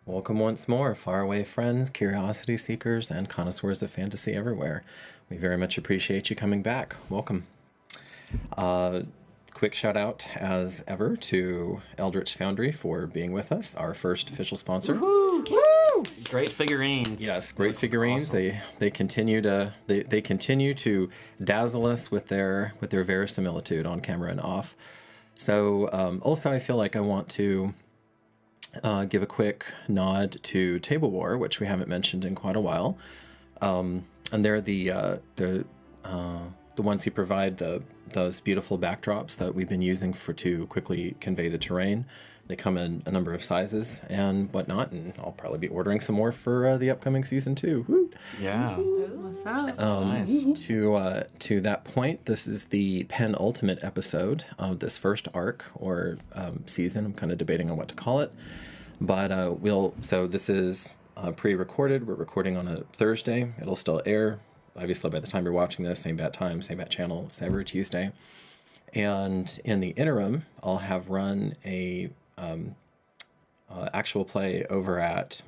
Welcome once more, faraway friends, curiosity seekers, and connoisseurs of fantasy everywhere. We very much appreciate you coming back. Welcome. Quick shout out, as ever, to Eldritch Foundry for being with us, our first official sponsor. Woo! Woo! Great figurines. Yes, great figurines. Awesome. They continue to dazzle us with their verisimilitude on camera and off. So also, I feel like I want to give a quick nod to Table War, which we haven't mentioned in quite a while. And they're the ones who provide those beautiful backdrops that we've been using to quickly convey the terrain. They come in a number of sizes and whatnot, and I'll probably be ordering some more for the upcoming season too. Woo! Yeah. What's up? Nice. To that point, this is the penultimate episode of this first arc or season. I'm kind of debating on what to call it, but so this is pre-recorded. We're recording on a Thursday. It'll still air, obviously, by the time you're watching this, same bat time, same bat channel, it's every Tuesday. And in the interim, I'll have run a actual play over at,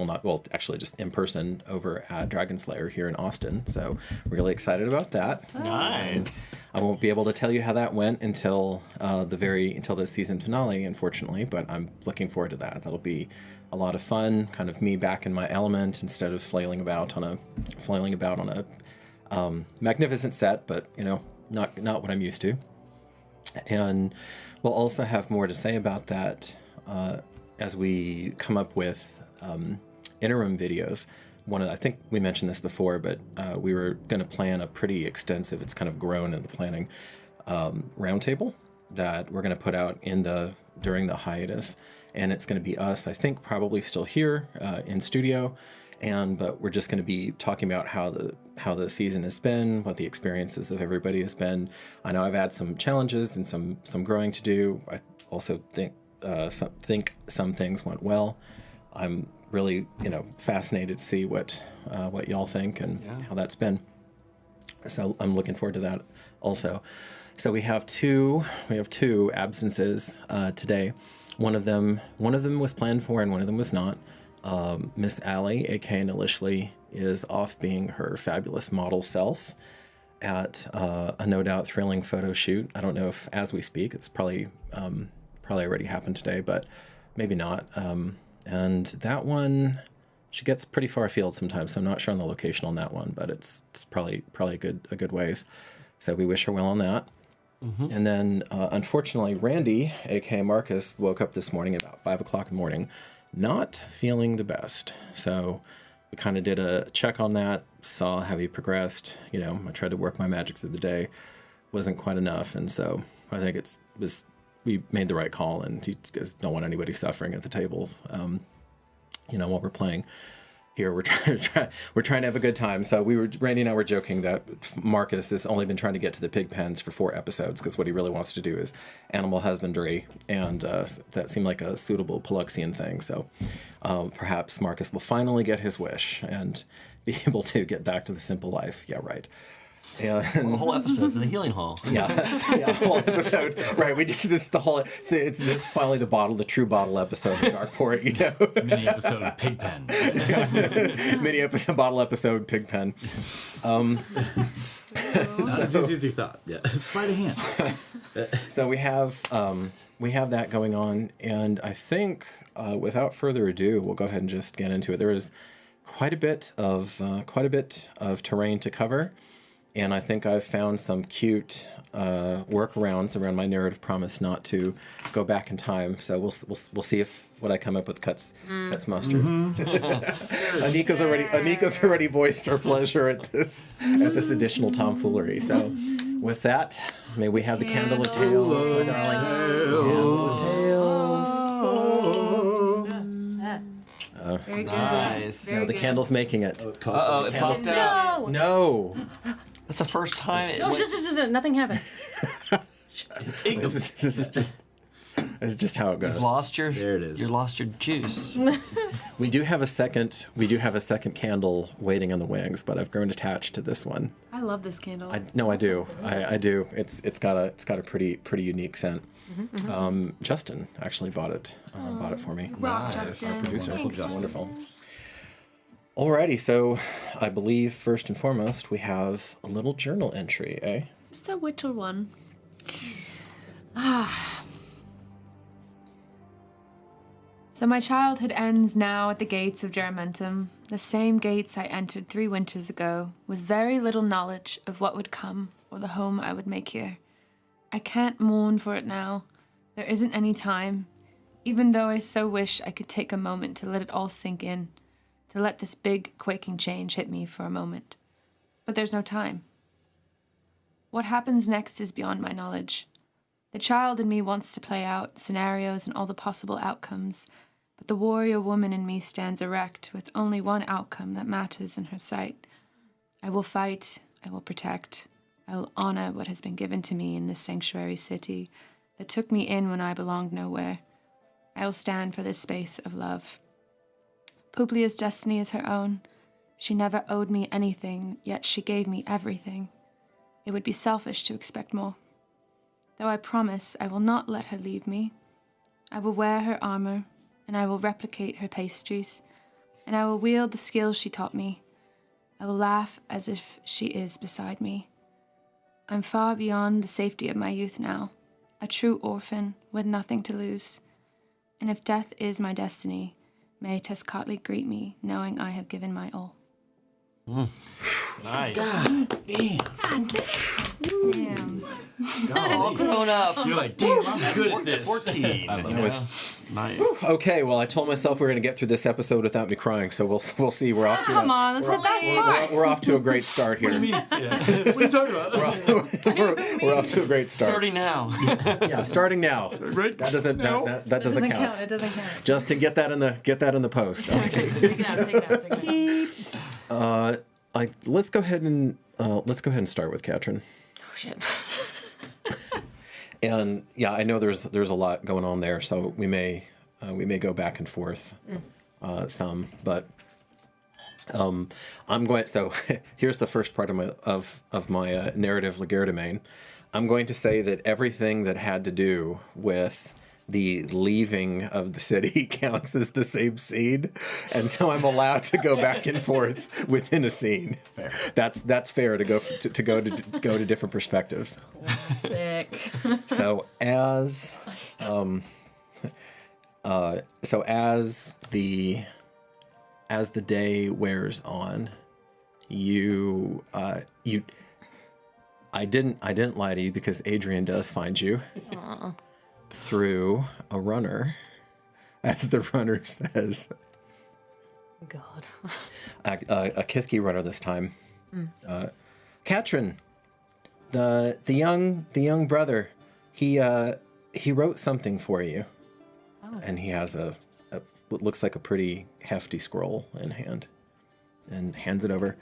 just in person over at Dragon Slayer here in Austin. So really excited about that. Nice. I won't be able to tell you how that went until the season finale, unfortunately, but I'm looking forward to that. That'll be a lot of fun, kind of me back in my element instead of flailing about on a magnificent set, but not what I'm used to. And we'll also have more to say about that as we come up with interim videos. I think we mentioned this before, but we were going to plan a pretty extensive, it's kind of grown in the planning, roundtable that we're going to put out during the hiatus. And it's going to be us, I think, probably still here in studio. But we're just going to be talking about how the season has been, what the experiences of everybody has been. I know I've had some challenges and some growing to do. I also think some things went well. I'm really fascinated to see what y'all think and how that's been. So I'm looking forward to that also. So we have two absences today. One of them was planned for and one of them was not. Miss Allie, aka Nilishly, is off being her fabulous model self at a no doubt thrilling photo shoot. I don't know if as we speak, it's probably already happened today, but maybe not. And that one, she gets pretty far afield sometimes, so I'm not sure on the location on that one, but it's probably a good ways. So we wish her well on that. Mm-hmm. And then unfortunately, Randy, aka Marcus, woke up this morning at about 5 o'clock in the morning, not feeling the best. So we kind of did a check on that, saw how he progressed. I tried to work my magic through the day, wasn't quite enough, and so I think we made the right call, and you just don't want anybody suffering at the table. while we're playing. Here we're trying to have a good time. So Randy and I were joking that Marcus has only been trying to get to the pig pens for 4 episodes because what he really wants to do is animal husbandry, and that seemed like a suitable Paluxian thing. So perhaps Marcus will finally get his wish and be able to get back to the simple life. Yeah, right. And a whole episode for the healing hall. Yeah, whole episode. Right, we just this is finally the true bottle episode of Darkeport. Mini episode of Pigpen. Mini episode, bottle episode, Pigpen. Not as easy as you thought. Yeah, sleight of hand. So we have that going on, and I think without further ado, we'll go ahead and just get into it. There is quite a bit of terrain to cover. And I think I've found some cute workarounds around my narrative promise not to go back in time. So we'll see if what I come up with cuts mustard. Anika's already voiced her pleasure at this additional tomfoolery. So with that, may we have the candle of tales, my darling. Candle of tales. Very Nice. good. No, the candle's making it. It popped out. No. That's the first time it No, went... just nothing happened. This is just how it goes. You've lost your... There it is. You lost your juice. We do have a second candle waiting on the wings, but I've grown attached to this one. I love this candle. I do. I do. It's got a pretty unique scent. Justin actually bought it for me. Rock, Nice. Justin. Producer. Thanks, It's wonderful. Justin. Alrighty, so I believe first and foremost we have a little journal entry, eh? Just a little one. So my childhood ends now at the gates of Germentum, the same gates I entered 3 winters ago, with very little knowledge of what would come or the home I would make here. I can't mourn for it now. There isn't any time, even though I so wish I could take a moment to let it all sink in, to let this big, quaking change hit me for a moment. But there's no time. What happens next is beyond my knowledge. The child in me wants to play out scenarios and all the possible outcomes, but the warrior woman in me stands erect with only one outcome that matters in her sight. I will fight, I will protect, I will honor what has been given to me in this sanctuary city that took me in when I belonged nowhere. I will stand for this space of love. Publia's destiny is her own. She never owed me anything, yet she gave me everything. It would be selfish to expect more. Though I promise I will not let her leave me. I will wear her armor, and I will replicate her pastries, and I will wield the skills she taught me. I will laugh as if she is beside me. I'm far beyond the safety of my youth now, a true orphan with nothing to lose. And if death is my destiny, may Tezcatli greet me, knowing I have given my all. Nice. Damn. All grown up. You're like, damn, I'm good at this. 14. I love it. Nice. Okay, well I told myself we were going to get through this episode without me crying, so we'll see. We're off to Come on, that's the best part. we're off to a great start here. What do you mean? Yeah. What are you talking about? We're off to a great start. Starting now. Yeah, starting now. Right? That doesn't that doesn't count. It doesn't count. Just to get that in the post. Okay. Take it out. Let's go ahead and start with Katrin. Oh shit. And yeah, I know there's a lot going on there, so we may go back and forth some, but I'm going. So here's the first part of my narrative legerdemain. I'm going to say that everything that had to do with the leaving of the city counts as the same scene, and so I'm allowed to go back and forth within a scene. Fair. That's fair to go to different perspectives. Sick. So as the day wears on, I didn't lie to you because Adrian does find you. Aww. Through a runner, as the runner says. God. A Kithki runner this time. Katrin, the young brother, he wrote something for you, and he has what looks like a pretty hefty scroll in hand and hands it over.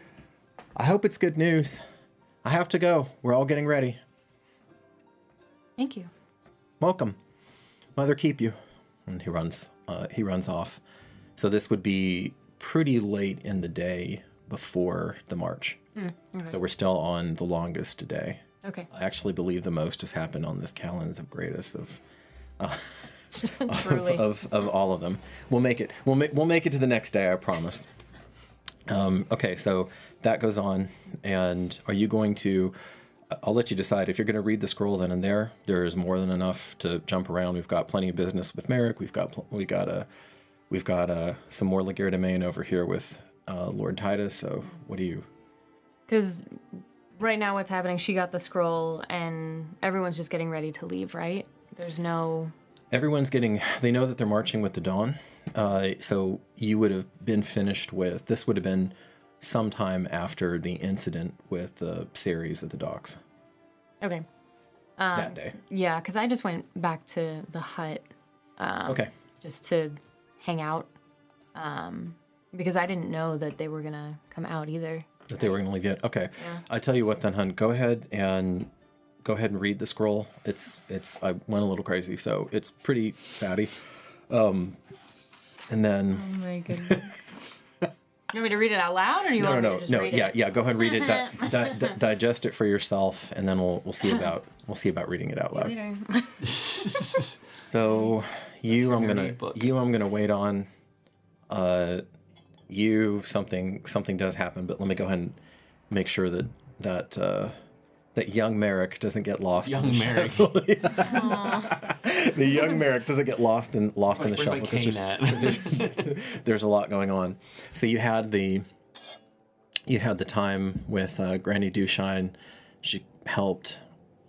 I hope it's good news. I have to go. We're all getting ready. Thank you. Welcome. Mother keep you. And he runs off. So this would be pretty late in the day before the march. Okay. So we're still on the longest day. Okay. I actually believe the most has happened on this calendar of greatest of Truly. of all of them. We'll make it. We'll make it to the next day. I promise. Okay, so that goes on, and are you going to? I'll let you decide if you're going to read the scroll then and there. There is more than enough to jump around. We've got plenty of business with Merrick. We've got some more legerdemain over here with Lord Titus. So what do you? Because right now what's happening, she got the scroll and everyone's just getting ready to leave, right? There's no... Everyone's getting... They know that they're marching with the dawn. So you would have been finished with... This would have been sometime after the incident with the series at the docks. Okay. That day. Yeah, because I just went back to the hut Okay. just to hang out. Because I didn't know that they were going to come out either. That they were going to leave yet. Okay. Yeah. I tell you what then, hun. Go ahead and read the scroll. It's I went a little crazy, so it's pretty fatty. And then... Oh my goodness. You want me to read it out loud, or you want me to just read it? Yeah. Go ahead and read it. Digest it for yourself, and then we'll see about reading it out loud. Later. So I'm gonna wait on. Something does happen, but let me go ahead and make sure that young Merrick doesn't get lost. Young Merrick. The young Merrick doesn't get lost in the shuffle because there's a lot going on. So you had the time with Granny Dewshine. She helped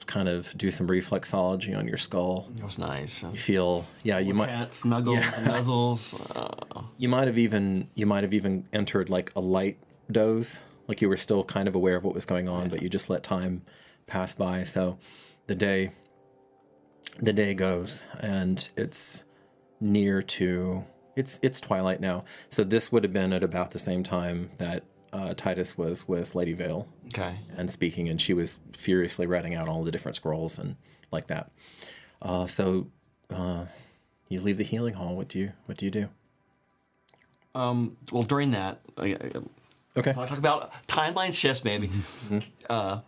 kind of do some reflexology on your skull. It was nice. You feel, you might Cat snuggles, nuzzles. you might have even entered like a light doze, like you were still kind of aware of what was going on, but you just let time pass by. So the day goes, and it's near to it's twilight now. So this would have been at about the same time that Titus was with Lady Vale. Okay. And speaking, and she was furiously writing out all the different scrolls and like that. So you leave the healing hall. What do you do? Well, during that, Okay. I'll talk about timeline shifts, maybe. Can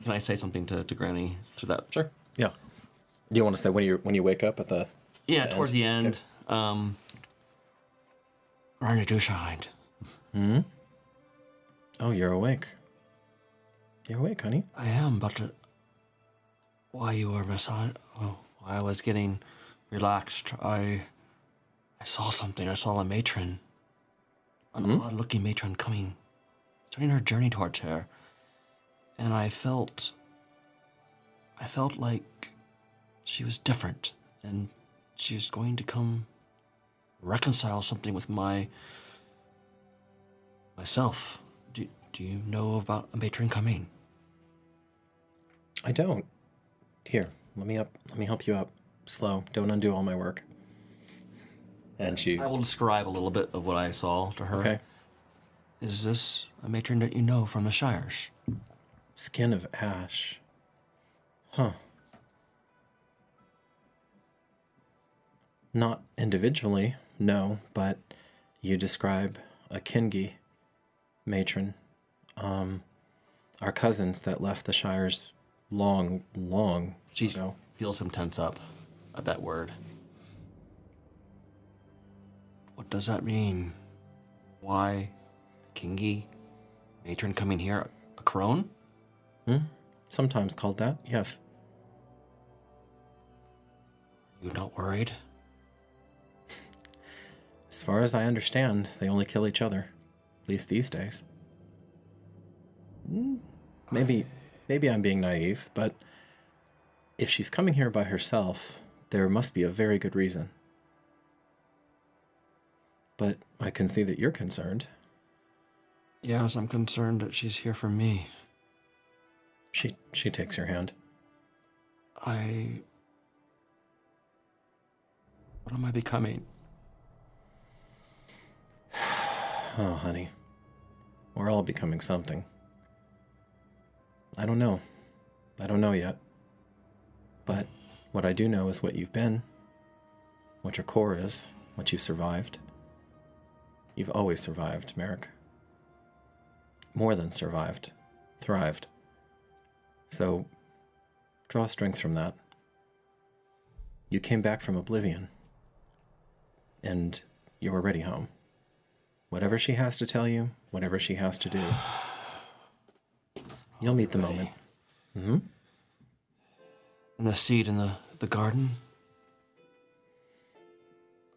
I say something to Granny through that? Sure. Yeah. Do you want to say when you wake up at the? Yeah, towards the end. Okay. Granny Dewshine. Hmm. Oh, you're awake. You're awake, honey. I am, but while you were while I was getting relaxed, I saw something. I saw a matron, an odd-looking matron starting her journey towards her, and I felt like she was different, and she was going to come reconcile something with myself. Do you know about a matron coming? I don't. Here, let me help you up. Slow. Don't undo all my work. And she... I will describe a little bit of what I saw to her. Okay. Is this a matron that you know from the Shires? Skin of ash. Huh. Not individually, no, but you describe a Kingi matron. Our cousins that left the Shires long She ago. feels him tense up at that word. What does that mean? Why Kingi matron coming here? A crone? Sometimes called that, yes. You not worried? As far as I understand, they only kill each other. At least these days. Maybe I'm being naive, but if she's coming here by herself, there must be a very good reason. But I can see that you're concerned. Yes, I'm concerned that she's here for me. She takes your hand. What am I becoming? Oh, honey. We're all becoming something. I don't know. I don't know yet. But what I do know is what you've been, what your core is, what you've survived. You've always survived, Merrick. More than survived. Thrived. So, draw strength from that. You came back from oblivion. And you're already home. Whatever she has to tell you, whatever she has to do, you'll meet the moment. Mm-hmm. And the seed in the garden?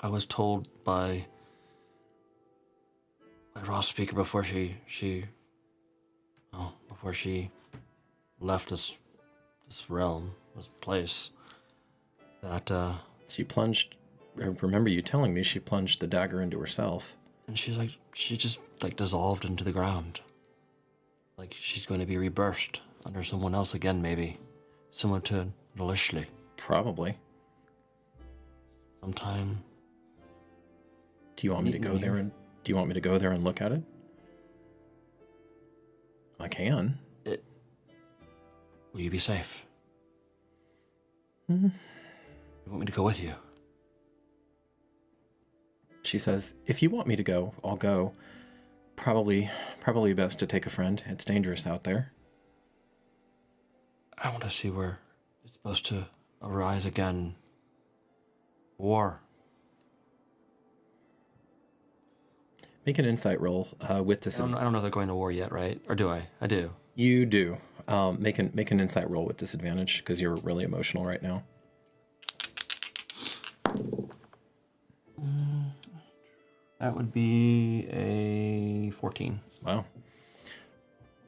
I was told by Ross Speaker before before she left this realm, this place, that She plunged, I remember you telling me she plunged the dagger into herself. and she just dissolved into the ground. Like she's going to be rebirthed under someone else again, maybe. Similar to Nalishli. Probably. Sometime. Do you want me to go there and look at it? I can. Will you be safe? Mm-hmm. You want me to go with you? She says, if you want me to go, I'll go. Probably best to take a friend. It's dangerous out there. I want to see where it's supposed to arise again. War. Make an insight roll with I don't know if they're going to war yet, right? Or do I? I do. You do. Make an insight roll with disadvantage because you're really emotional right now. That would be a 14. Wow.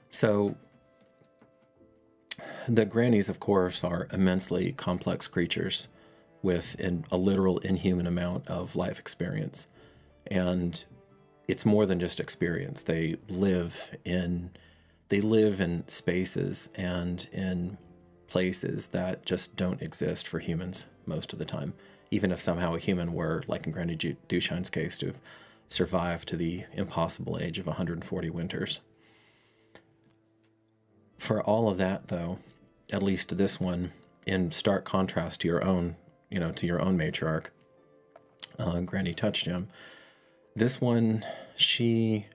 So the grannies, of course, are immensely complex creatures with a literal inhuman amount of life experience. And it's more than just experience. They live in spaces and in places that just don't exist for humans most of the time. Even if somehow a human were, like in Granny Dushine's case, to have survived to the impossible age of 140 winters. For all of that, though, at least this one, in stark contrast to your own, to your own matriarch, Granny Touchgem, this one, she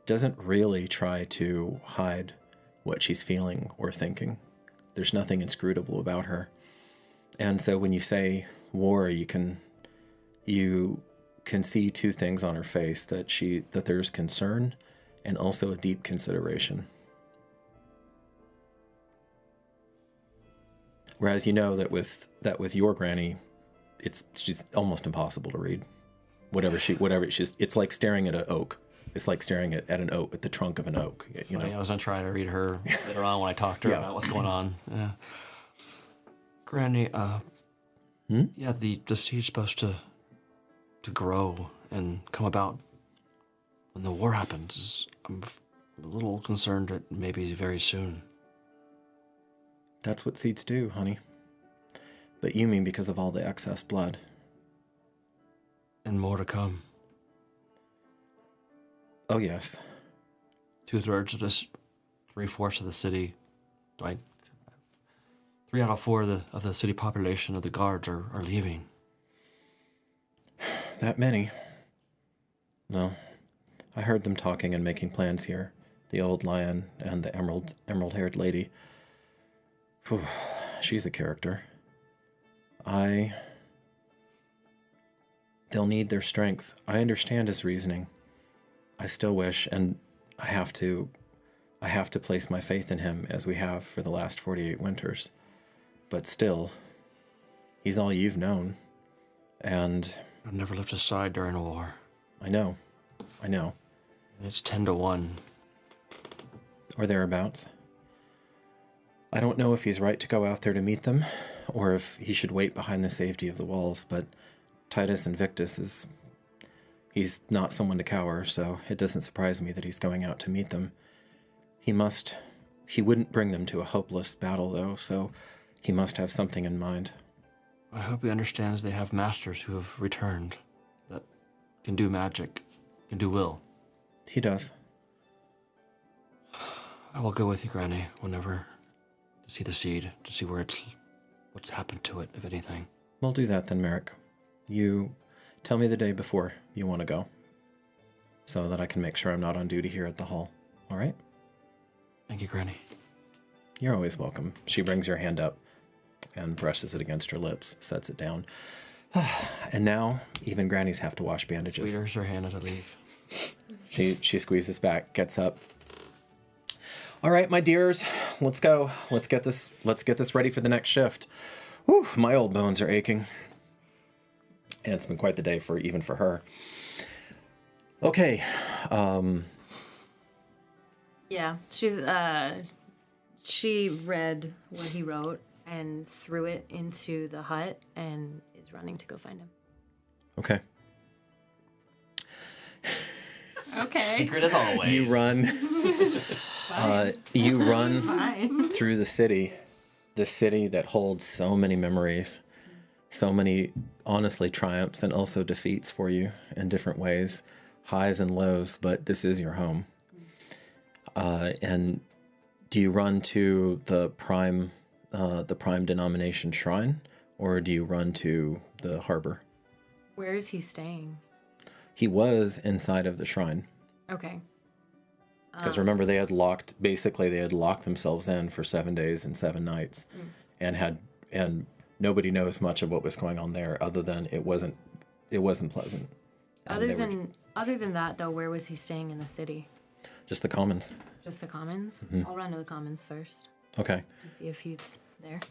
doesn't really try to hide what she's feeling or thinking. There's nothing inscrutable about her. And so when you say war, you can see two things on her face, that there's concern and also a deep consideration. Whereas that with your granny, she's almost impossible to read. It's like staring at an oak. It's like staring at an oak, at the trunk of an oak. I was gonna try to read her later on when I talked to her about what's going on. Yeah. Granny, yeah, the seed's supposed to grow and come about when the war happens. I'm a little concerned that maybe very soon. That's what seeds do, honey. But you mean because of all the excess blood. And more to come. Oh, yes. 2/3 of this, 3/4 of the city. 3 out of 4 of the city population of the guards are leaving. That many? No. I heard them talking and making plans here. The old lion and the emerald-haired lady. Whew, she's a character. They'll need their strength. I understand his reasoning. I still wish, and I have to place my faith in him as we have for the last 48 winters. But still, he's all you've known. And I've never left his side during a war. I know. It's 10-1. Or thereabouts. I don't know if he's right to go out there to meet them, or if he should wait behind the safety of the walls, but Titus Invictus he's not someone to cower, so it doesn't surprise me that he's going out to meet them. He wouldn't bring them to a hopeless battle, though, so he must have something in mind. I hope he understands they have masters who have returned, that can do magic, can do will. He does. I will go with you, Granny, whenever to see the seed, to see what's happened to it, if anything. We'll do that then, Merrick. You tell me the day before you want to go, so that I can make sure I'm not on duty here at the hall. All right? Thank you, Granny. You're always welcome. She brings your hand up and brushes it against her lips, sets it down. And now, even grannies have to wash bandages. Sweeters her hand as I leave. She squeezes back, gets up. All right, my dears, let's go. Let's get this ready for the next shift. Whew, my old bones are aching. And it's been quite the day even for her. Okay. Yeah, she read what he wrote and threw it into the hut and is running to go find him. Okay. Okay. Secret as always. You run. You run Fine. through the city that holds so many memories, so many, honestly, triumphs and also defeats for you in different ways, highs and lows, but this is your home. And do you run to the prime denomination shrine, or do you run to the harbor? Where is he staying? He was inside of the shrine. Okay. Because remember, they had locked themselves in for 7 days and 7 nights, and nobody knows much of what was going on there, other than it wasn't pleasant. Other than that, though, where was he staying in the city? Just the commons. Just the commons? I'll run to the commons first Okay. to see if he's there.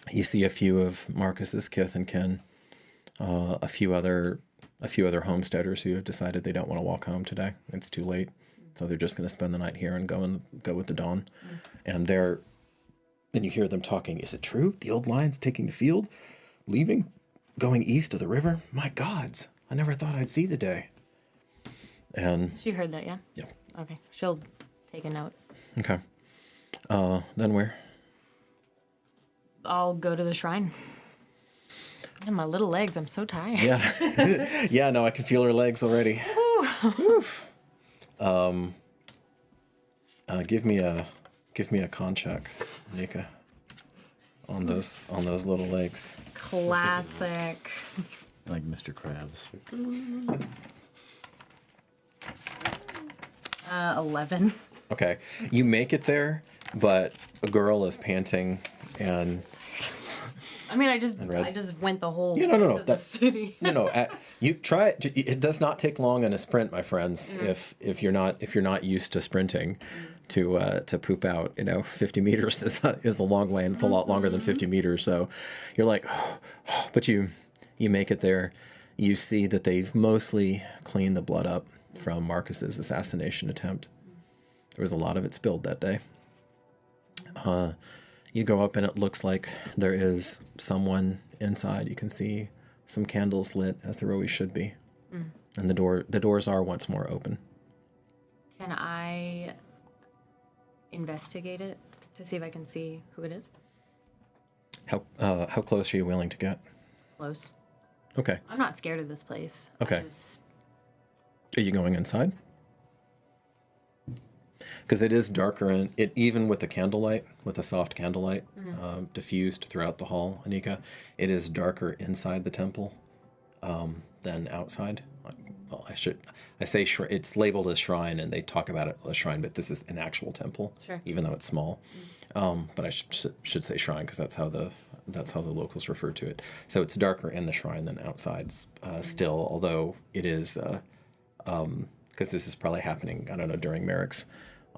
You see a few of Marcus's kith and kin, a few other homesteaders who have decided they don't want to walk home today. It's too late, so they're just going to spend the night here and go with the dawn. And then you hear them talking. Is it true? The old lion's taking the field, leaving, going east of the river. My gods, I never thought I'd see the day. And She heard that, yeah? yeah, Okay. She'll take a note. okay. Then where? I'll go to the shrine. And my little legs, I'm so tired. Yeah, yeah. No, I can feel her legs already. Oof. Give me a con check, Nika, on those little legs. Classic. Like Mr. Krabs. 11. Okay, you make it there, but a girl is panting and. I mean, I just red. went the whole Yeah, no. length of the That's city. no. You try it. It does not take long in a sprint, my friends. If you're not used to sprinting, to poop out, 50 meters is a long way, and it's a lot longer than 50 meters. So you're like, but you make it there. You see that they've mostly cleaned the blood up from Marcus's assassination attempt. There was a lot of it spilled that day. You go up and it looks like there is someone inside. You can see some candles lit, as there always should be. And the doors are once more open. Can I investigate it to see if I can see who it is? How close are you willing to get? Close. Okay. I'm not scared of this place. Okay. Are you going inside? Because it is darker, even with the candlelight, with the soft candlelight diffused throughout the hall, Anika, it is darker inside the temple than outside. Well, I say it's labeled as shrine, and they talk about it as shrine, but this is an actual temple, even though it's small. But I should say shrine because that's how the locals refer to it. So it's darker in the shrine than outside still, although it is because this is probably happening, I don't know, during Merrick's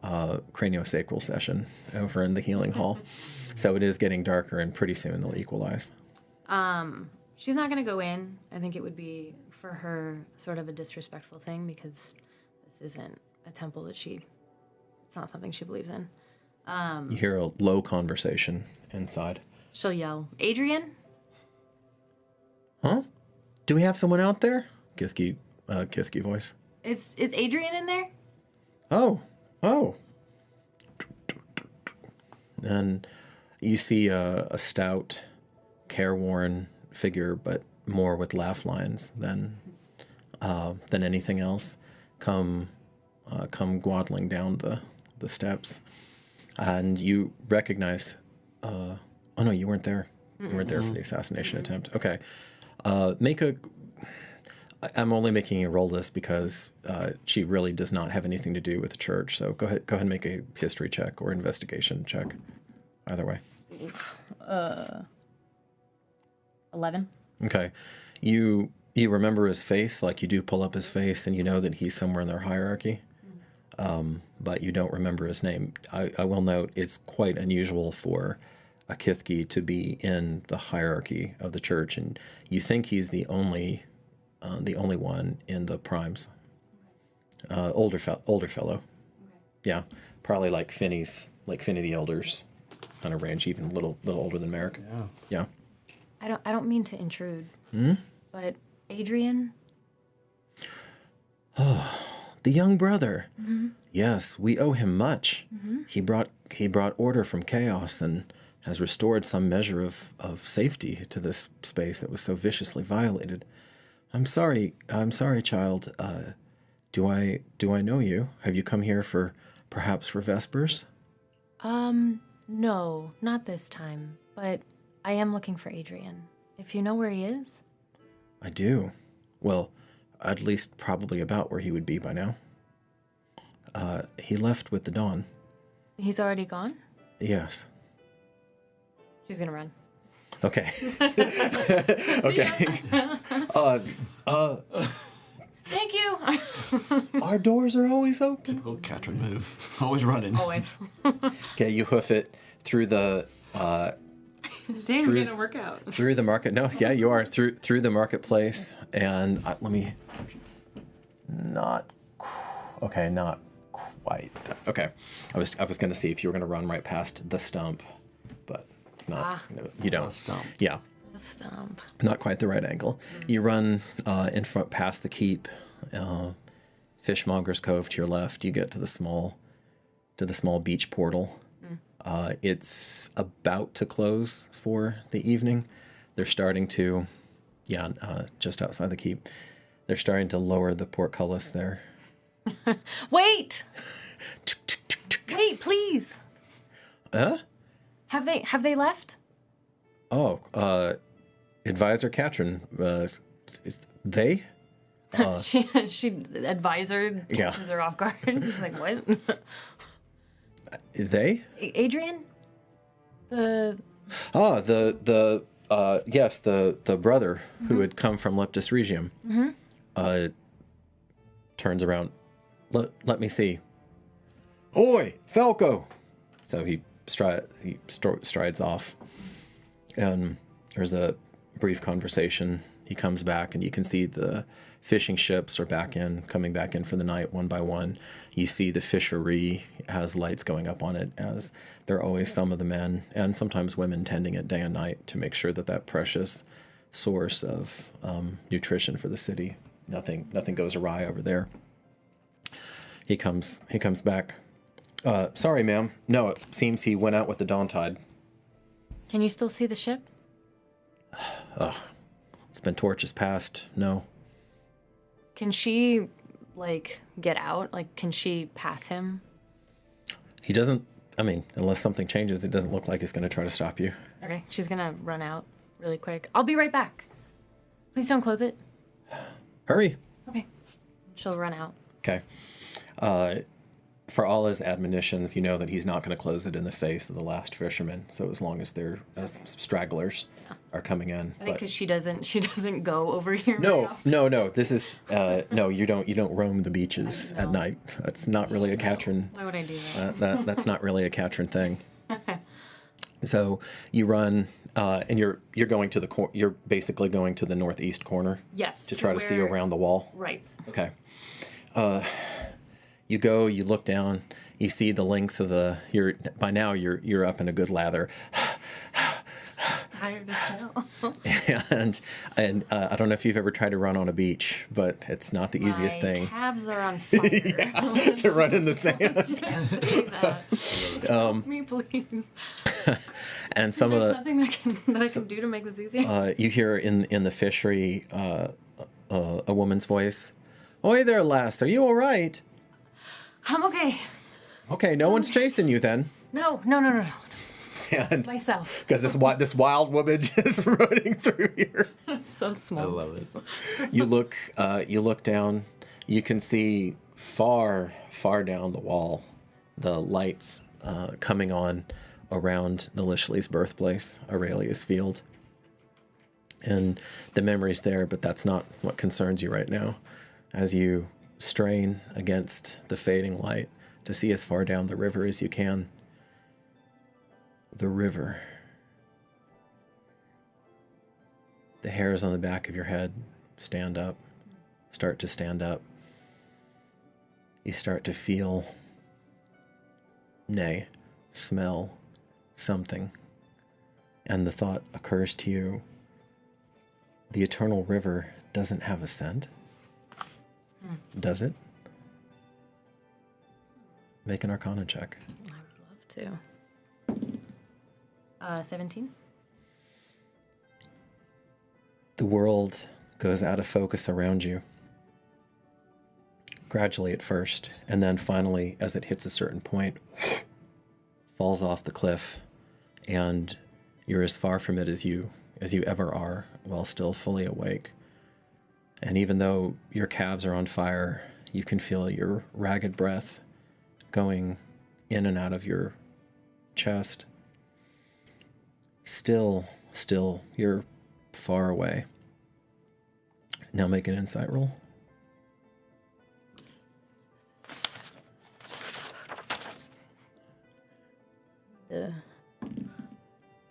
craniosacral session over in the healing hall. So it is getting darker, and pretty soon they'll equalize. She's not going to go in. I think it would be, for her, sort of a disrespectful thing, because this isn't a temple it's not something she believes in. You hear a low conversation inside. She'll yell, Adrian? Huh? Do we have someone out there? Kiski voice. Is Adrian in there? Oh. And you see a stout, careworn figure, but more with laugh lines than anything else, come come waddling down the steps, and you recognize. Oh no, you weren't there. You weren't there for the assassination attempt. Okay, make a. I'm only making you roll this because she really does not have anything to do with the church. So go ahead and make a history check or investigation check. Either way. 11. Okay, you remember his face, like you do pull up his face, and you know that he's somewhere in their hierarchy. But you don't remember his name. I will note it's quite unusual for a Kithki to be in the hierarchy of the church, and you think he's the only one in the primes. Older fellow. Okay. Yeah, probably like Finney the Elder's kind of range, even a little older than Merrick. Yeah. I don't mean to intrude. But Adrian? The young brother. Mm-hmm. Yes, we owe him much. Mm-hmm. He brought order from chaos and has restored some measure of safety to this space that was so viciously violated. I'm sorry, child. Do I know you? Have you come here perhaps for Vespers? No, not this time. But I am looking for Adrian. If you know where he is? I do. Well, at least probably about where he would be by now. He left with the dawn. He's already gone? Yes. She's gonna run. Okay. Okay. Thank you. Our doors are always open. Typical Katrin move. Always running. Always. Okay, you hoof it through the. Damn, you're gonna work out. Through the market. No, yeah, you are through the marketplace, and let me. Not quite. Okay, I was going to see if you were going to run right past the stump, but it's not. No, you don't. Stump. Yeah. A stump. Not quite the right angle. You run in front past the keep, Fishmonger's Cove to your left. You get to the small beach portal. It's about to close for the evening. They're starting to, just outside the keep. They're starting to lower the portcullis there. Wait! Wait, please. Have they left? Oh, Advisor Katrin. They? She advisor catches her off guard. She's like, what? They? Adrian? Yes, the brother who had come from Leptis Regium. Turns around. Let me see. Oi, Falco! So he strides off, and there's a brief conversation. He comes back, and you can see the fishing ships are coming back in for the night one by one. You see the fishery has lights going up on it, as there are always some of the men and sometimes women tending it day and night to make sure that precious source of nutrition for the city, nothing goes awry over there. He comes back. Sorry, ma'am. No, it seems he went out with the dawn tide. Can you still see the ship? It's been torches past. No. Can she, get out? Can she pass him? He doesn't, unless something changes, it doesn't look like he's going to try to stop you. Okay, she's gonna run out really quick. I'll be right back. Please don't close it. Hurry. Okay. She'll run out. Okay. For all his admonitions, you know that he's not going to close it in the face of the last fisherman. So as long as stragglers are coming in, I think because she doesn't go over here. No. This is no. You don't roam the beaches at night. That's not really a Katrin. Why would I do that? That's not really a Katrin thing. So you run, and you're going to you're basically going to the northeast corner. Yes. To try to see around the wall. Right. Okay. You go, you look down, you see the length of by now you're up in a good lather. Tired as hell. and I don't know if you've ever tried to run on a beach, but it's not the easiest thing. My calves are on fire. To run in the sand. Just say that. Help me, please. And some There's of nothing that I can do to make this easier. You hear in the fishery a woman's voice. Oi there, lass, are you all right? I'm okay. Okay, no one's chasing you then. No. And Myself. because this wild woman is running through here. So small. I love it. You look down. You can see far down the wall, the lights coming on around Nalishli's birthplace, Aurelia's Field. And the memory's there, but that's not what concerns you right now. As you strain against the fading light to see as far down the river as you can. The river. The hairs on the back of your head start to stand up. You start to feel, nay, smell something. And the thought occurs to you, the eternal river doesn't have a scent. Does it? Make an Arcana check. I would love to. 17. The world goes out of focus around you. Gradually at first, and then finally, as it hits a certain point, falls off the cliff, and you're as far from it as you ever are, while still fully awake. And even though your calves are on fire, you can feel your ragged breath going in and out of your chest. Still, you're far away. Now make an insight roll.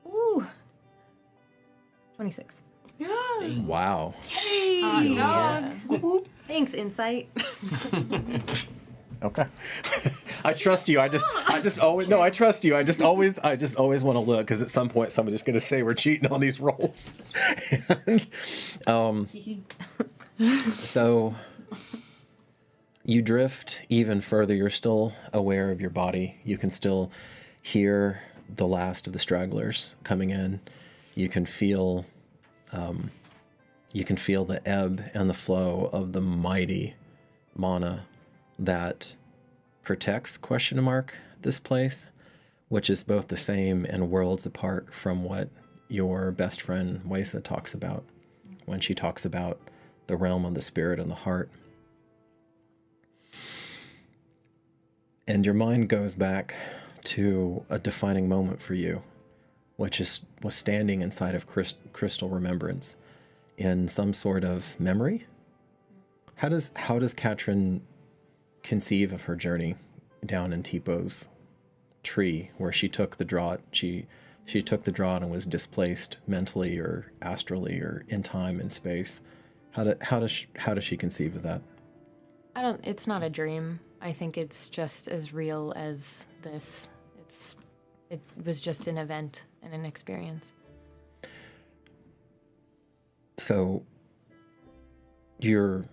Ooh. 26. Wow. Hey, dog. Thanks, Insight. Okay. I trust you. I just always no. I trust you. I just always want to look because at some point somebody's going to say we're cheating on these rolls. And, so you drift even further. You're still aware of your body. You can still hear the last of the stragglers coming in. You can feel the ebb and the flow of the mighty mana that protects this place, which is both the same and worlds apart from what your best friend Waisa talks about when she talks about the realm of the spirit and the heart. And your mind goes back to a defining moment for you, which was standing inside of crystal remembrance in some sort of memory. How does Katrin conceive of her journey down in Tipo's tree, where she took the draught? She took the draught and was displaced mentally or astrally or in time and space. How does she conceive of that? It's not a dream. I think it's just as real as this. It was just an event and an experience. So your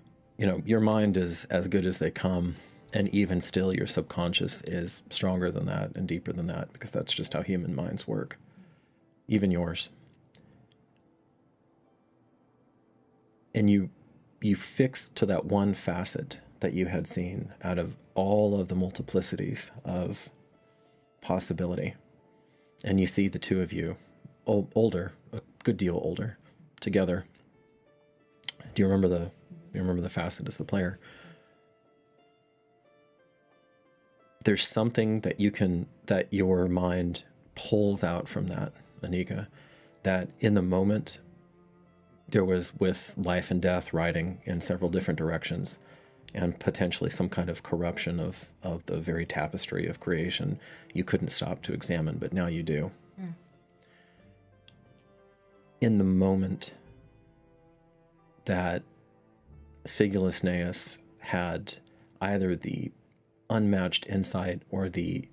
mind is as good as they come, and even still your subconscious is stronger than that and deeper than that, because that's just how human minds work, even yours. And you fix to that one facet that you had seen out of all of the multiplicities of possibility. And you see the two of you, older, a good deal older, together. Do you remember the facet as the player? There's something that your mind pulls out from that, Anika, that in the moment there was, with life and death riding in several different directions, and potentially some kind of corruption of the very tapestry of creation, you couldn't stop to examine, but now you do. In the moment that Figulus Neus had either the unmatched insight or the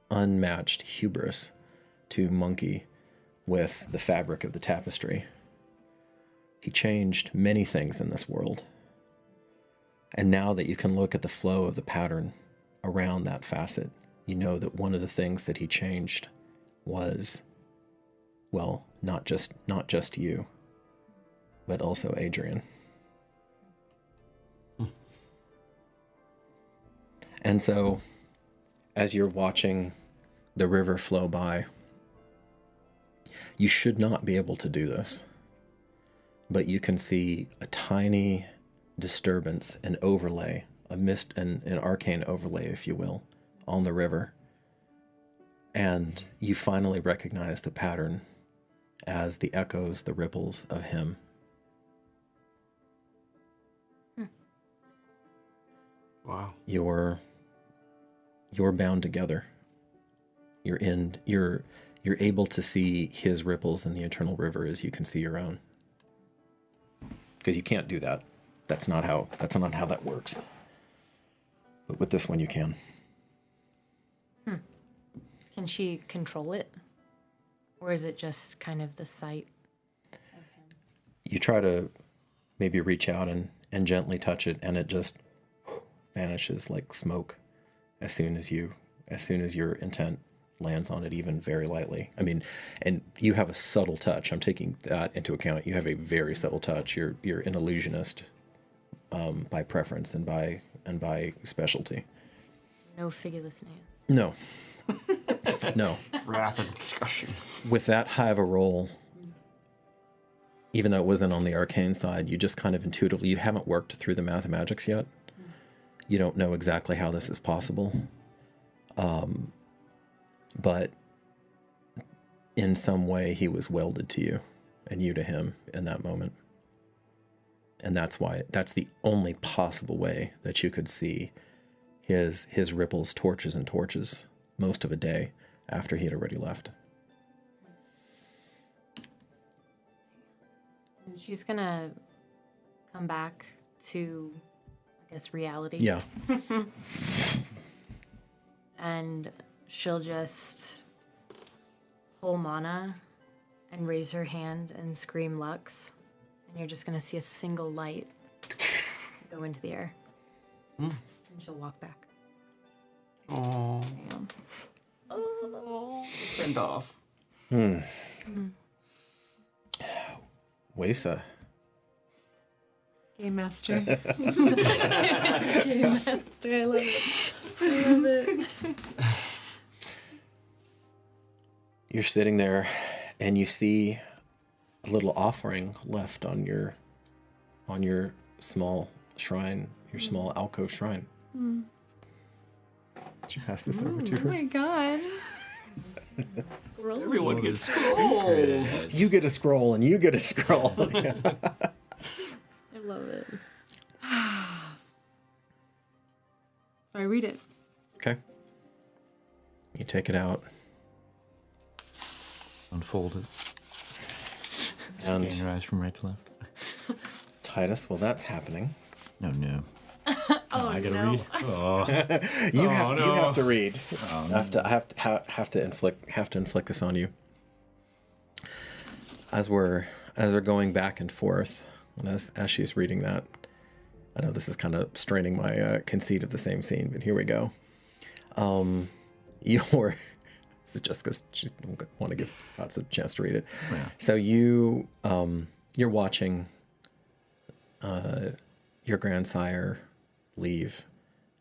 unmatched hubris to monkey with the fabric of the tapestry, he changed many things in this world. And now that you can look at the flow of the pattern around that facet, you know that one of the things that he changed was, well, not just you, but also Adrian. And so, as you're watching the river flow by, you should not be able to do this, but you can see a tiny disturbance, an overlay, a mist, an arcane overlay, if you will, on the river. And you finally recognize the pattern as the echoes, the ripples of him. Wow. You're bound together. You're able to see his ripples in the eternal river as you can see your own. Because you can't do that. That's not how that works. But with this one you can. Can she control it? Or is it just kind of the sight of him? You try to maybe reach out and gently touch it, and it just vanishes like smoke as soon as your intent lands on it, even very lightly. I mean, and you have a subtle touch. I'm taking that into account. You have a very subtle touch. You're an illusionist by preference and by specialty. No figureless nails. No. No. Wrath and discussion. With that high of a roll, even though it wasn't on the arcane side, you just kind of intuitively, you haven't worked through the mathematics yet. You don't know exactly how this is possible. But in some way he was welded to you and you to him in that moment. And that's the only possible way that you could see his ripples, torches and torches most of a day after he had already left. And she's gonna come back to, I guess, reality. Yeah. And she'll just pull mana and raise her hand and scream Lux. And you're just gonna see a single light go into the air. And she'll walk back. Oh. Damn. Send off. Wesa. Game master. Game master, I love it. I love it. You're sitting there and you see a little offering left on your small shrine, your small alcove shrine. Did you pass this over to Oh her? my god. Everyone gets scrolls. You get a scroll and you get a scroll. Yeah. I love it. So I read it. Okay. You take it out. Unfold it. And Scan your eyes from right to left. Titus, well, that's happening. No, no. I gotta read. Oh, You have no. to read. Oh, I have to inflict this on you. As we're going back and forth, and as she's reading that, I know this is kind of straining my conceit of the same scene, but here we go. This is just because she want to give Tots a chance to read it. Yeah. So you're watching your grandsire leave.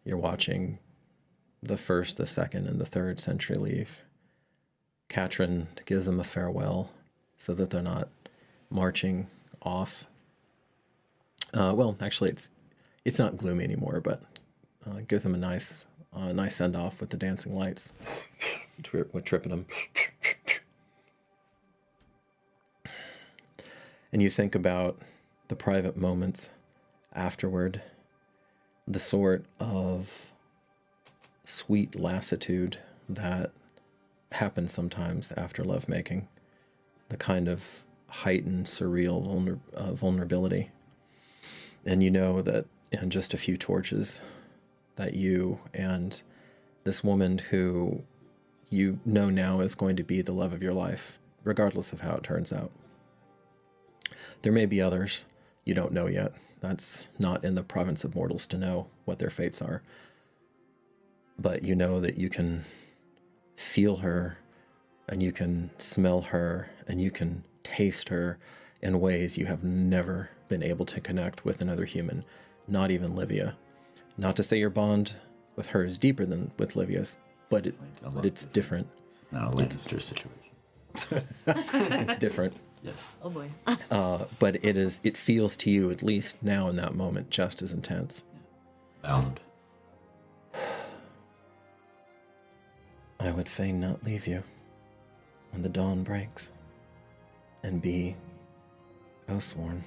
You're watching the first, the second, and the third century leave. Katrin gives them a farewell so that they're not marching off. Well, actually, it's not gloomy anymore, but gives them a nice send off with the dancing lights, with tripping them. And you think about the private moments afterward, the sort of sweet lassitude that happens sometimes after lovemaking, the kind of heightened, surreal vulnerability. And you know that in just a few torches that you and this woman who you know now is going to be the love of your life, regardless of how it turns out. There may be others you don't know yet. That's not in the province of mortals to know what their fates are. But you know that you can feel her, and you can smell her, and you can taste her in ways you have never been able to connect with another human, not even Livia. Not to say your bond with hers deeper than with Livia's, but it's different. Not a Lannister situation. It's different. Yes. Oh boy. But it feels to you, at least now in that moment, just as intense. Bound. I would fain not leave you when the dawn breaks and be oath-sworn.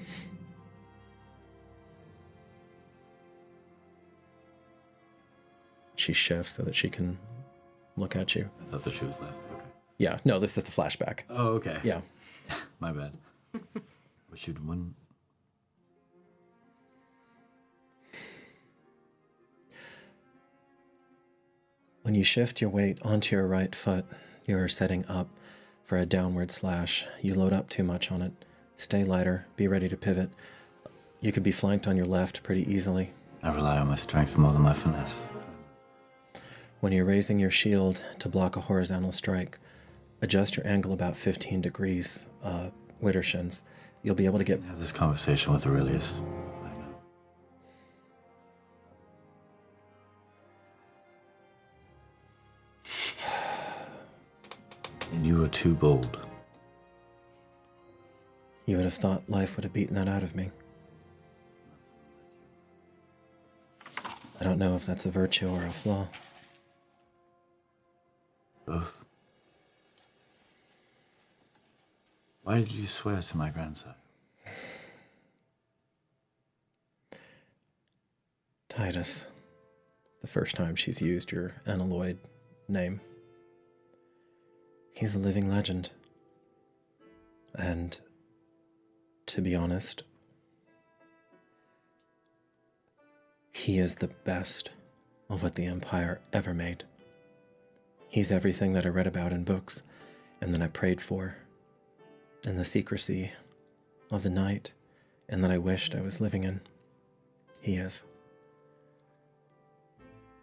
She shifts so that she can look at you. I thought the shoe was left. Okay. Yeah, no, this is the flashback. Oh, okay. Yeah. My bad. Wish you'd won. When you shift your weight onto your right foot, you are setting up for a downward slash. You load up too much on it. Stay lighter. Be ready to pivot. You could be flanked on your left pretty easily. I rely on my strength more than my finesse. When you're raising your shield to block a horizontal strike, adjust your angle about 15 degrees, Widdershins. You'll be able to get... Have this conversation with Aurelius. I know. And you were too bold. You would have thought life would have beaten that out of me. I don't know if that's a virtue or a flaw. Both. Why did you swear to my grandson? Titus. The first time she's used your Analoid name. He's a living legend. And, to be honest, he is the best of what the Empire ever made. He's everything that I read about in books and that I prayed for, and the secrecy of the night, and that I wished I was living in. He is.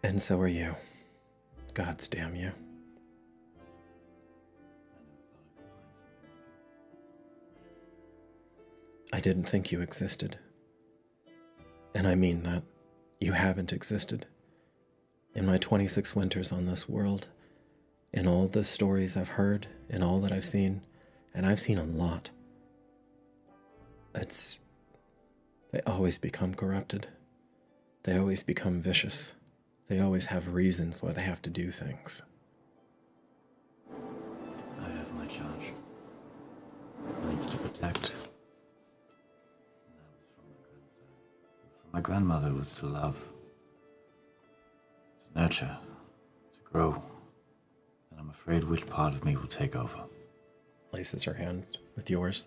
And so are you. Gods damn you. I didn't think you existed. And I mean that. You haven't existed. In my 26 winters on this world, in all the stories I've heard, in all that I've seen, and I've seen a lot, they always become corrupted. They always become vicious. They always have reasons why they have to do things. I have my charge. Needs to protect. And that was from my grandson. From my grandmother was to love, to nurture, to grow. And I'm afraid which part of me will take over. Places her hand with yours,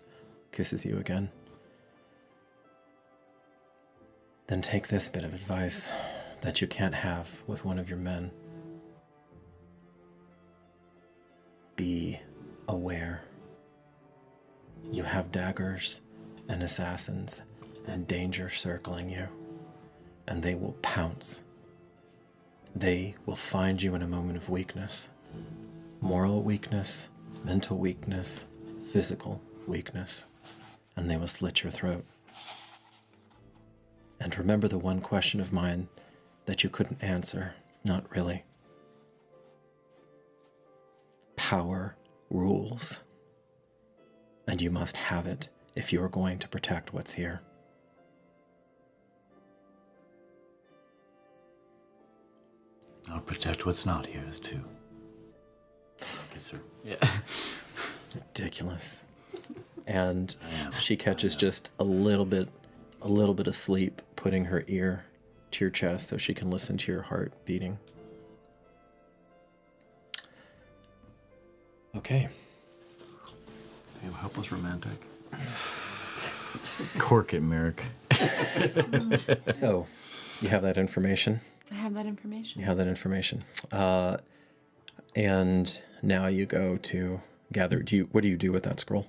kisses you again. Then take this bit of advice that you can't have with one of your men. Be aware. You have daggers and assassins and danger circling you, and they will pounce. They will find you in a moment of weakness. Moral weakness, mental weakness, physical weakness, and they will slit your throat. And remember the one question of mine that you couldn't answer. Not really. Power rules. And you must have it if you're going to protect what's here. I'll protect what's not here too. Kiss her. Yeah. Ridiculous. And I am. she catches just a little bit of sleep, putting her ear to your chest so she can listen to your heart beating. Okay. Damn, helpless romantic. Cork it, Merrick. So, you have that information. I have that information. You have that information. And now you go to gather. What do you do with that scroll?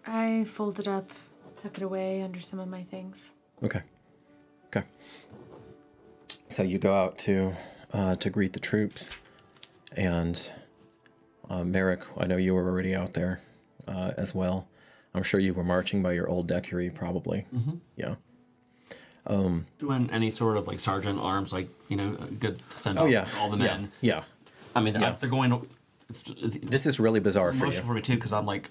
I folded up, tuck it away under some of my things. Okay. So you go out to greet the troops, and Merrick, I know you were already out there as well. I'm sure you were marching by your old decury, probably. Mm-hmm. Yeah. Doing any sort of like sergeant arms, like, good to send Oh out yeah, all the men. Yeah. I mean, Yeah. they're going. This is really bizarre for you. Emotional for me too, because I'm like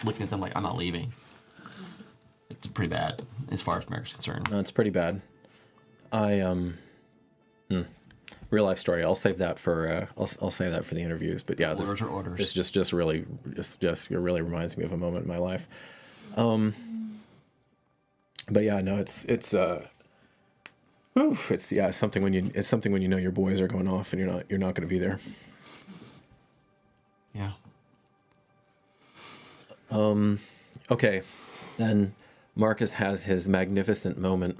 looking at them like I'm not leaving. It's pretty bad as far as America's concerned. No, it's pretty bad. Real life story. I'll save that for I'll save that for the interviews. But yeah, Orders are orders. This just really it really reminds me of a moment in my life. But yeah, no, it's something when you know your boys are going off and you're not going to be there. Yeah. Okay, then Marcus has his magnificent moment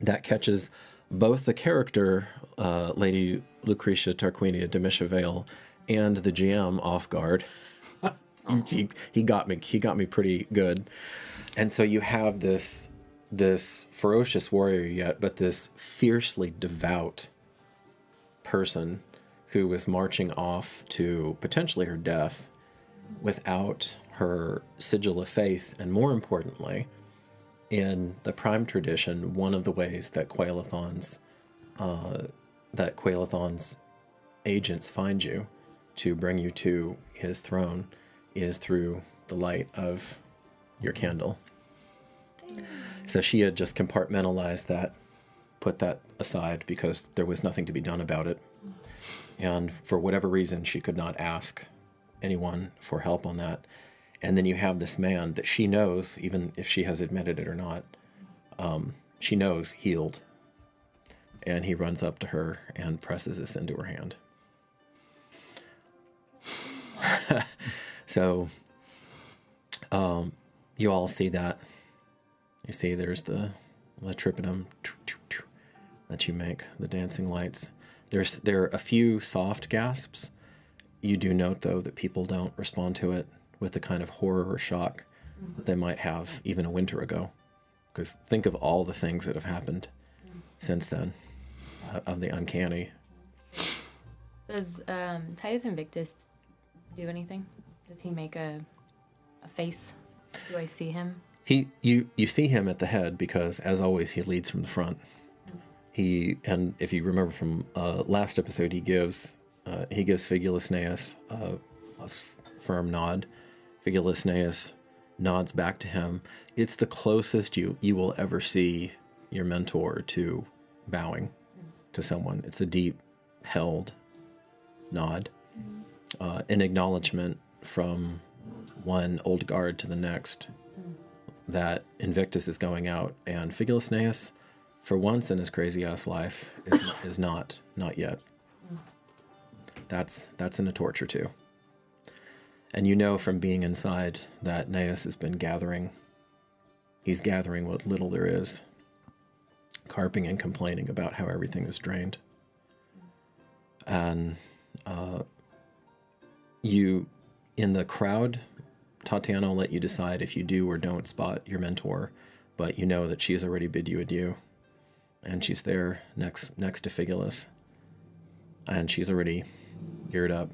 that catches both the character, Lady Lucretia Tarquinia Demisha Vale, and the GM off guard. He got me pretty good. And so you have this ferocious warrior yet, but this fiercely devout person who was marching off to potentially her death without her sigil of faith, and more importantly, in the Prime tradition, one of the ways that Quaelathon's agents find you to bring you to his throne is through the light of your candle. So she had just compartmentalized that, put that aside because there was nothing to be done about it. And for whatever reason, she could not ask anyone for help on that. And then you have this man that she knows, even if she has admitted it or not, she knows healed. And he runs up to her and presses this into her hand. So you all see that. You see there's the tripodum that you make, the dancing lights. There are a few soft gasps. You do note, though, that people don't respond to it with the kind of horror or shock that they might have even a winter ago. Because think of all the things that have happened since then, of the uncanny. Does Titus Invictus do anything? Does he make a face? Do I see him? You see him at the head because, as always, he leads from the front. And if you remember from last episode, he gives Figulus Neus a firm nod. Figulus Neus nods back to him. It's the closest you will ever see your mentor to bowing to someone. It's a deep held nod, an acknowledgement from one old guard to the next that Invictus is going out, and Figulus Neus, for once in his crazy ass life, is not yet. That's in a torture too. And you know from being inside that Neus has been gathering. He's gathering what little there is, carping and complaining about how everything is drained. And you, in the crowd, Tatiana will let you decide if you do or don't spot your mentor, but you know that she's already bid you adieu. And she's there next to Figulus. And she's already geared up.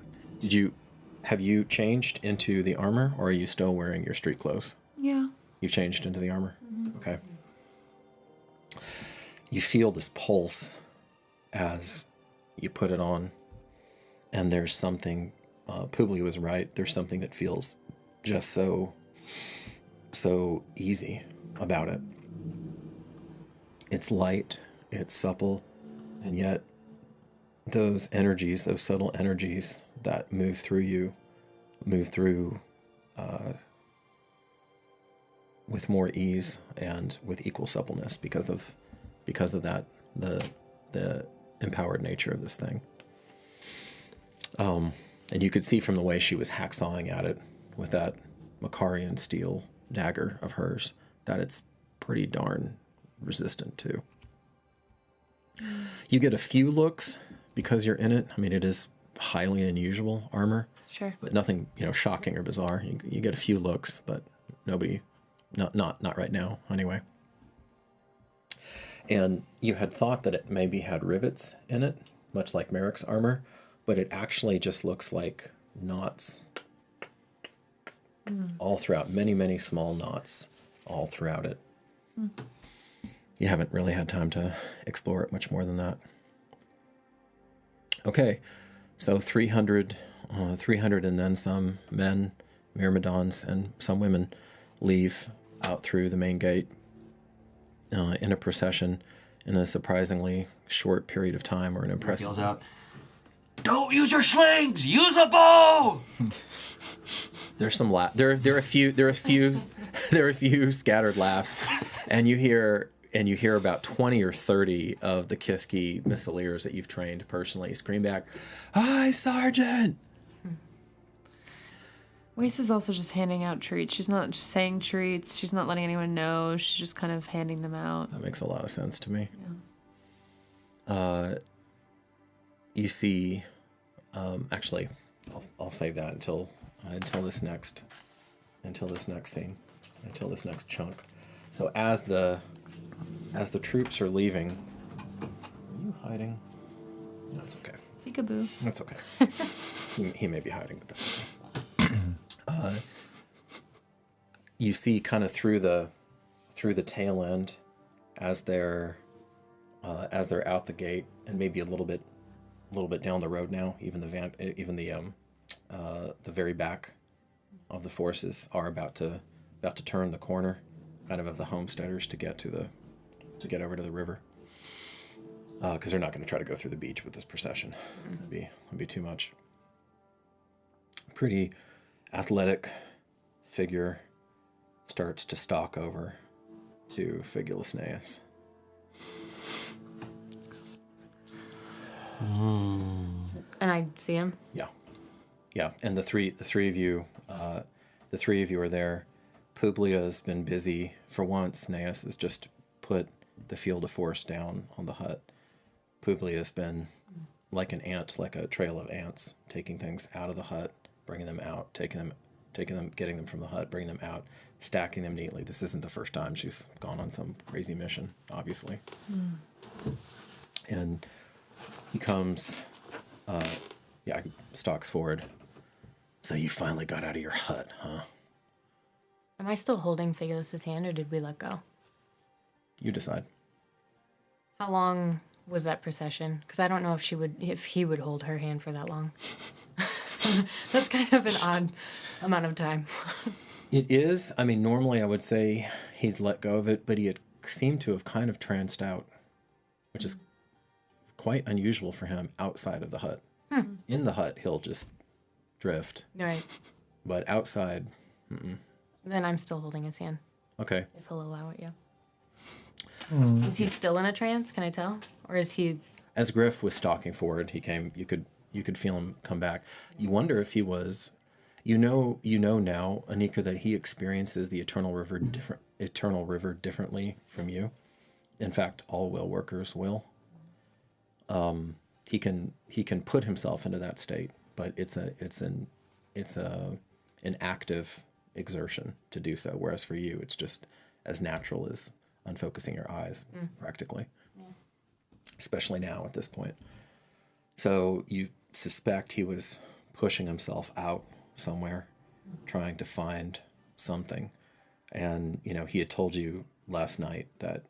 Have you changed into the armor, or are you still wearing your street clothes? Yeah. You've changed into the armor? Mm-hmm. Okay. You feel this pulse as you put it on, and there's something, Publi was right, there's something that feels just so easy about it. It's light, it's supple, and yet those energies, those subtle energies that move through with more ease and with equal suppleness because of that, the empowered nature of this thing. And you could see from the way she was hacksawing at it with that Macarian steel dagger of hers that it's pretty darn resistant too. You get a few looks because you're in it. I mean, it is highly unusual armor. Sure. But nothing, shocking or bizarre. You get a few looks, but nobody, not right now, anyway. And you had thought that it maybe had rivets in it, much like Merrick's armor, but it actually just looks like knots all throughout, many, many small knots all throughout it. you haven't really had time to explore it much more than that. Okay, so 300 and then some men, myrmidons, and some women leave out through the main gate in a procession in a surprisingly short period of time, or an impressive. Yells out, "Don't use your slings! Use a bow!" There's some there are a few scattered laughs, and you hear about 20 or 30 of the Kithki missileers that you've trained personally scream back, "Hi, Sergeant!" Wace is also just handing out treats. She's not saying treats. She's not letting anyone know. She's just kind of handing them out. That makes a lot of sense to me. Yeah. You see, actually, I'll save that until this next scene, until this next chunk. So as the troops are leaving, are you hiding? No, it's okay. Peekaboo. That's okay. he may be hiding, but that's okay. You see, kind of through the tail end, as they're out the gate, and maybe a little bit down the road now. Even the very back of the forces are about to turn the corner, kind of the homesteaders to get over to the river, because they're not going to try to go through the beach with this procession. It'd be too much. Pretty athletic figure starts to stalk over to Figulisneus. And I see him. Yeah, and the three of you are there. Publia's been busy for once. Neus has just put the field of force down on the hut. Publia's been like an ant, like a trail of ants, taking things out of the hut, bringing them out, getting them from the hut, bringing them out, stacking them neatly. This isn't the first time she's gone on some crazy mission, obviously. And he comes, stalks forward. So you finally got out of your hut, huh? Am I still holding Figulis's hand, or did we let go? You decide. How long was that procession? Because I don't know if he would hold her hand for that long. That's kind of an odd amount of time. It is. I mean, normally I would say he's let go of it, but he had seemed to have kind of tranced out, which is quite unusual for him outside of the hut. In the hut, he'll just drift. Right. But outside, Then I'm still holding his hand. Okay. If he'll allow it, yeah. Is he still in a trance? Can I tell? Or is he... As Griff was stalking forward, he came. You could feel him come back. You wonder if he was... You know now, Anika, that he experiences the eternal river differently from you. In fact, all will workers will. He can put himself into that state, but it's an active exertion to do so. Whereas for you, it's just as natural as unfocusing your eyes, practically. Yeah. Especially now at this point. So you suspect he was pushing himself out somewhere, trying to find something. And, he had told you last night that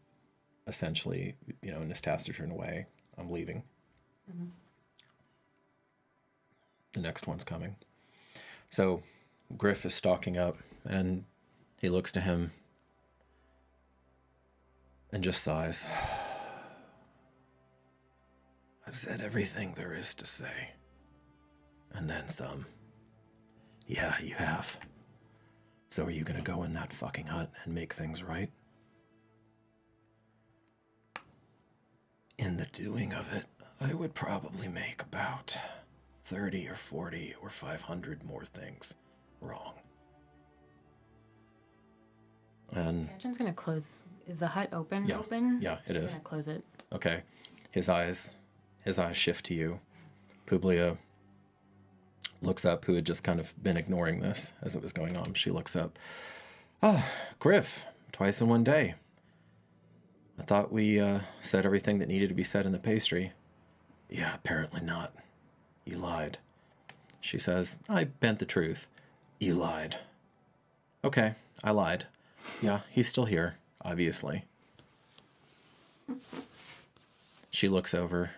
essentially, in this taciturn way, I'm leaving. Mm-hmm. The next one's coming. So Griff is stalking up, and he looks to him and just sighs. I've said everything there is to say. And then some. Yeah, you have. So are you going to go in that fucking hut and make things right? In the doing of it, I would probably make about 30 or 40 or 500 more things wrong. And Jen's gonna close. Is the hut open? Yeah. Open? Yeah, it is. Gonna close it. Okay. His eyes shift to you. Publia looks up, who had just kind of been ignoring this as it was going on. She looks up. Griff, twice in one day. I thought we said everything that needed to be said in the pastry. Yeah, apparently not. You lied. She says, I bent the truth. You lied. Okay, I lied. Yeah, he's still here, obviously. she looks over,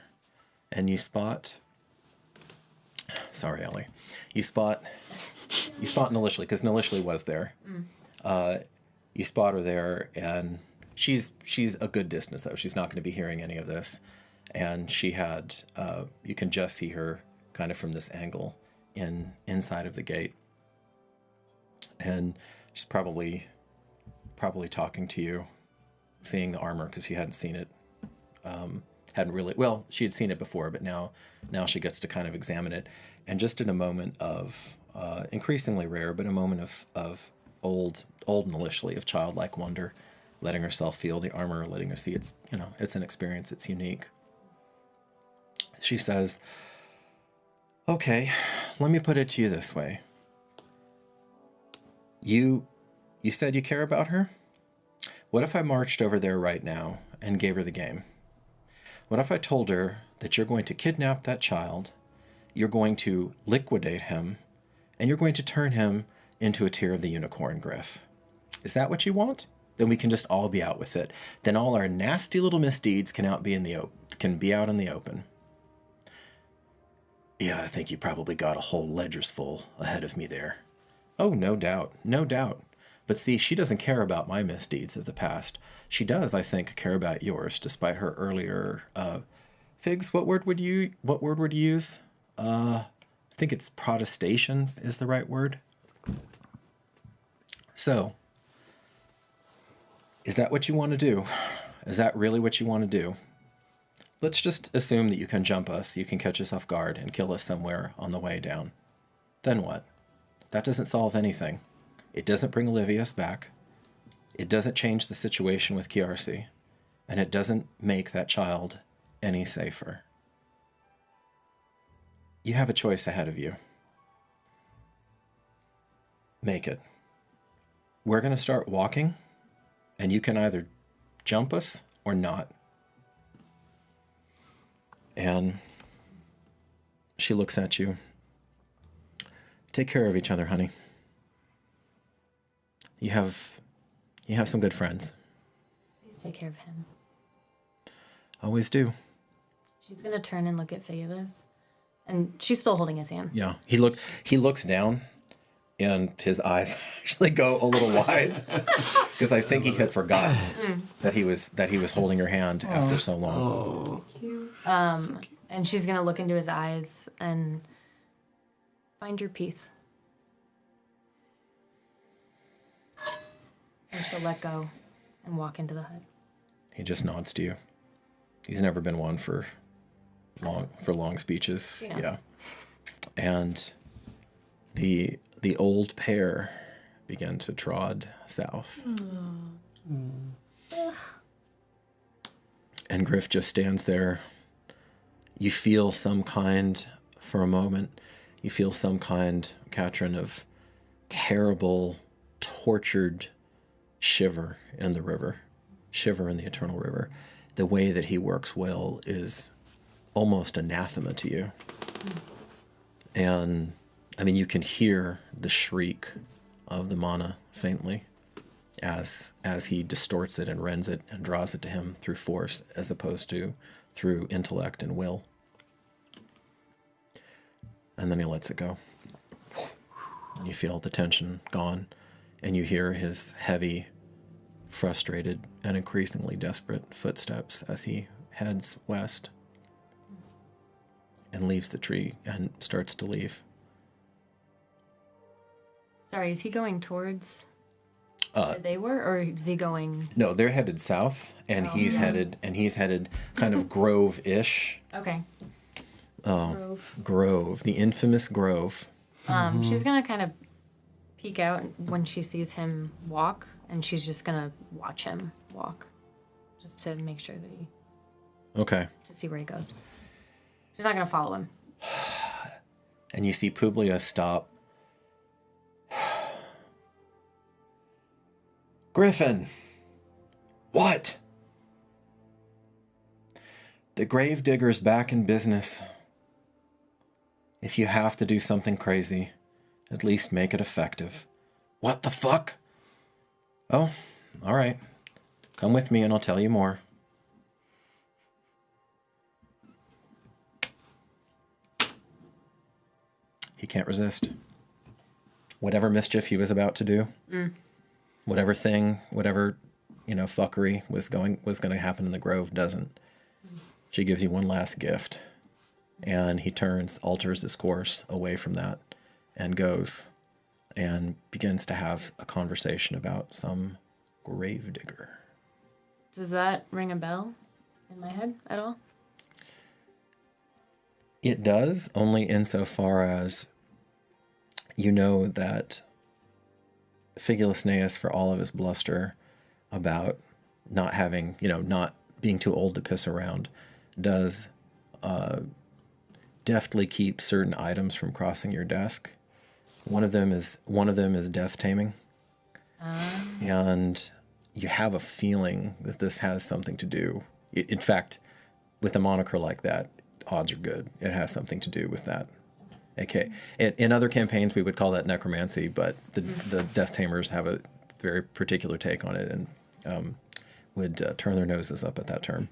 and you spot. Sorry, Ellie. You spot Nalishli, because Nalishli was there. You spot her there, and she's a good distance, though. She's not going to be hearing any of this. And she had, you can just see her kind of from this angle inside of the gate. And she's probably talking to you, seeing the armor, because she hadn't seen it. Hadn't really, well, she had seen it before, but now she gets to kind of examine it. And just in a moment of, increasingly rare, but a moment of old Nalishli, of childlike wonder, letting herself feel the armor, letting her see it's an experience, it's unique. She says, okay, let me put it to you this way. You said you care about her? What if I marched over there right now and gave her the game? What if I told her that you're going to kidnap that child, you're going to liquidate him, and you're going to turn him into a tear of the unicorn, Griff? Is that what you want? Then we can just all be out with it. Then all our nasty little misdeeds can be out in the open. Yeah, I think you probably got a whole ledger's full ahead of me there. Oh, no doubt, no doubt. But see, she doesn't care about my misdeeds of the past. She does, I think, care about yours, despite her earlier, Figs, what word would you use? I think it's protestations is the right word. So, is that what you want to do? Is that really what you want to do? Let's just assume that you can jump us, you can catch us off guard and kill us somewhere on the way down. Then what? That doesn't solve anything. It doesn't bring Olivius back. It doesn't change the situation with Kiarsi. And it doesn't make that child any safer. You have a choice ahead of you. Make it. We're going to start walking, and you can either jump us or not. And she looks at you. Take care of each other, honey. You have some good friends. Please take care of him. Always do. She's gonna turn and look at Phaelus, and she's still holding his hand. Yeah, he looks down, and his eyes actually go a little wide because I think he had forgotten that he was holding her hand after so long. And she's gonna look into his eyes and find your peace. And she'll let go and walk into the hut. He just nods to you. He's never been one for long speeches. He knows. Yeah. And the old pair began to trod south. And Griff just stands there. You feel some kind, for a moment, Katrin, of terrible, tortured shiver in the river, shiver in the eternal river. The way that he works well is almost anathema to you. And, I mean, you can hear the shriek of the mana faintly as he distorts it and rends it and draws it to him through force as opposed to through intellect and will. And then he lets it go. And you feel the tension gone, and you hear his heavy, frustrated, and increasingly desperate footsteps as he heads west and leaves the tree and starts to leave. Sorry, is he going towards where they were, or is he going? No, they're headed south, and he's headed kind of Grove-ish. Okay. Grove, the infamous Grove. She's gonna kind of peek out when she sees him walk, and she's just gonna watch him walk, just to make sure that to see where he goes. She's not gonna follow him. And you see Publius stop. Griffin! What? The gravedigger's back in business. If you have to do something crazy, at least make it effective. What the fuck? Oh, all right. Come with me and I'll tell you more. he can't resist. Whatever mischief he was about to do, whatever fuckery was going to happen in the grove doesn't. She gives you one last gift, and he alters his course away from that, and goes, and begins to have a conversation about some gravedigger. Does that ring a bell in my head at all? It does, only insofar as you know that Figulus Neus, for all of his bluster about not having, not being too old to piss around, does deftly keep certain items from crossing your desk. One of them is death taming, and you have a feeling that this has something to do. In fact, with a moniker like that, odds are good it has something to do with that. Okay, in other campaigns we would call that necromancy, but the death tamers have a very particular take on it and would turn their noses up at that term.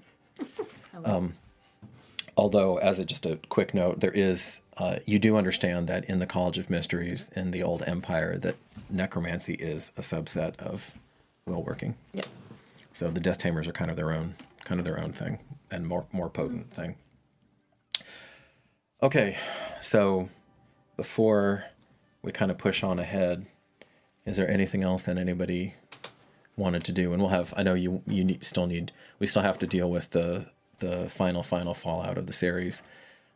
Although, as just a quick note, there is, you do understand that in the College of Mysteries in the Old Empire that necromancy is a subset of willworking. Yep. So the Death Tamers are kind of their own thing and more potent thing. Okay, so before we kind of push on ahead, is there anything else that anybody wanted to do? And we'll have, I know we still have to deal with the final fallout of the series.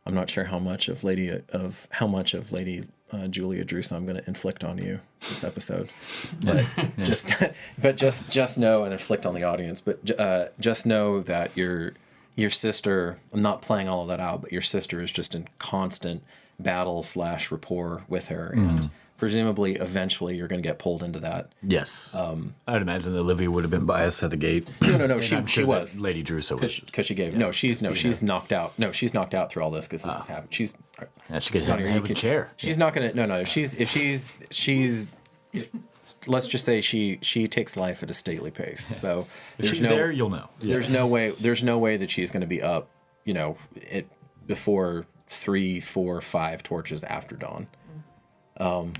I'm not sure how much of Lady Julia Drusa I'm going to inflict on you this episode, but just know, and inflict on the audience, but just know that your sister, I'm not playing all of that out, but your sister is just in constant battle / rapport with her, and presumably eventually you're going to get pulled into that. Yes. I'd imagine that Olivia would have been biased at the gate. No, she was. Lady Drusa was. Because she gave. Yeah. She's knocked out. No, she's knocked out through all this because this has happened. She's. She could hit her with a chair. She's not going to. No. Let's just say she takes life at a stately pace. Yeah. So if she's there, you'll know. Yeah. There's no way that she's going to be up, before 3, 4, 5 torches after dawn.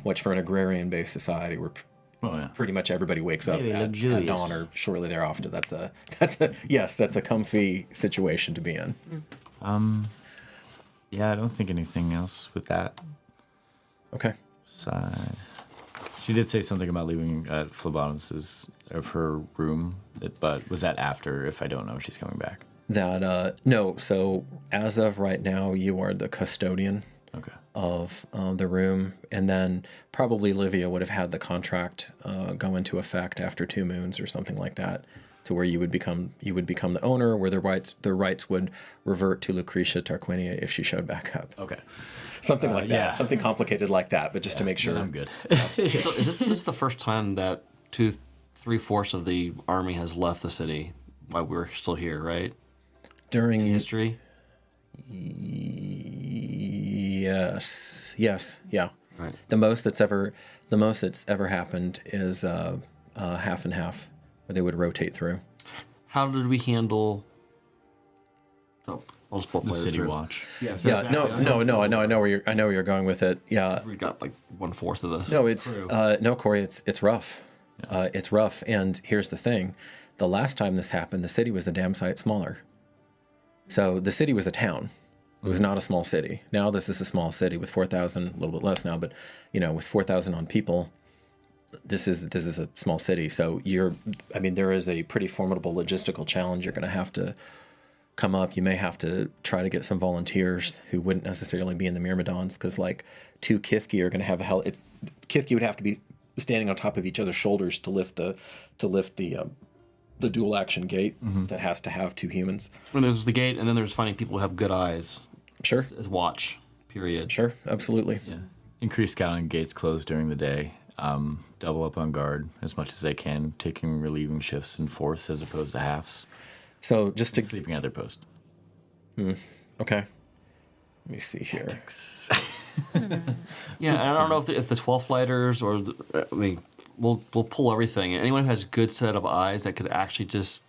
Which for an agrarian-based society, where pretty much everybody wakes up at dawn or shortly thereafter, that's a comfy situation to be in. Yeah, I don't think anything else with that. Okay. Side. She did say something about leaving at phlebotomist's of her room, but was that after? If I don't know if she's coming back. No. So as of right now, you are the custodian. Okay. Of the room, and then probably Livia would have had the contract go into effect after 2 moons or something like that, to where you would become the owner, where the rights would revert to Lucretia Tarquinia if she showed back up. Okay. Something like that, something complicated like that, but just to make sure. I'm good. Is this the first time that 3/4 of the army has left the city while we're still here, right? During history. Yes, yeah. Right. The most that's ever happened is half and half, where they would rotate through. How did we handle the City Watch? Yeah. No. I know where you're going with it. Yeah. We got like 1/4 of the. No, it's Corey. It's rough. Yeah. It's rough. And here's the thing: the last time this happened, the city was a damn sight smaller. So the city was a town. It was not a small city. Now this is a small city with 4,000, a little bit less now, but with 4,000 on people, this is a small city. So there is a pretty formidable logistical challenge you're going to have to come up. You may have to try to get some volunteers who wouldn't necessarily be in the Myrmidons, because 2 Kithki are going to have Kithki would have to be standing on top of each other's shoulders to lift the dual action gate that has to have 2 humans. And there's the gate, and then there's finding people who have good eyes. Sure. As watch, period. Sure, absolutely. Yeah. Increased scouting, gates closed during the day. Double up on guard as much as they can, taking relieving shifts in fourths as opposed to halves. So just to sleeping at their post. Okay. Let me see here. Yeah, and I don't know if the 12th lighters or we'll pull everything. Anyone who has a good set of eyes that could actually just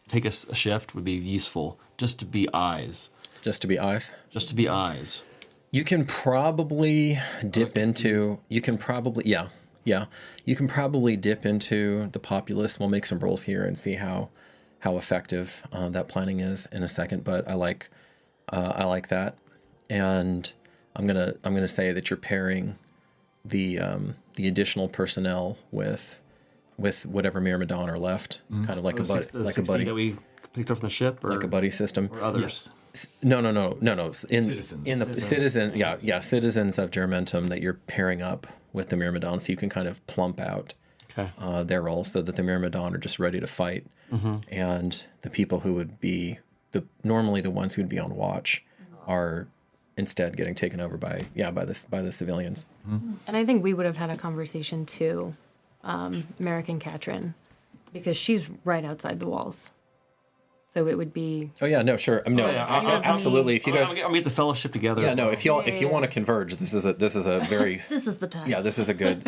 take a shift would be useful. Just to be eyes. Just to be eyes? Just to be eyes. You can probably dip into. You can probably yeah. You can probably dip into the populace. We'll make some rolls here and see how effective that planning is in a second. But I like that, and I'm gonna say that you're pairing the additional personnel with whatever Myrmidon are left, kind of like a buddy, like a buddy that we picked up from the ship, or like a buddy system. or others. No. Citizens. In the citizen, citizens of Germentum that you're pairing up with the Myrmidon, so you can kind of plump out their roles, so that the Myrmidon are just ready to fight, and the people who would be normally the ones who'd be on watch are instead getting taken over by the civilians. And I think we would have had a conversation too, American Katrin, because she's right outside the walls. So it would be. Oh yeah, no, sure, absolutely. If you guys, I'll get the fellowship together. yeah, no, if you want to converge, this is a very This is the time. yeah, this is a good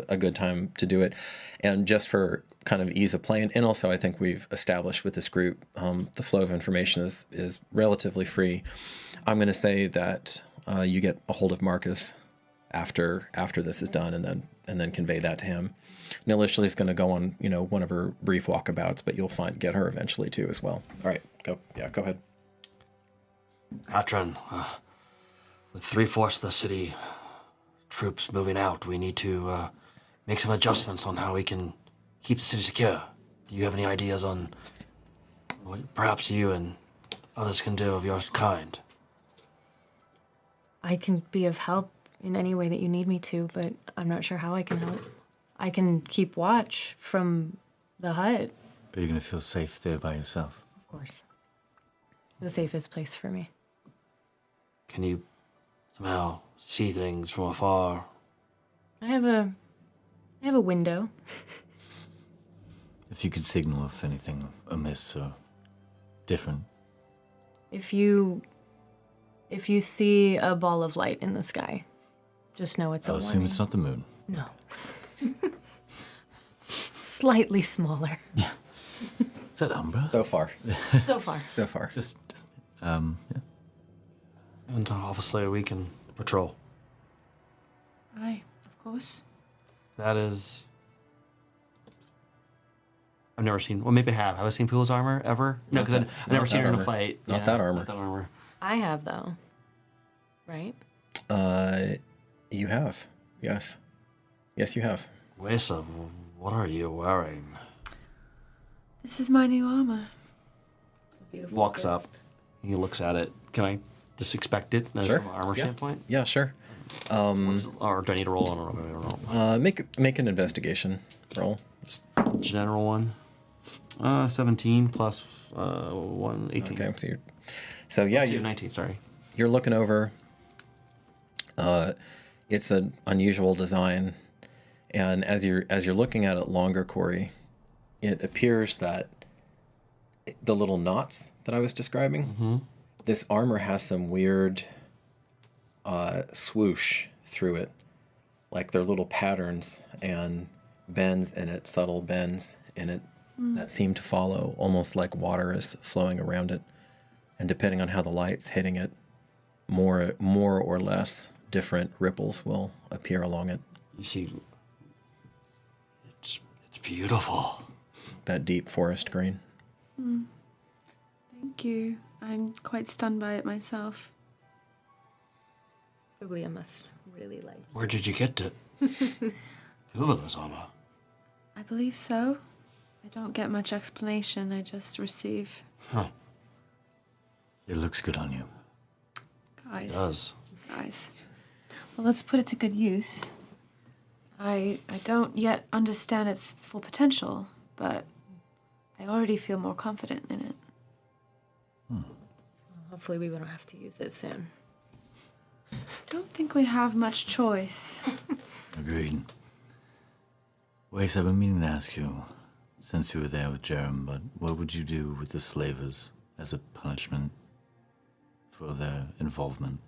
a good time to do it, and just for kind of ease of play, and also I think we've established with this group, the flow of information is relatively free. I'm going to say that you get a hold of Marcus after this is done, and then convey that to him. Nilishli is going to go on, one of her brief walkabouts, but you'll get her eventually too as well. All right, go ahead. Katrin, with 3/4 of the city troops moving out, we need to make some adjustments on how we can keep the city secure. Do you have any ideas on what perhaps you and others can do of your kind? I can be of help in any way that you need me to, but I'm not sure how I can help. I can keep watch from the hut. Are you going to feel safe there by yourself? Of course. It's the safest place for me. Can you somehow see things from afar? I have a window. If you could signal if anything amiss or different. If you see a ball of light in the sky, just know it's a I'll warning. assume it's not the moon. No. Slightly smaller. Is that Umbra? So far, So far. Just yeah. And obviously we can patrol. Aye, of course. That is... I've never seen... Well, maybe I have. Have I seen Pool's armor ever? No, because I've never seen her in a armor. fight. Not that armor. Not that armor. I have, though. Right? you have, yes, you have. Gruesome, what are you wearing? This is my new armor. It's a beautiful Walks gift. up. He looks at it. Can I just expect it Sure. from an armor Yeah. standpoint? Yeah, sure. Or do I need to roll on it? I don't know. Make an investigation roll. Just, General one. 17 plus 1, 18. okay, so yeah, Two, 19, sorry. you're looking over. It's an unusual design, and as you're looking at it longer, Corey, it appears that the little knots that I was describing, this armor has some weird swoosh through it, like they're little patterns and bends in it, subtle bends in it that seem to follow, almost like water is flowing around it, and depending on how the light's hitting it, more or less different ripples will appear along it. You see, it's beautiful. That deep forest green. Thank you. I'm quite stunned by it myself. Buglia must really like. Where did you get it? Fabulous armor. I believe so. I don't get much explanation. I just receive. Huh. It looks good on you. Guys. It does. Guys. Well, let's put it to good use. I don't yet understand its full potential, but I already feel more confident in it. Hopefully we won't have to use it soon. Don't think we have much choice. Agreed. Wace, I've been meaning to ask you, since you were there with Jerem, but what would you do with the slavers as a punishment for their involvement?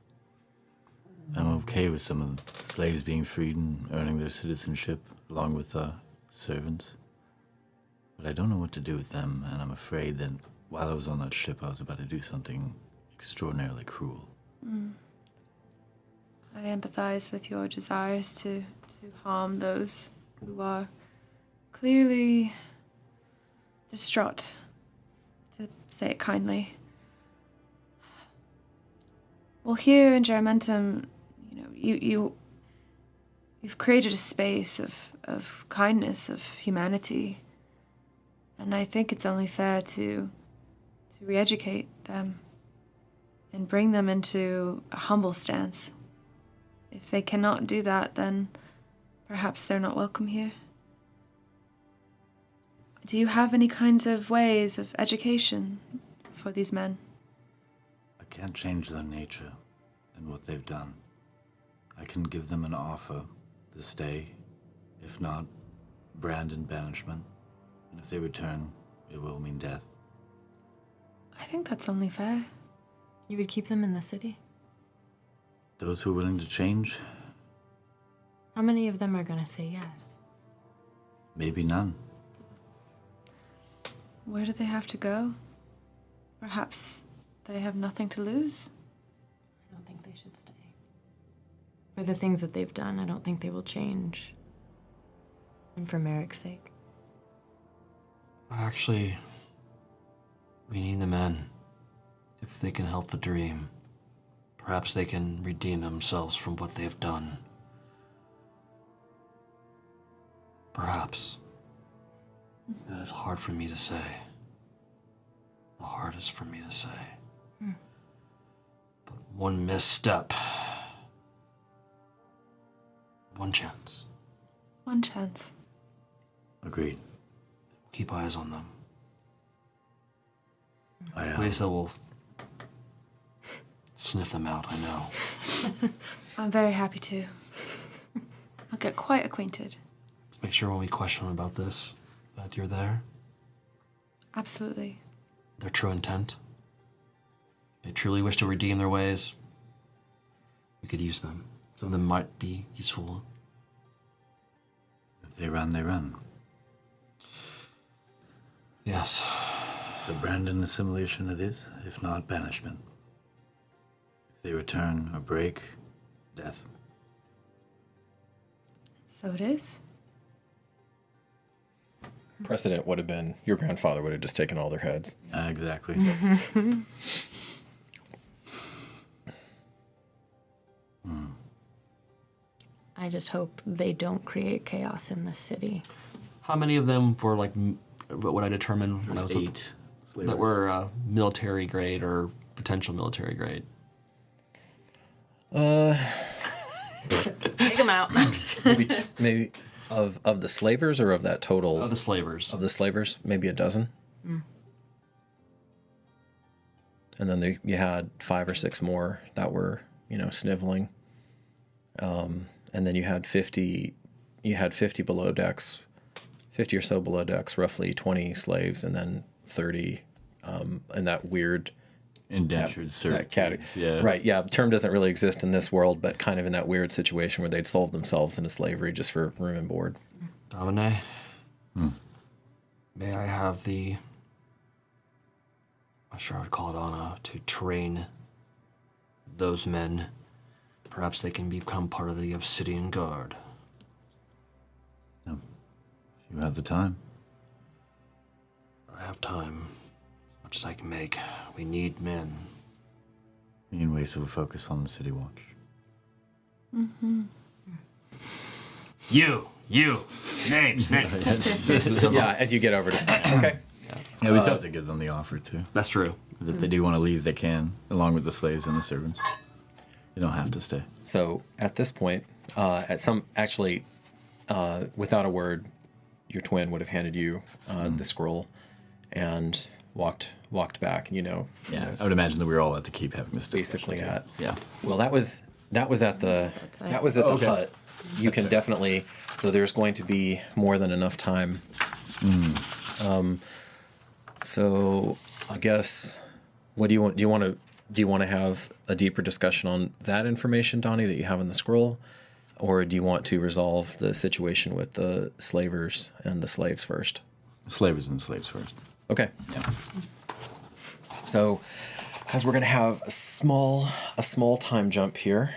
I'm okay with some of the slaves being freed and earning their citizenship, along with servants. But I don't know what to do with them, and I'm afraid that while I was on that ship, I was about to do something extraordinarily cruel. empathize with your desires to harm those who are clearly distraught, to say it kindly. Well, here in Germentum, you've created a space of kindness, of humanity, and I think it's only fair to re-educate them and bring them into a humble stance. If they cannot do that, then perhaps they're not welcome here. Do you have any kinds of ways of education for these men? I can't change their nature and what they've done. I can give them an offer to stay, if not, brand and banishment. And if they return, it will mean death. I think that's only fair. You would keep them in the city? Those who are willing to change, How many of them are gonna say yes? maybe none. Where do they have to go? Perhaps they have nothing to lose? I don't think they should stay. For the things that they've done, I don't think they will change. And for Merrick's sake. Actually, we need the men. If they can help the dream, perhaps they can redeem themselves from what they have done. Perhaps. That is hard for me to say. The hardest for me to say. But one misstep. One chance. One chance. Agreed. Keep eyes on them. I will sniff them out, I know. I'm very happy to. I'll get quite acquainted. Let's make sure when we question them about this, that you're there. Absolutely. Their true intent. They truly wish to redeem their ways. We could use them. Some of them might be useful. If they run, they run. Yes. So brand and assimilation it is, if not banishment. If they return or break, death. So it is. Precedent would have been your grandfather would have just taken all their heads. Exactly. I just hope they don't create chaos in this city. How many of them were like, what would I determine when I was 8 slavers. that were military grade or potential military grade? Take them out. Maybe of the slavers or of that total Of the slavers. of the slavers, maybe a dozen. And then you had 5 or 6 more that were, sniveling. And then you had 50 below decks, 50 or so below decks, roughly 20 slaves, and then 30 in that weird Indentured servitudes. Yeah. Right, yeah. The term doesn't really exist in this world, but kind of in that weird situation where they'd sold themselves into slavery just for room and board. Domine, may I have the, I'm sure I would call it honor, to train those men. Perhaps they can become part of the Obsidian Guard. If you have the time. I have time, as much as I can make. We need men. Me and Waste will focus on the City Watch. You, names. Yeah, as you get over to okay. Yeah, we still have to give them the offer too. That's true. If they do want to leave, they can, along with the slaves and the servants. They don't have to stay. So at this point, without a word, your twin would have handed you the scroll and walked back. Yeah, I would imagine that we were all at the keep having this discussion. Basically too. at Yeah. Well, that was at the outside. the hut. You can definitely. So there's going to be more than enough time. So I guess, what do you want? Do you want to have a deeper discussion on that information, Donnie, that you have in the scroll, or do you want to resolve the situation with the slavers and the slaves first? The slavers and the slaves first. Okay. Yeah. So, as we're going to have a small time jump here,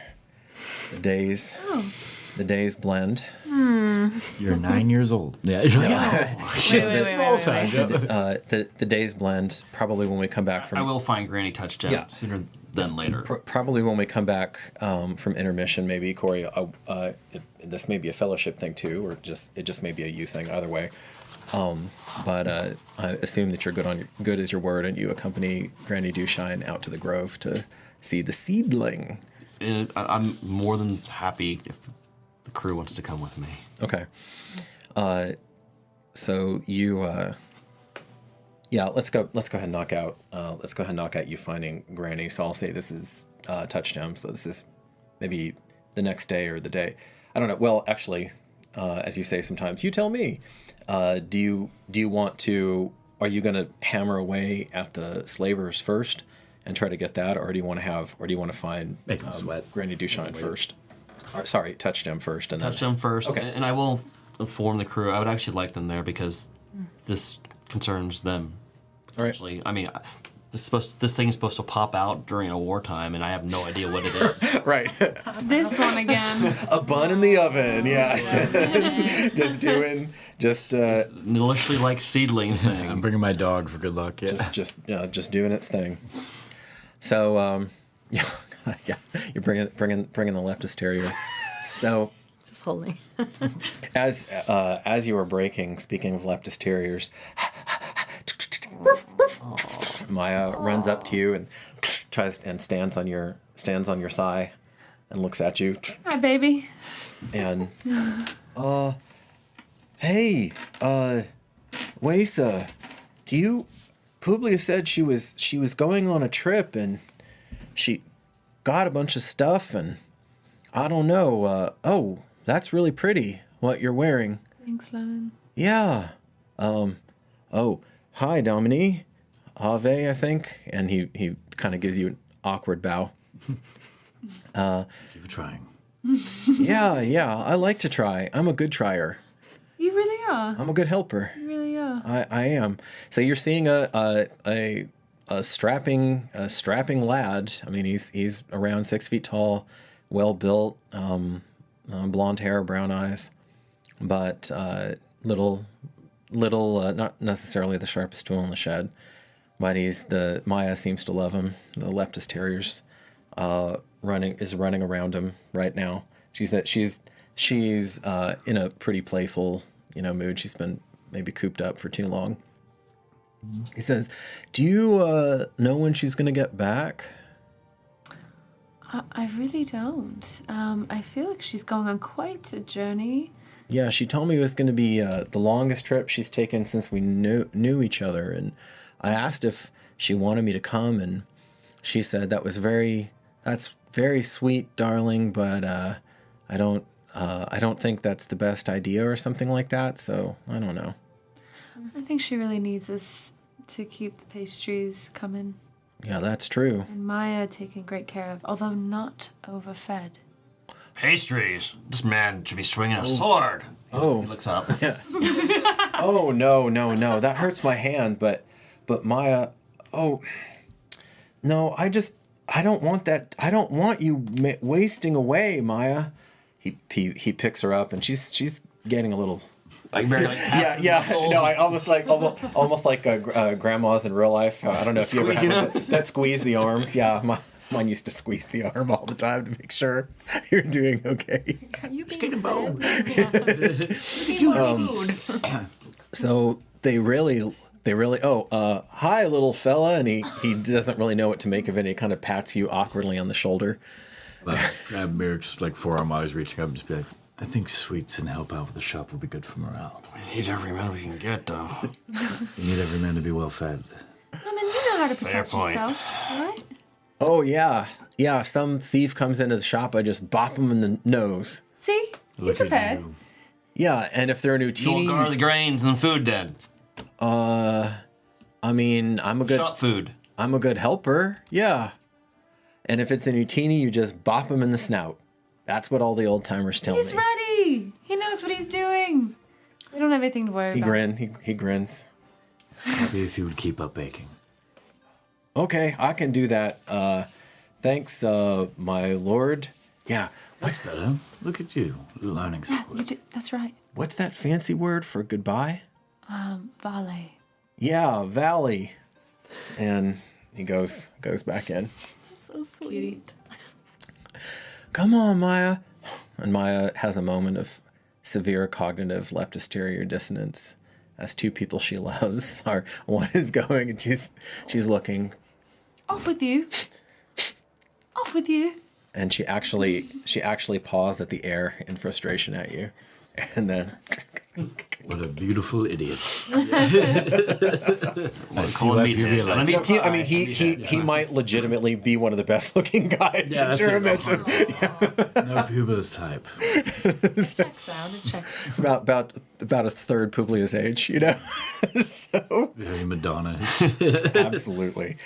The days blend. You're 9 years old. Yeah. Wait. The days blend. Probably when we come back from. I will find Granny Touchdown sooner than later. Probably when we come back from intermission, maybe Corey. This may be a fellowship thing too, or it just may be a you thing. Either way, but I assume that you're good as your word, and you accompany Granny Dewshine out to the grove to see the seedling. I'm more than happy if the crew wants to come with me. Okay. So you, let's go ahead and knock out. Let's go ahead and knock out you finding Granny. So I'll say this is touchdown. So this is maybe the next day or the day. I don't know. Well, actually, as you say sometimes, you tell me. Do you want to? Are you going to hammer away at the slavers first and try to get that, or do you want to find Make them sweat. Granny Dewshine first? Or, sorry, Touchdown first, and then Touchdown first, Okay. and I will inform the crew. I would actually like them there because this concerns them. All right. Actually, I mean, this thing is supposed to pop out during a wartime, and I have no idea what it is. Right. This one again. A bun in the oven, yeah. just Initially like seedling thing. I'm bringing my dog for good luck. Yeah. just doing its thing. So, yeah, you're bringing the leftist terrier. So, Just holding. as you were breaking, speaking of leftist terriers, Maya runs up to you and stands on your thigh and looks at you. Hi, baby. And hey, Wesa, Publia said she was going on a trip and she got a bunch of stuff, and I don't know. Oh, that's really pretty what you're wearing. Thanks, Lemon. Yeah. Oh, hi, Dominique. Ave, I think. And he kind of gives you an awkward bow. You're trying. Yeah, I like to try. I'm a good trier. You really are. I'm a good helper. You really are. I am. So you're seeing a strapping lad. I mean, he's around 6 feet tall, well built, blonde hair, brown eyes, but little, not necessarily the sharpest tool in the shed. But Maya seems to love him. The leftist terriers running around him right now. She's in a pretty playful mood. She's been maybe cooped up for too long. He says, "Do you know when she's gonna get back?" I really don't. I feel like she's going on quite a journey. Yeah, she told me it was going to be the longest trip she's taken since we knew each other, and I asked if she wanted me to come, and she said that's very sweet, darling, but I don't think that's the best idea or something like that. So I don't know. I think she really needs us to keep the pastries coming. Yeah, that's true. And Maya taken great care of, although not overfed. Pastries. This man should be swinging a sword. Oh. He looks up. Yeah. Oh, no. That hurts my hand, but Maya, oh, no, I don't want that. I don't want you wasting away, Maya. He picks her up, and she's getting a little. Like very like taps his muscles. No, I almost like grandmas in real life. I don't know if you ever had that squeeze the arm. Yeah, mine used to squeeze the arm all the time to make sure you're doing okay. You Just getting bone. So they really. Hi, little fella, and he doesn't really know what to make of it. He kind of pats you awkwardly on the shoulder. Grab Merrick's forearm while I was reaching up and just be like, I think sweets and help out with the shop will be good for morale. We need every man we can get, though. You need every man to be well fed. Lemon, you know how to protect point. yourself, right? Oh, yeah. Yeah, if some thief comes into the shop, I just bop him in the nose. See? He's Look at prepared. you. Yeah, and if they're a new You won't teeny... guard the grains and the food den. I mean, I'm a Shop food. good helper. Yeah. And if it's a new teeny, you just bop him in the snout. That's what all the old timers tell He's me. ready. He knows what he's doing. We don't have anything to worry about. He grins. Maybe if you would keep up baking. Okay, I can do that. Thanks, my lord. Yeah. That's better. Look at you, learning Yeah, something. that's right. What's that fancy word for goodbye? Vale. Yeah, Valley. And he goes back in. So sweet. Come on, Maya. And Maya has a moment of severe cognitive leptostereo dissonance as two people she loves are, one is going and she's looking, Off with you. Off with you. and she actually paused at the air in frustration at you, and then What a beautiful idiot. I see Calling why me people dead. like Let me- I mean he might legitimately be one of the best looking guys Yeah, in that's Germantown. no Puba's type. Checks out. It checks out. It's about a third Publia's age, you know. So Very Madonna. absolutely.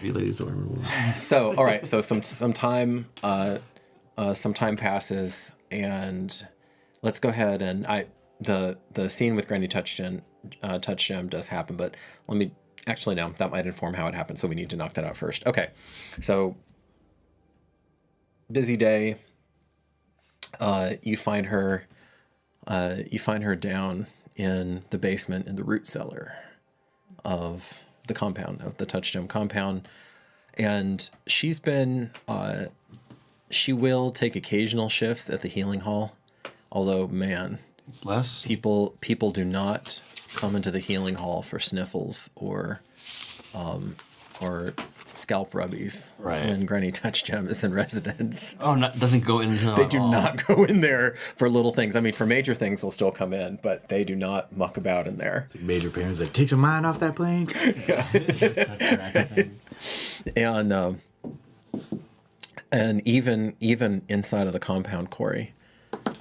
You ladies don't remember. So all right, so some time passes, and let's go ahead and the scene with Granny Touchgem does happen, but let me actually no, that might inform how it happened, so we need to knock that out first. Okay, so busy day. You find her down in the basement in the root cellar of the compound, of the Touchgem compound, and she's been she will take occasional shifts at the healing hall, although man, Less? people do not come into the healing hall for sniffles or scalp rubbies Right. when Granny Touchgem is in residence. Oh, no, doesn't go in. They do not go in there for little things. I mean, for major things, they'll still come in, but they do not muck about in there. Major parents like, take some mind off that plane. And even inside of the compound, Corey,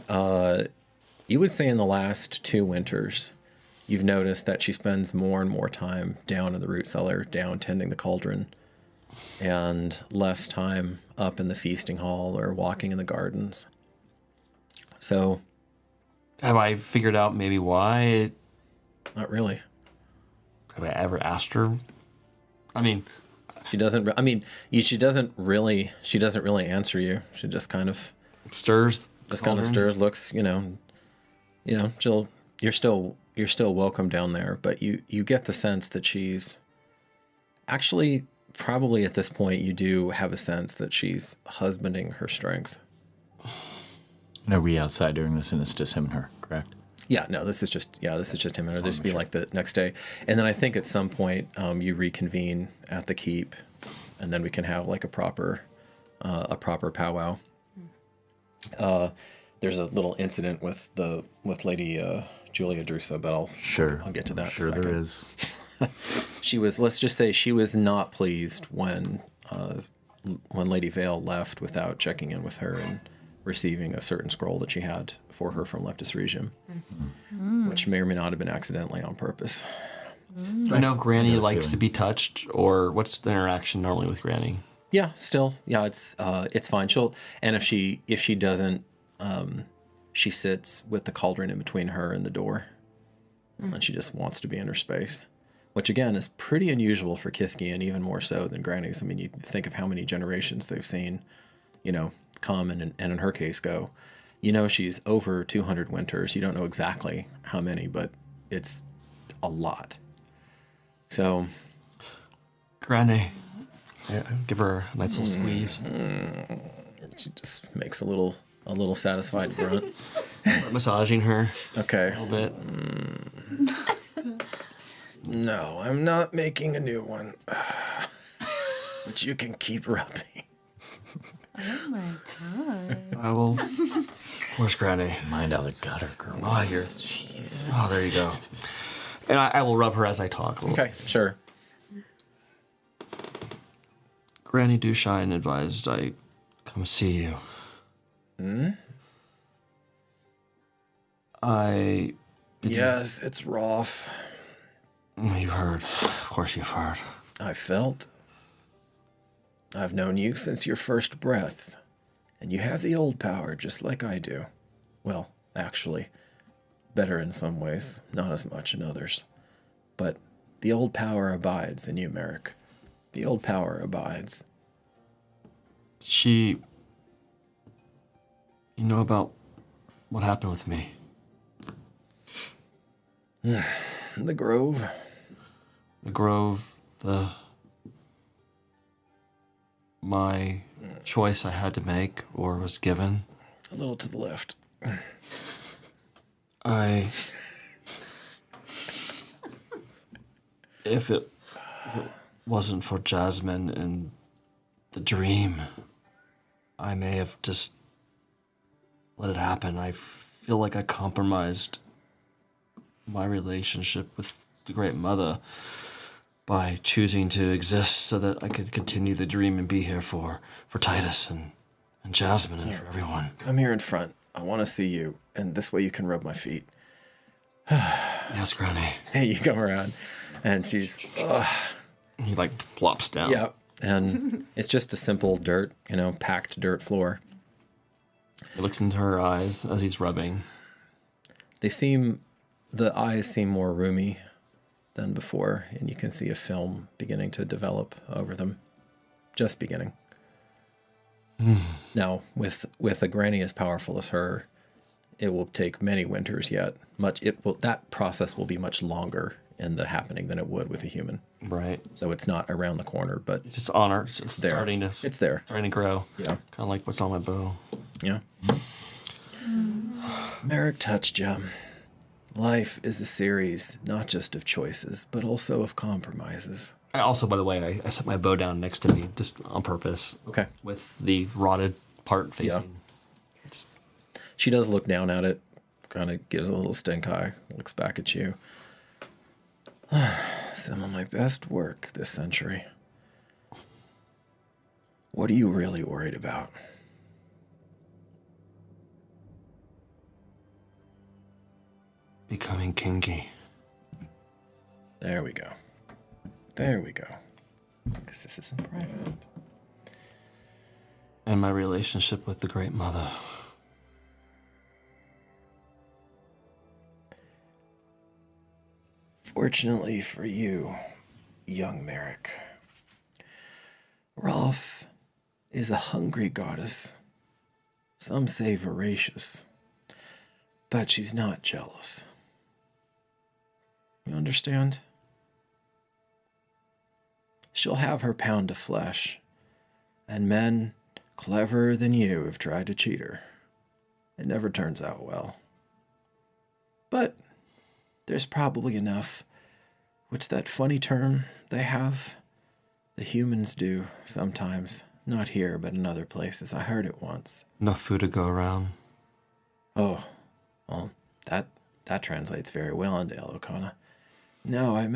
you would say in the last 2 winters, you've noticed that she spends more and more time down in the root cellar, down tending the cauldron, and less time up in the feasting hall or walking in the gardens. So, Have I figured out maybe why? not really. Have I ever asked her? I mean, She doesn't. She doesn't really answer you. She just kind of stirs. stirs, looks. You're still welcome down there, but you get the sense that she's actually probably at this point you do have a sense that she's husbanding her strength. And are we outside during this, and it's just him and her, correct? Yeah, no, this is just him and her. This would be like the next day, and then I think at some point you reconvene at the keep, and then we can have like a proper powwow. There's a little incident with Lady Julia Drusa, but I'll get to that. Sure, in a second. there is. Let's just say she was not pleased when Lady Vale left without checking in with her and receiving a certain scroll that she had for her from Leptis Regum, which may or may not have been accidentally on purpose. Do I know if Granny No likes to feeling. be touched, or what's the interaction normally with Granny? Yeah, still, yeah, it's fine. And if she doesn't, she sits with the cauldron in between her and the door, and she just wants to be in her space, which again is pretty unusual for Kithkian, even more so than Granny's. I mean, you think of how many generations they've seen, come and in her case go. She's over 200 winters. You don't know exactly how many, but it's a lot. So, Granny. Yeah, give her a nice little squeeze. she just makes a little satisfied grunt. Massaging her Okay. a little bit. No, I'm not making a new one. But you can keep rubbing. Oh my god. I will. Where's Granny? Mind out of the gutter, girl. Oh, I hear. Jeez. Oh, there you go. And I will rub her as I talk. Okay, sure. Granny Dushine advised I come see you. Yes, it's rough. You've heard. Of course you've heard. I felt. I've known you since your first breath. And you have the old power just like I do. Well, actually, better in some ways, not as much in others. But the old power abides in you, Merrick. The old power abides. She You know about what happened with me? The Grove. The Grove, my choice I had to make or was given. A little to the left. If it wasn't for Jasmine and the dream, I may have just let it happen. I feel like I compromised my relationship with the Great Mother by choosing to exist so that I could continue the dream and be here for Titus and Jasmine and for everyone. Come here in front. I want to see you, and this way you can rub my feet. Yes, Granny. Hey, you come around, and she's... He like plops down. Yeah, and it's just a simple dirt, packed dirt floor. He looks into her eyes as he's rubbing. The eyes seem more roomy than before, and you can see a film beginning to develop over them. Just beginning. Now, with a granny as powerful as her, it will take many winters yet. That process will be much longer in the happening than it would with a human. Right. So it's not around the corner, but It's just on her. It's there. It's there. Starting to grow. Yeah. Kind of like what's on my bow. Yeah. Merrick touched you. Life is a series not just of choices, but also of compromises. I also, by the way, I set my bow down next to me just on purpose. Okay. With the rotted part facing. She does look down at it, kind of gives a little stink eye, looks back at you. Some of my best work this century. What are you really worried about? Becoming kinky. There we go. There we go. Because this isn't private. And my relationship with the Great Mother. Fortunately for you, young Merrick, Rolf is a hungry goddess. Some say voracious, but she's not jealous. You understand? She'll have her pound of flesh, and men cleverer than you have tried to cheat her. It never turns out well. But there's probably enough. What's that funny term they have? The humans do sometimes. Not here, but in other places. I heard it once. Enough food to go around. Oh, well, that translates very well into Elokana. No, I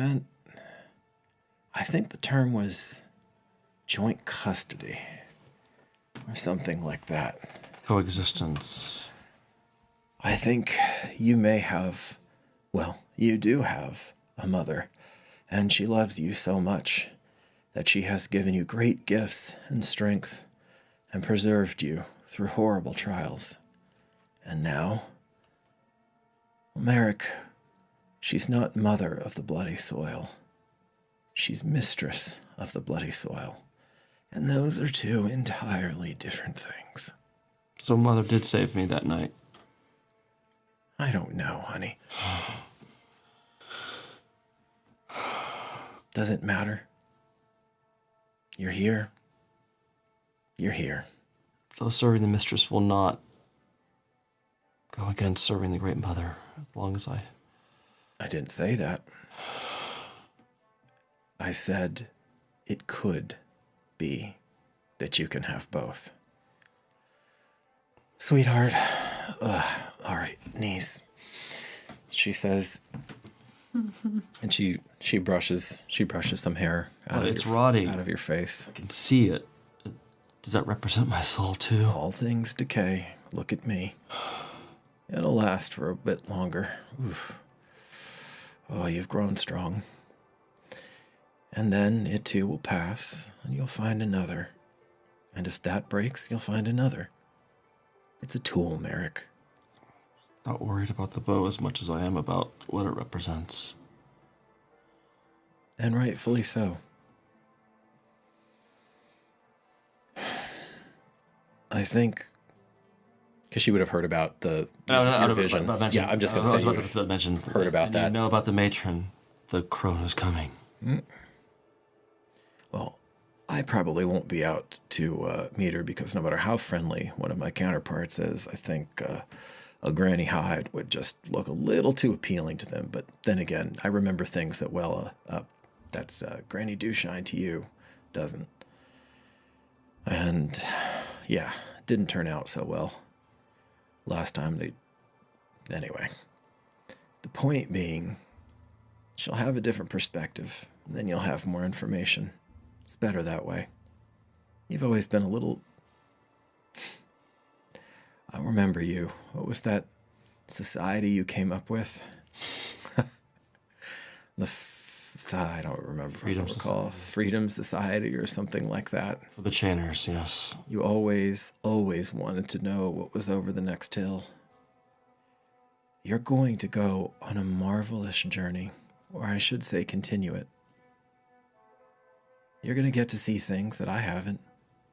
think the term was joint custody. Or something like that. Coexistence. I think you may have, well, you do have a mother, and she loves you so much that she has given you great gifts and strength and preserved you through horrible trials. And now, Merrick, she's not mother of the bloody soil. She's mistress of the bloody soil. And those are two entirely different things. So Mother did save me that night. I don't know, honey. Does it matter? You're here. You're here. So serving the mistress will not go against serving the Great Mother, as long as I didn't say that. I said it could be that you can have both. Sweetheart. All right, niece. She says, and she brushes some hair out But of it's your, rotting. out of your face. I can see it. Does that represent my soul too? All things decay. Look at me. It'll last for a bit longer. Oof. Oh, you've grown strong. And then it too will pass, and you'll find another. And if that breaks, you'll find another. It's a tool, Merrick. Not worried about the bow as much as I am about what it represents. And rightfully so. I think Because she would have heard about your vision. Yeah, I'm just going to say you would have heard about that. You know about the matron, the crone who's coming. Well, I probably won't be out to meet her because no matter how friendly one of my counterparts is, I think a Granny Hyde would just look a little too appealing to them. But then again, I remember things that well up. That's Granny Dewshine to you, doesn't. And yeah, didn't turn out so well. Last time anyway, the point being, she'll have a different perspective, and then you'll have more information. It's better that way. You've always been a little... I remember you. What was that society you came up with? I don't remember. Freedom Society or something like that. For the Channers, yes. You always wanted to know what was over the next hill. You're going to go on a marvelous journey, or I should say continue it. You're going to get to see things that I haven't,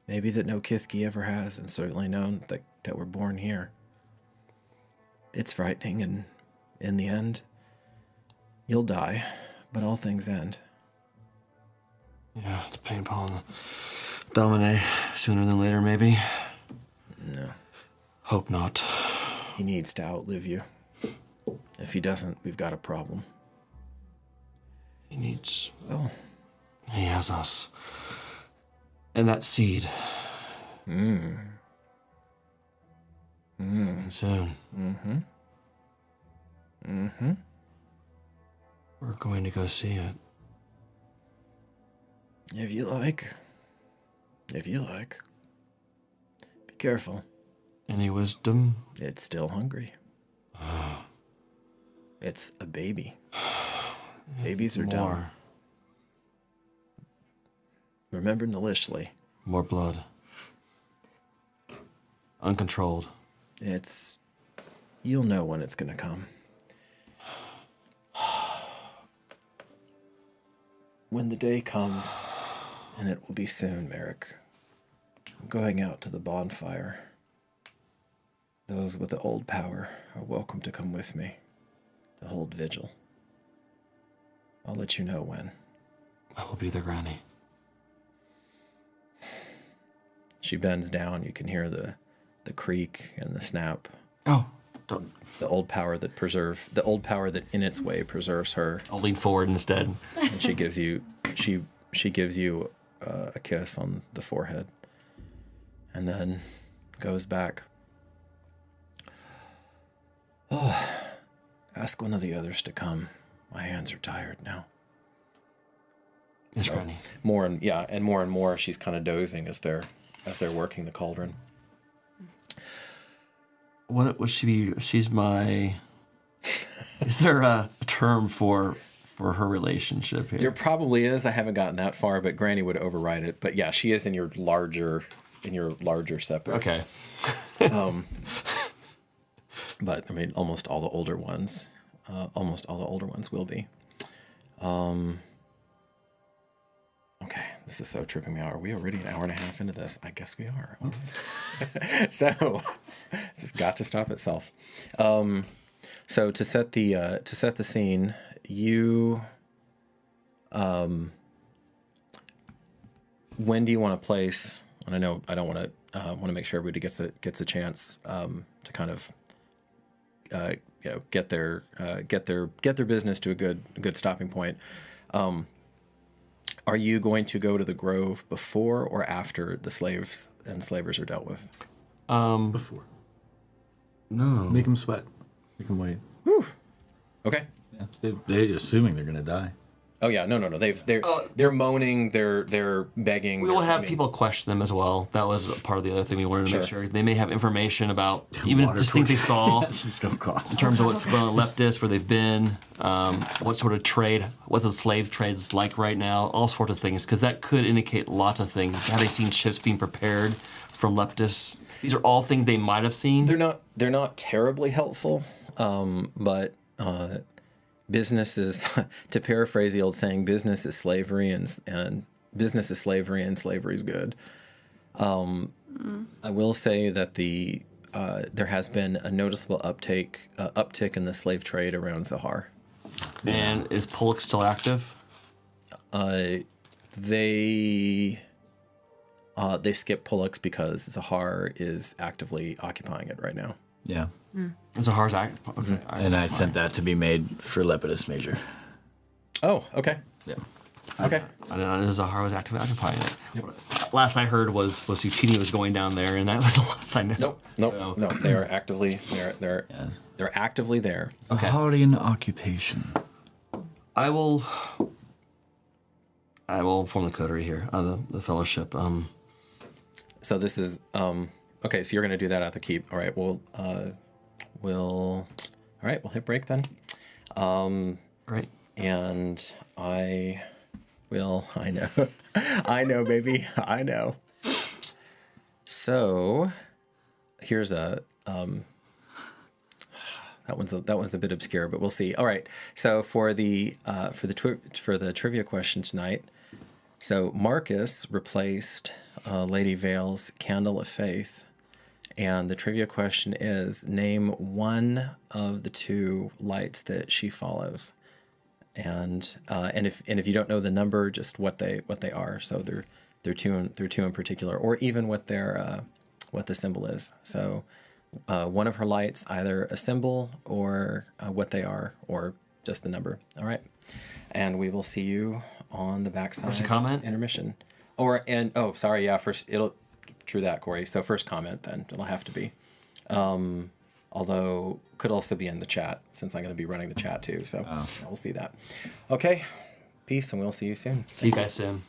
maybe that no Kithki ever has, and certainly none that were born here. It's frightening, and in the end, you'll die. But all things end. Yeah, depending upon Domine, sooner than later, maybe. No. Hope not. He needs to outlive you. If he doesn't, we've got a problem. He needs... Oh. He has us. And that seed. Soon. We're going to go see it. If you like. Be careful. Any wisdom? It's still hungry. It's a baby. Babies are dumb. Remember Nalishli. More blood. Uncontrolled. You'll know when it's going to come. When the day comes, and it will be soon, Merrick, I'm going out to the bonfire. Those with the old power are welcome to come with me to hold vigil. I'll let you know when. I will be the Granny. She bends down. You can hear the creak and the snap. Oh, don't. The old power that in its way preserves her. I'll lean forward instead. And she gives you a kiss on the forehead, and then goes back. Oh, ask one of the others to come. My hands are tired now. Yes, Granny. More and more she's kind of dozing as they're working the cauldron. What would she be? She's my... Is there a term for her relationship here? There probably is. I haven't gotten that far, but Granny would override it. But yeah, she is in your larger separate. Okay. But I mean, almost all the older ones will be. Okay, this is so tripping me out. Are we already an hour and a half into this? I guess we are. Okay. So it's got to stop itself. So to set the scene, you when do you want to place? And I know I don't want to make sure everybody gets a chance to kind of get their business to a good stopping point. Are you going to go to the Grove before or after the slaves and slavers are dealt with? Before. No. Make them sweat. Make them wait. Whew. Okay. Yeah, they're assuming they're gonna die. Oh yeah, no. They're moaning, they're begging. We will have people question them as well. That was part of the other thing we wanted to make sure. They may have information about even just things they saw in terms of what's going on at Leptis, where they've been, what sort of trade, what the slave trade is like right now, all sorts of things, because that could indicate lots of things. Have they seen ships being prepared from Leptis? These are all things they might have seen. They're not terribly helpful, but. Business is, to paraphrase the old saying, business is slavery and business is slavery and slavery is good. I will say that the there has been a noticeable uptick in the slave trade around Zahar. And is Pollock still active? They skip Pollux because Zahar is actively occupying it right now. Yeah. Zahar's active. Okay. And I sent that to be made for Lepidus Major. Oh, okay. Yeah. Okay. I didn't know Zahar was actively occupying it. Last I heard was Utini was going down there, and that was the last I know. Nope. No. They are actively they're actively there. Okay. Zaharian occupation. I will form the coterie here, the fellowship. So this is okay. So you're going to do that at the keep. All right. We'll hit break then. Right. And I know, I know, baby, I know. So here's a that one's a bit obscure, but we'll see. All right. So for the trivia question tonight, so Marcus replaced Lady Vale's Candle of Faith, and the trivia question is, name one of the two lights that she follows. And if you don't know the number, just what they are. So they're two in particular, or even what the symbol is. So one of her lights, either a symbol or what they are, or just the number. All right, and we will see you on the backside. First comment? Intermission. First true that, Corey. So first comment, then it'll have to be. Although could also be in the chat, since I'm going to be running the chat too. So we'll see that. Okay, peace, and we'll see you soon. See you guys soon.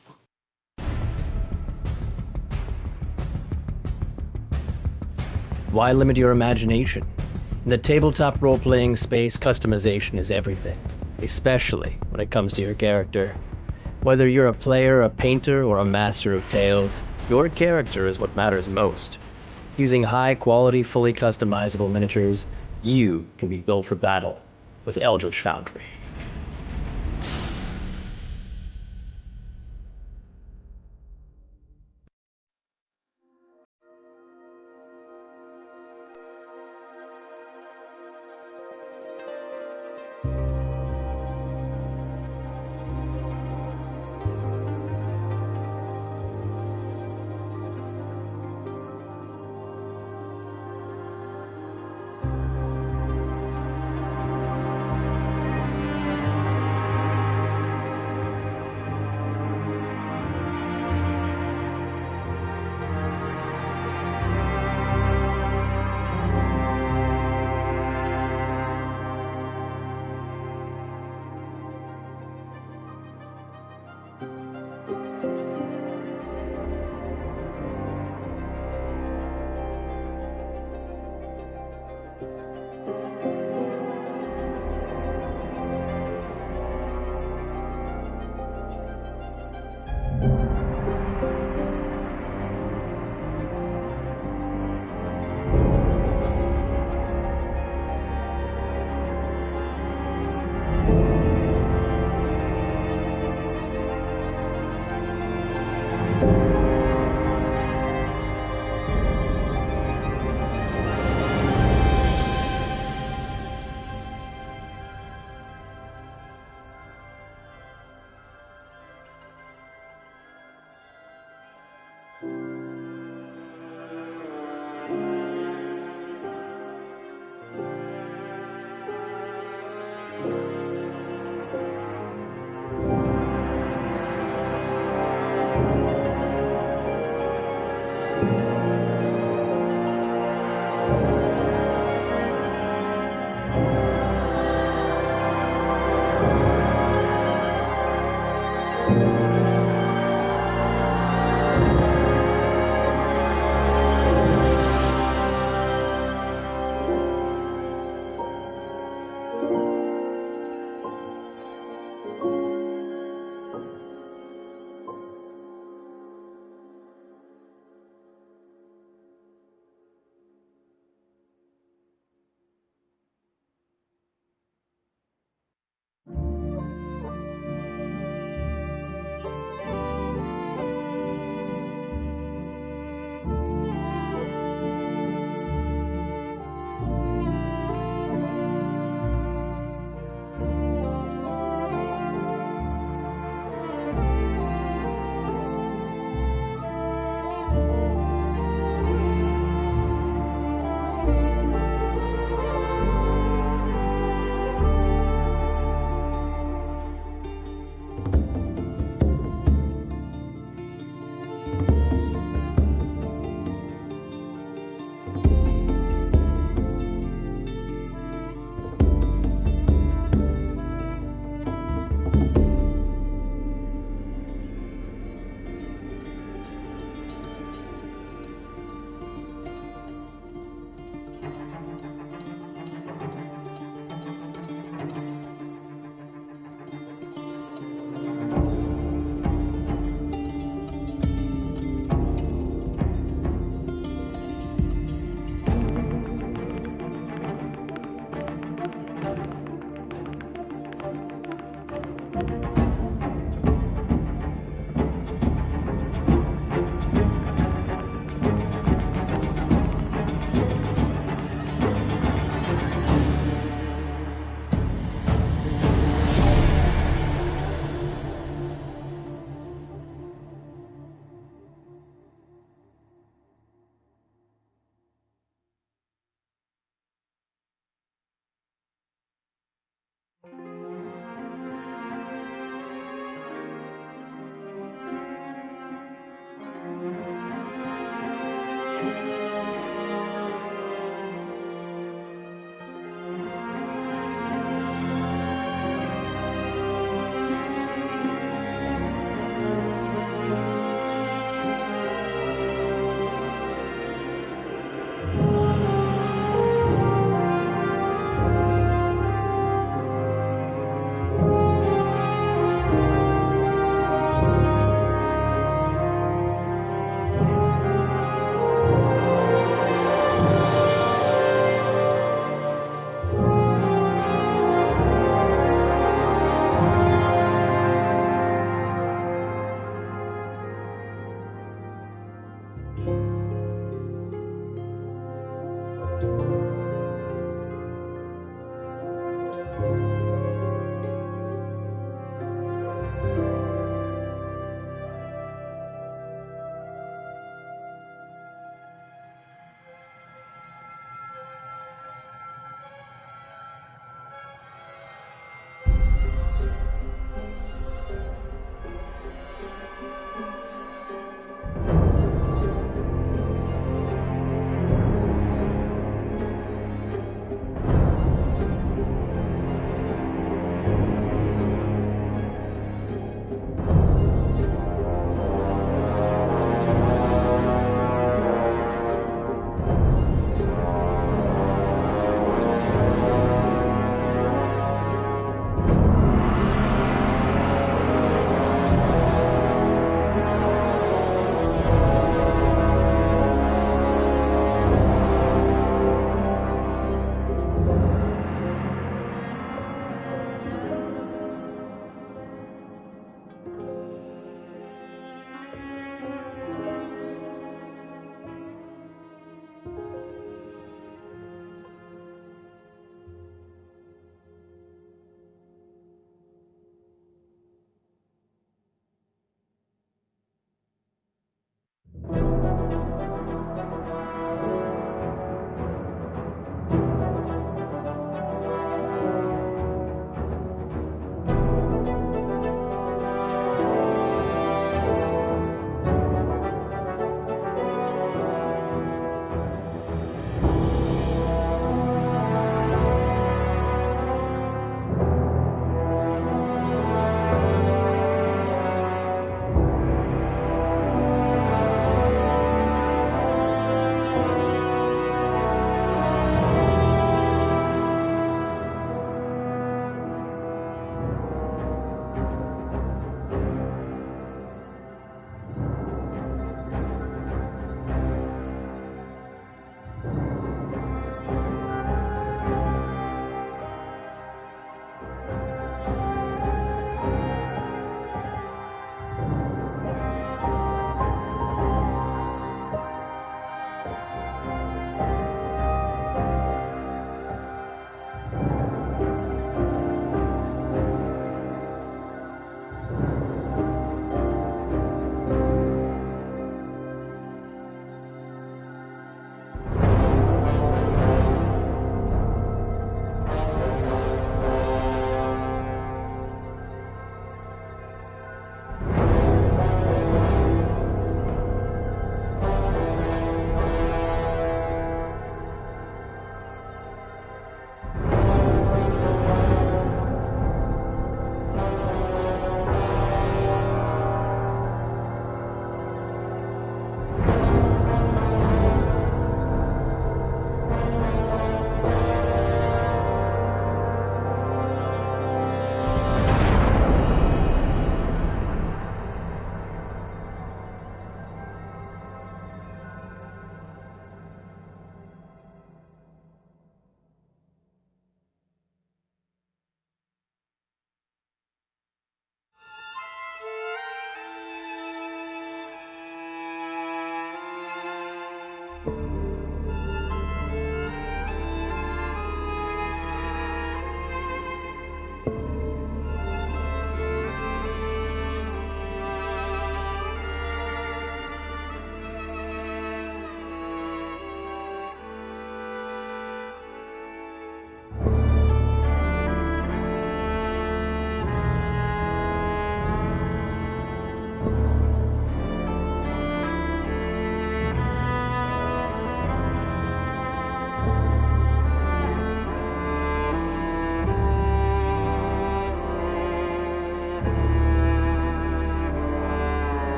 Why limit your imagination? In the tabletop role-playing space, customization is everything, especially when it comes to your character. Whether you're a player, a painter, or a master of tales, your character is what matters most. Using high-quality, fully customizable miniatures, you can be built for battle with Eldritch Foundry.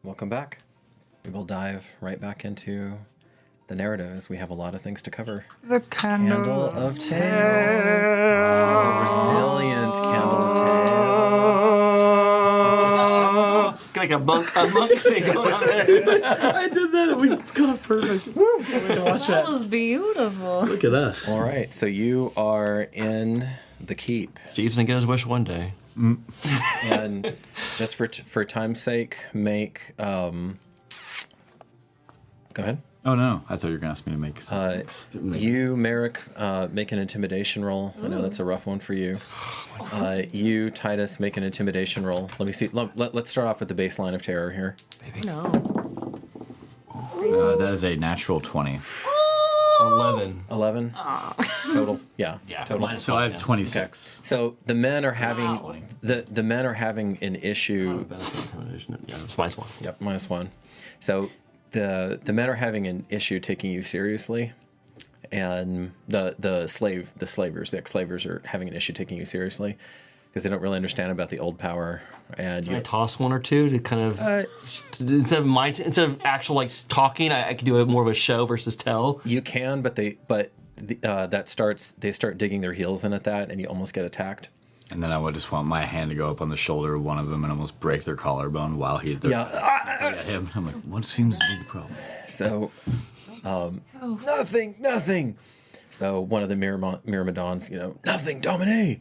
welcome back. We will dive right back into the narrative as we have a lot of things to cover. The Candle of Tales. Resilient Candle of Tales. Like a monk thing going on there. I did that and we got it perfect. That was beautiful. Look at us. All right, so you are in the keep. Steve's gonna get his wish one day. And just for time's sake, make... go ahead. Oh no, I thought you were gonna ask me to make something. You, Merrick, make an intimidation roll. I know that's a rough one for you. You, Titus, make an intimidation roll. Let me see. Let's start off with the baseline of terror here. No. That is a natural 20. 11. 11 total. Yeah, total. So I have 26. So the men are having the men are having an issue. Yeah, it's -1. Yep, -1. So the men are having an issue taking you seriously, and the ex-slavers are having an issue taking you seriously because they don't really understand about the old power. And Can I toss one or two to kind of instead of actual like talking, I can do more of a show versus tell. you can, but they start digging their heels in at that, and you almost get attacked. And then I would just want my hand to go up on the shoulder of one of them and almost break their collarbone while he's there. Yeah. Him. I'm like, what seems to be the problem? So, nothing. So one of the Myrmidons, nothing, Domine.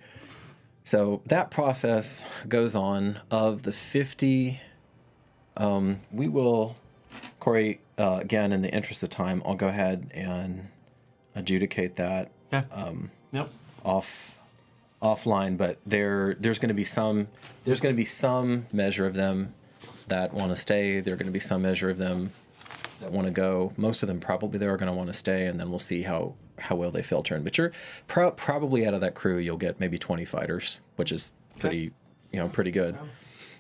So that process goes on. Of the 50, we will, Corey, again, in the interest of time, I'll go ahead and adjudicate that offline. But there's going to be some measure of them that want to stay. There's going to be some measure of them that want to go. Most of them probably they are going to want to stay, and then we'll see how well they filter in. But you're probably out of that crew, you'll get maybe 20 fighters, which is pretty good.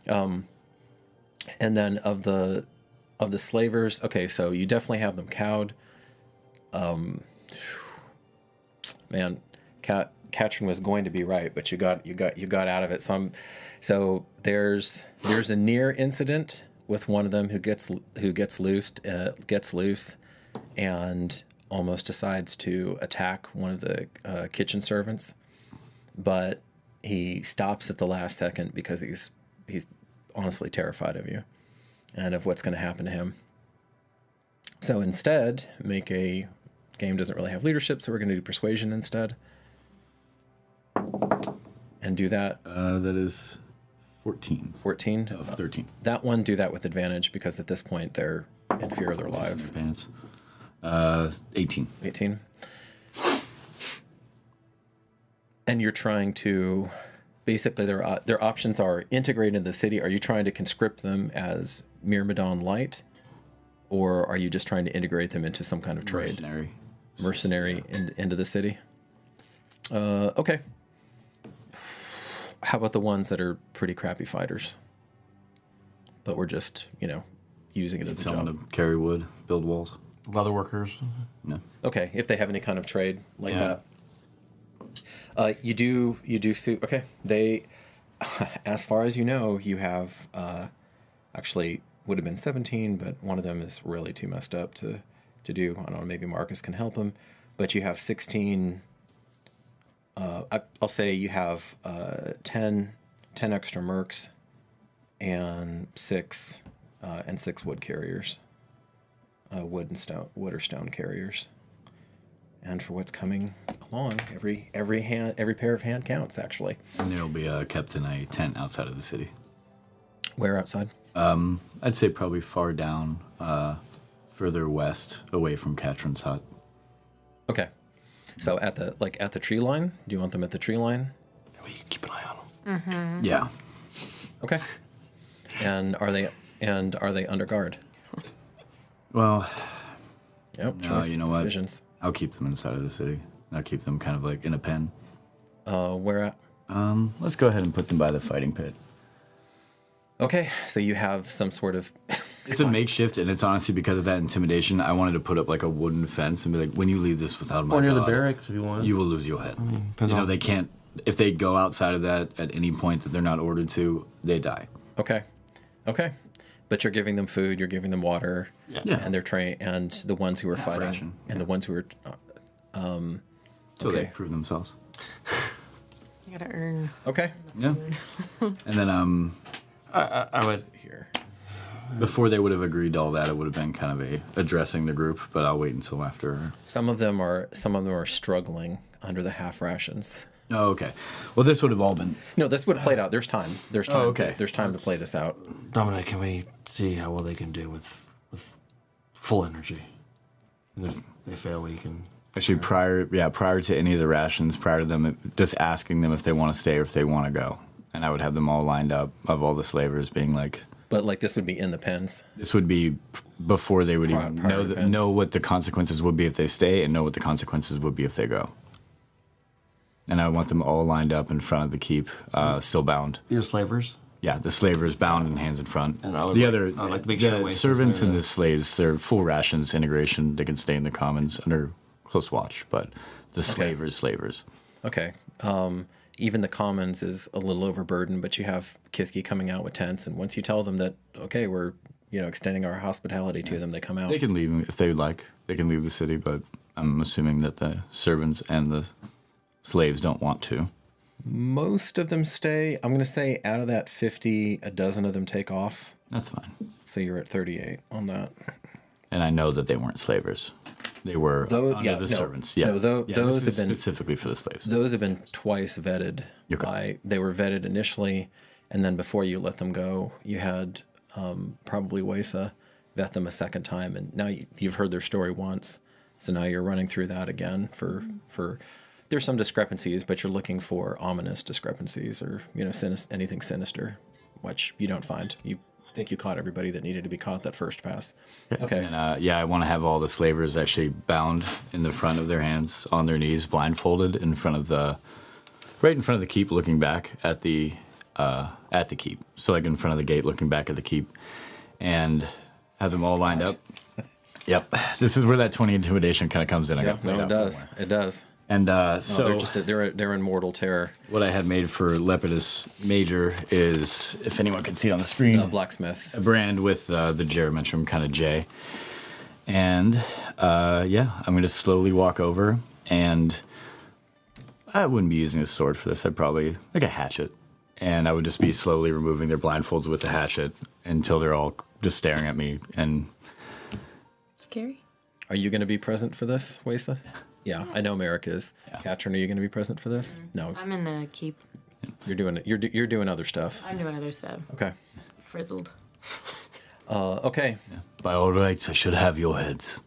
And then of the slavers, okay, so you definitely have them cowed. Man, Katrin was going to be right, but you got out of it. So there's a near incident with one of them who gets loose and almost decides to attack one of the kitchen servants, but he stops at the last second because he's honestly terrified of you and of what's going to happen to him. So instead, game doesn't really have leadership, so we're going to do persuasion instead. And do that. That is 14. 14? Of 13. That one, do that with advantage because at this point they're in fear of their lives. 18. 18. And you're trying to, basically their options are integrate into the city. Are you trying to conscript them as Myrmidon Light? Or are you just trying to integrate them into some kind of trade? Mercenary into the city? Okay. How about the ones that are pretty crappy fighters? But we're just, using it as a job. Someone to carry wood, build walls. Leather workers. No. Okay, if they have any kind of trade like that. You do suit. Okay, they, as far as you know, you have actually would have been 17, but one of them is really too messed up to do. I don't know, maybe Marcus can help him, but you have 16. I'll say you have 10 extra mercs and six wood carriers, wood or stone carriers. And for what's coming along, every pair of hand counts actually. And they'll be kept in a tent outside of the city. Where outside? I'd say probably far down, further west, away from Katrin's hut. Okay. So at the tree line? Do you want them at the tree line? That way you can keep an eye on them. Mm-hmm. Yeah. Okay. And are they under guard? Well, Yep. no, Choice you know decisions. what? I'll keep them inside of the city. I'll keep them kind of like in a pen. Where at? Let's go ahead and put them by the fighting pit. Okay. So you have some sort of. It's a makeshift, and it's honestly because of that intimidation. I wanted to put up like a wooden fence and be like, when you leave this without my Or near the god, barracks if you want. you will lose your head. Depends on. They can't. If they go outside of that at any point that they're not ordered to, they die. Okay. But you're giving them food, you're giving them water, Yeah. and they're trained, and the ones who are Half fighting, ration, and the ones who are, Till they okay. prove themselves. You gotta earn. okay, Yeah. And then I was here. before they would have agreed to all that, it would have been kind of a addressing the group, but I'll wait until after. Some of them are struggling under the half rations. Oh, okay. Well, this would have all been. No, this would have played out. There's time. There's time. okay. There's time to play this out. Dominic. Can we see how well they can do with full energy? And if they fail, we can. Actually, prior to any of the rations, prior to them, just asking them if they want to stay or if they want to go. And I would have them all lined up of all the slavers being like, But like this would be in the pens. this would be before they would even Prior to pens. know what the consequences would be if they stay and know what the consequences would be if they go. And I want them all lined up in front of the keep, still bound. Your slavers. Yeah, the slavers bound and hands in front. And I would the like- other, I would like to make sure the Oasis servants there and to- the slaves, they're full rations, integration. They can stay in the commons under close watch, but the slavers. Okay. Even the commons is a little overburdened, but you have Kithki coming out with tents, and once you tell them that, okay, we're extending our hospitality to them, they come out. They can leave if they would like. They can leave the city, but I'm assuming that the servants and the slaves don't want to. Most of them stay. I'm going to say out of that 50, a dozen of them take off. That's fine. So you're at 38 on that. And I know that they weren't slavers. They were under the servants. Yeah. No, those this have is been specifically for the slaves. Those have been twice vetted. Okay. They were vetted initially, and then before you let them go, you had probably Wesa vet them a second time, and now you've heard their story once, so now you're running through that again for. There's some discrepancies, but you're looking for ominous discrepancies or anything sinister, which you don't find. You think you caught everybody that needed to be caught that first pass. Okay. And I want to have all the slavers actually bound in the front of their hands, on their knees, blindfolded right in front of the keep, looking back at the keep. So like in front of the gate, looking back at the keep, and have them all lined up. Yep. This is where that 20 intimidation kind of comes in. I got No, it does. somewhere. It does. And So they're in mortal terror. what I had made for Lepidus Major is, if anyone can see it on the screen, Blacksmith. a brand with the Geometrum kind of J. And I'm going to slowly walk over, and I wouldn't be using a sword for this. I'd probably, like a hatchet. And I would just be slowly removing their blindfolds with the hatchet until they're all just staring at me. And Scary. Are you going to be present for this, Wesa? Yeah, I know Merrick is. Yeah. Katrin, are you going to be present for this? No, I'm in the keep. you're doing it. You're doing other stuff. I'm doing other stuff. Okay. Frizzled. Okay. by all rights, I should have your heads.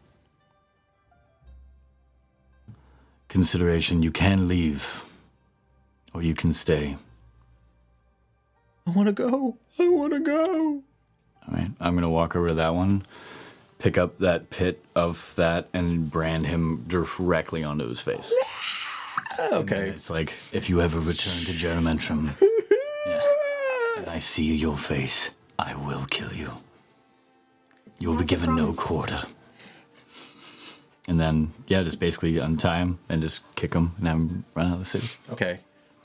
Consideration, you can leave, or you can stay. I want to go. I want to go. All right, I'm gonna walk over to that one, pick up that pit of that, and brand him directly onto his face. Okay. It's like, if you ever return to Geometrum, and I see your face, I will kill you. You will be That's a given no promise. quarter. And then, just basically untie him and just kick him and have him run out of the city. Okay.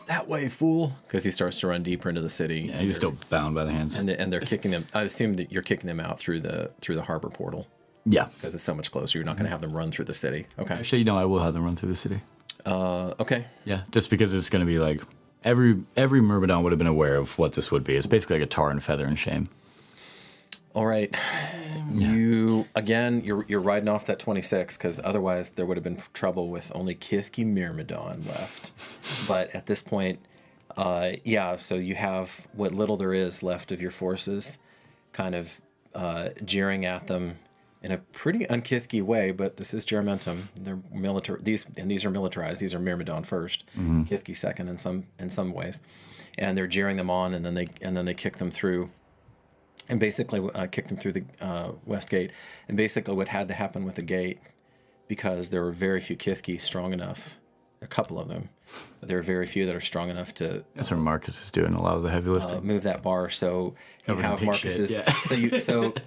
That way, fool. Because he starts to run deeper into the city. Yeah, he's still bound by the hands. And they're kicking them. I assume that you're kicking them out through the harbor portal Yeah. because it's so much closer. You're not going to have them run through the city. Okay. Actually, I will have them run through the city. Okay. Yeah, just because it's going to be like, every Myrmidon would have been aware of what this would be. It's basically like a tar and feather and shame. All right. You're riding off that 26 because otherwise there would have been trouble with only Kithki Myrmidon left. But at this point, so you have what little there is left of your forces kind of jeering at them in a pretty unkithki way, but this is Geometrum. They're military. These are militarized. These are Myrmidon first, Kithki second in some ways, and they're jeering them on, and then they kick them through. And basically kicked them through the west gate. And basically what had to happen with the gate, because there were very few Kithki strong enough, a couple of them, but there are very few that are strong enough to That's where Marcus is doing a lot of the heavy lifting. move that bar. So you Covered in have pig Marcus's. shit, yeah.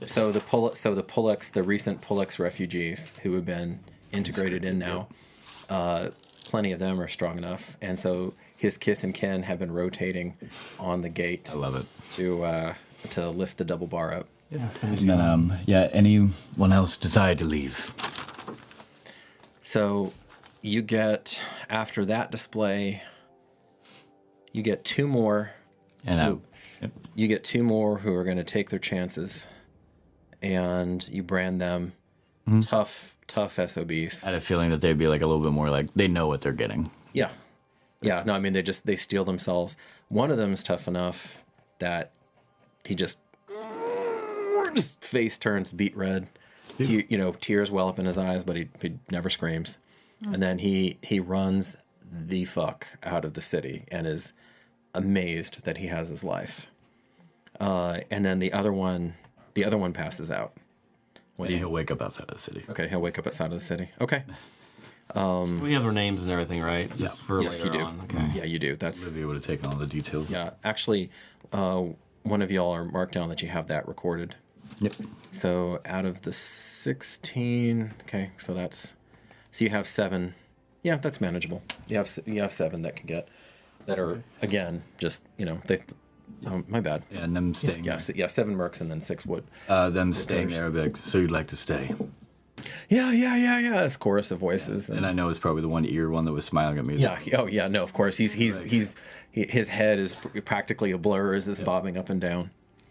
So the Pullux, the recent Pullux refugees who have been integrated in now, plenty of them are strong enough, and so his kith and kin have been rotating on the gate. I love it. To lift the double bar up. And then, anyone else decide to leave? So you get, after that display, you get 2 more. And You get 2 more who are going to take their chances, and you brand them tough SOBs. I had a feeling that they'd be like a little bit more like they know what they're getting. Yeah. No, I mean they steel themselves. One of them is tough enough that he just face turns beet red. Tears well up in his eyes, but he never screams. And then he runs the fuck out of the city and is amazed that he has his life. And then the other one passes out. He'll wake up outside of the city. Okay, he'll wake up outside of the city. Okay. We have their names and everything, right? Just for Yes, later you do. on. Okay. Yeah, you do. That's Olivia would have taken all the details. yeah. Actually, one of y'all are marked down that you have that recorded. Yep. So out of the 16, okay, so you have 7. Yeah, that's manageable. You have 7 that can get that are again just my bad. Yeah, and them staying. Yeah, 7 mercs and then 6 wood. Them staying there. Big. So you'd like to stay? Yeah. It's chorus of voices. And I know it's probably the one ear one that was smiling at me. Yeah. Oh yeah. No, of course his head is practically a blur as it's bobbing up and down.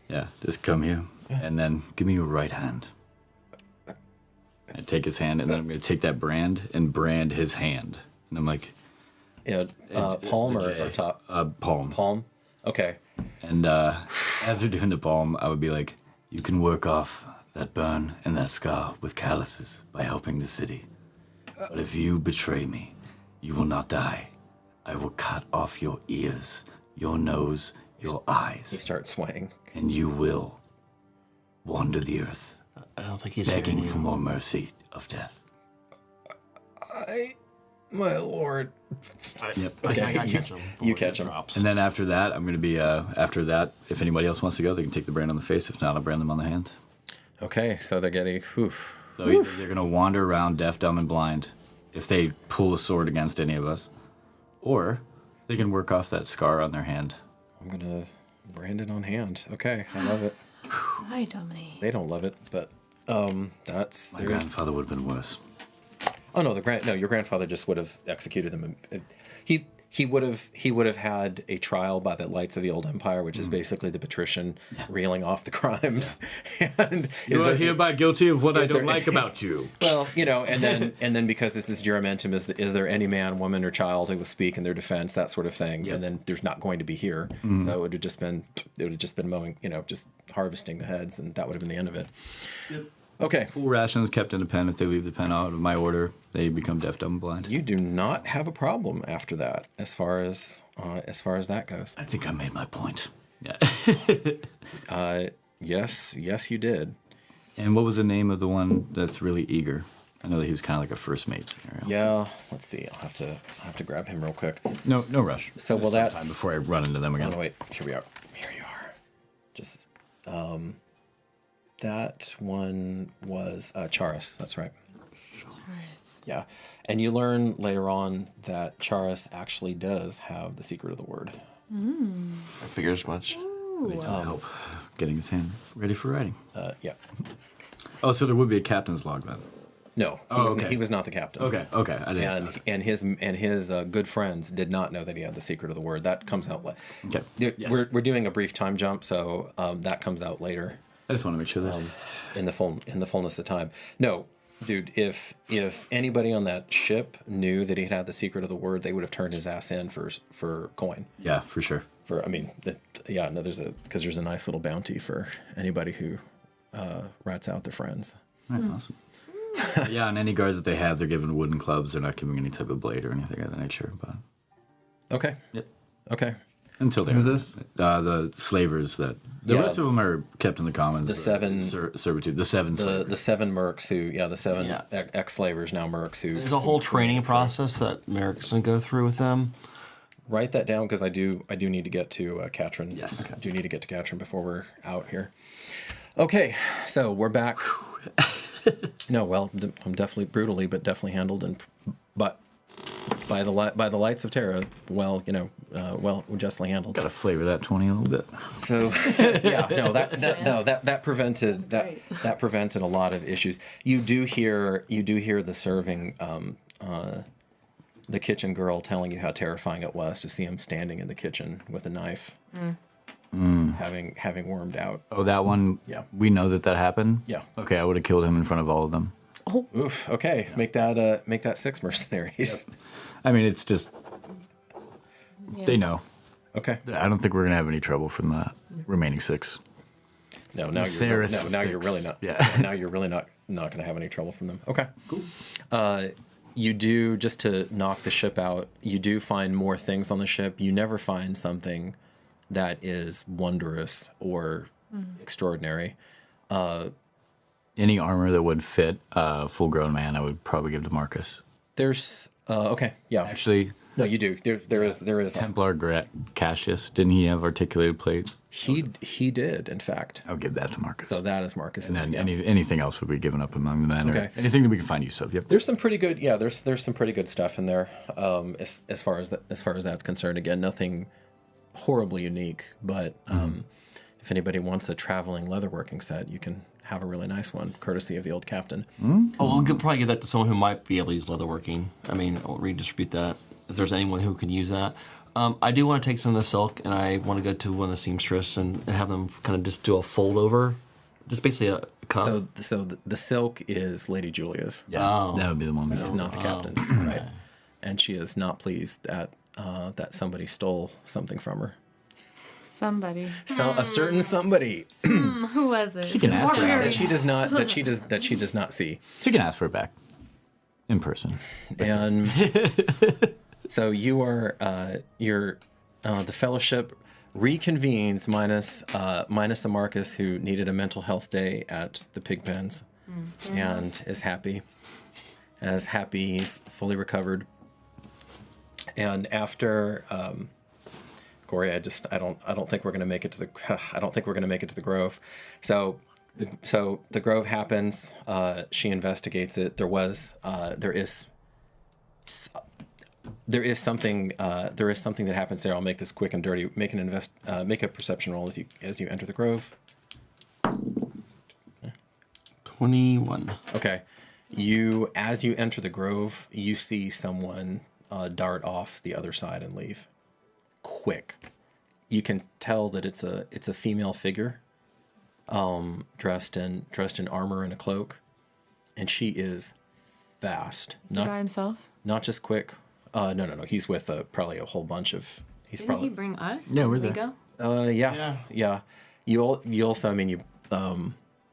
Yeah. Just come here and then give me your right hand. I take his hand and then I'm going to take that brand and brand his hand. And I'm like, Yeah. Palm or top? palm. Palm. Okay. And as they're doing the palm, I would be like, you can work off that burn and that scar with calluses by helping the city. But if you betray me, you will not die. I will cut off your ears, your nose, your He eyes, starts swaying. and you will wander the earth, I don't think he's begging hearing for you. more mercy of death. My lord. Yep. Okay, I catch him. you catch him. Drops. And then after that, I'm going to be, after that, if anybody else wants to go, they can take the brand on the face. If not, I'll brand them on the hand. Okay, so they're getting. So either they're going to wander around deaf, dumb, and blind if they pull a sword against any of us, or they can work off that scar on their hand. I'm gonna brand it on hand. Okay, I love it. Hi, Dominique. They don't love it, but that's My grandfather would have been worse. Oh no, your grandfather just would have executed them. He would have had a trial by the lights of the old empire, which is basically the patrician reeling off the crimes. And You are hereby guilty of what I don't like about you. well, and then because this is juramentum, is there any man, woman, or child who will speak in their defense, that sort of thing, and then there's not going to be here, so it would have just been mowing, just harvesting the heads, and that would have been the end of it. Yep. Okay. Full rations kept in the pen. If they leave the pen out of my order, they become deaf, dumb, and blind. You do not have a problem after that, as far as that goes. I think I made my point. Yeah. Yes, you did. And what was the name of the one that's really eager? I know that he was kind of like a first mate scenario. Yeah. Let's see. I'll have to grab him real quick. No rush. So There's that's some time before I run into them Oh, again. no, wait. Here we are. Here you are. Just that one was Charis. That's right. Charis. Yeah, and you learn later on that Charis actually does have the secret of the word. I figured as much. Needs some help getting his hand ready for writing. Yeah. Oh, so there would be a captain's log then. No, he was not the captain. Okay. I didn't. And his good friends did not know that he had the secret of the word. That comes out later. Okay. Yes. We're doing a brief time jump, so that comes out later. I just want to make sure that In the fullness of time. No, dude. If anybody on that ship knew that he had the secret of the word, they would have turned his ass in for coin. Yeah, for sure. There's a nice little bounty for anybody who rats out their friends. All right, awesome. Yeah, and any guard that they have, they're given wooden clubs. They're not giving any type of blade or anything of that nature. But Okay. Yep. Okay. Until they Who's this? The slavers that the Yeah. rest of them are kept in the commons. The seven- servitude. The seven slavers. The 7 mercs ex-slavers, now mercs who There's a whole training process that Merrick's gonna go through with them. write that down because I do need to get to Katrin. Yes. I do need to get to Katrin before we're out here. Okay, so we're back. No, well, I'm definitely brutally, but definitely handled. But by the lights of Terra, well, justly handled. Got to flavor that 20 a little bit. So that prevented a lot of issues. You do hear the serving, the kitchen girl telling you how terrifying it was to see him standing in the kitchen with a knife, having wormed out. Oh, that one. Yeah. We know that happened. Yeah. Okay, I would have killed him in front of all of them. Oh. Oof. Okay. Make that 6 mercenaries. Yep. I mean, it's just they know. Okay. I don't think we're gonna have any trouble from the remaining 6. No, now you're really not. Yeah. Now you're really not going to have any trouble from them. Okay. Cool. You do, just to knock the ship out, you do find more things on the ship. You never find something that is wondrous or extraordinary. Any armor that would fit a full-grown man, I would probably give to Marcus. There's okay, yeah. Actually, no, you do. There is. Templar Cassius, didn't he have articulated plate? He did, in fact. I'll give that to Marcus. So that is Marcus's. And then yeah. anything else would be given up among the men, Okay. or anything that we can find use of. Yep. There's some pretty good. Yeah, there's some pretty good stuff in there. As far as that's concerned, again, nothing horribly unique, but if anybody wants a traveling leatherworking set, you can have a really nice one, courtesy of the old captain. Oh, we'll probably give that to someone who might be able to use leatherworking. I mean, I'll redistribute that if there's anyone who can use that. I do want to take some of the silk, and I want to go to one of the seamstress and have them kind of just do a fold over, just basically a cuff. So the silk is Lady Julia's. Yeah, Oh. that would be the one. It's not the captain's, right? And she is not pleased that somebody stole something from her. Somebody. So a certain somebody Who was it? She can ask for that it. she does not see. She can ask for it back in person. And so you are the fellowship reconvenes minus a Marcus who needed a mental health day at the pig pens and is happy. He's fully recovered. And after Corey, I don't think we're gonna make it to the Grove. So the Grove happens. She investigates it. There is something that happens there. I'll make this quick and dirty. Make a perception roll as you enter the Grove. 21. Okay. As you enter the Grove, you see someone dart off the other side and leave. Quick. You can tell that it's a female figure, dressed in armor and a cloak, and she is fast. Is he by himself? Not just quick. No. He's with probably a whole bunch of. Didn't he bring us? Yeah, we're Did there. we go? Yeah. You also, I mean,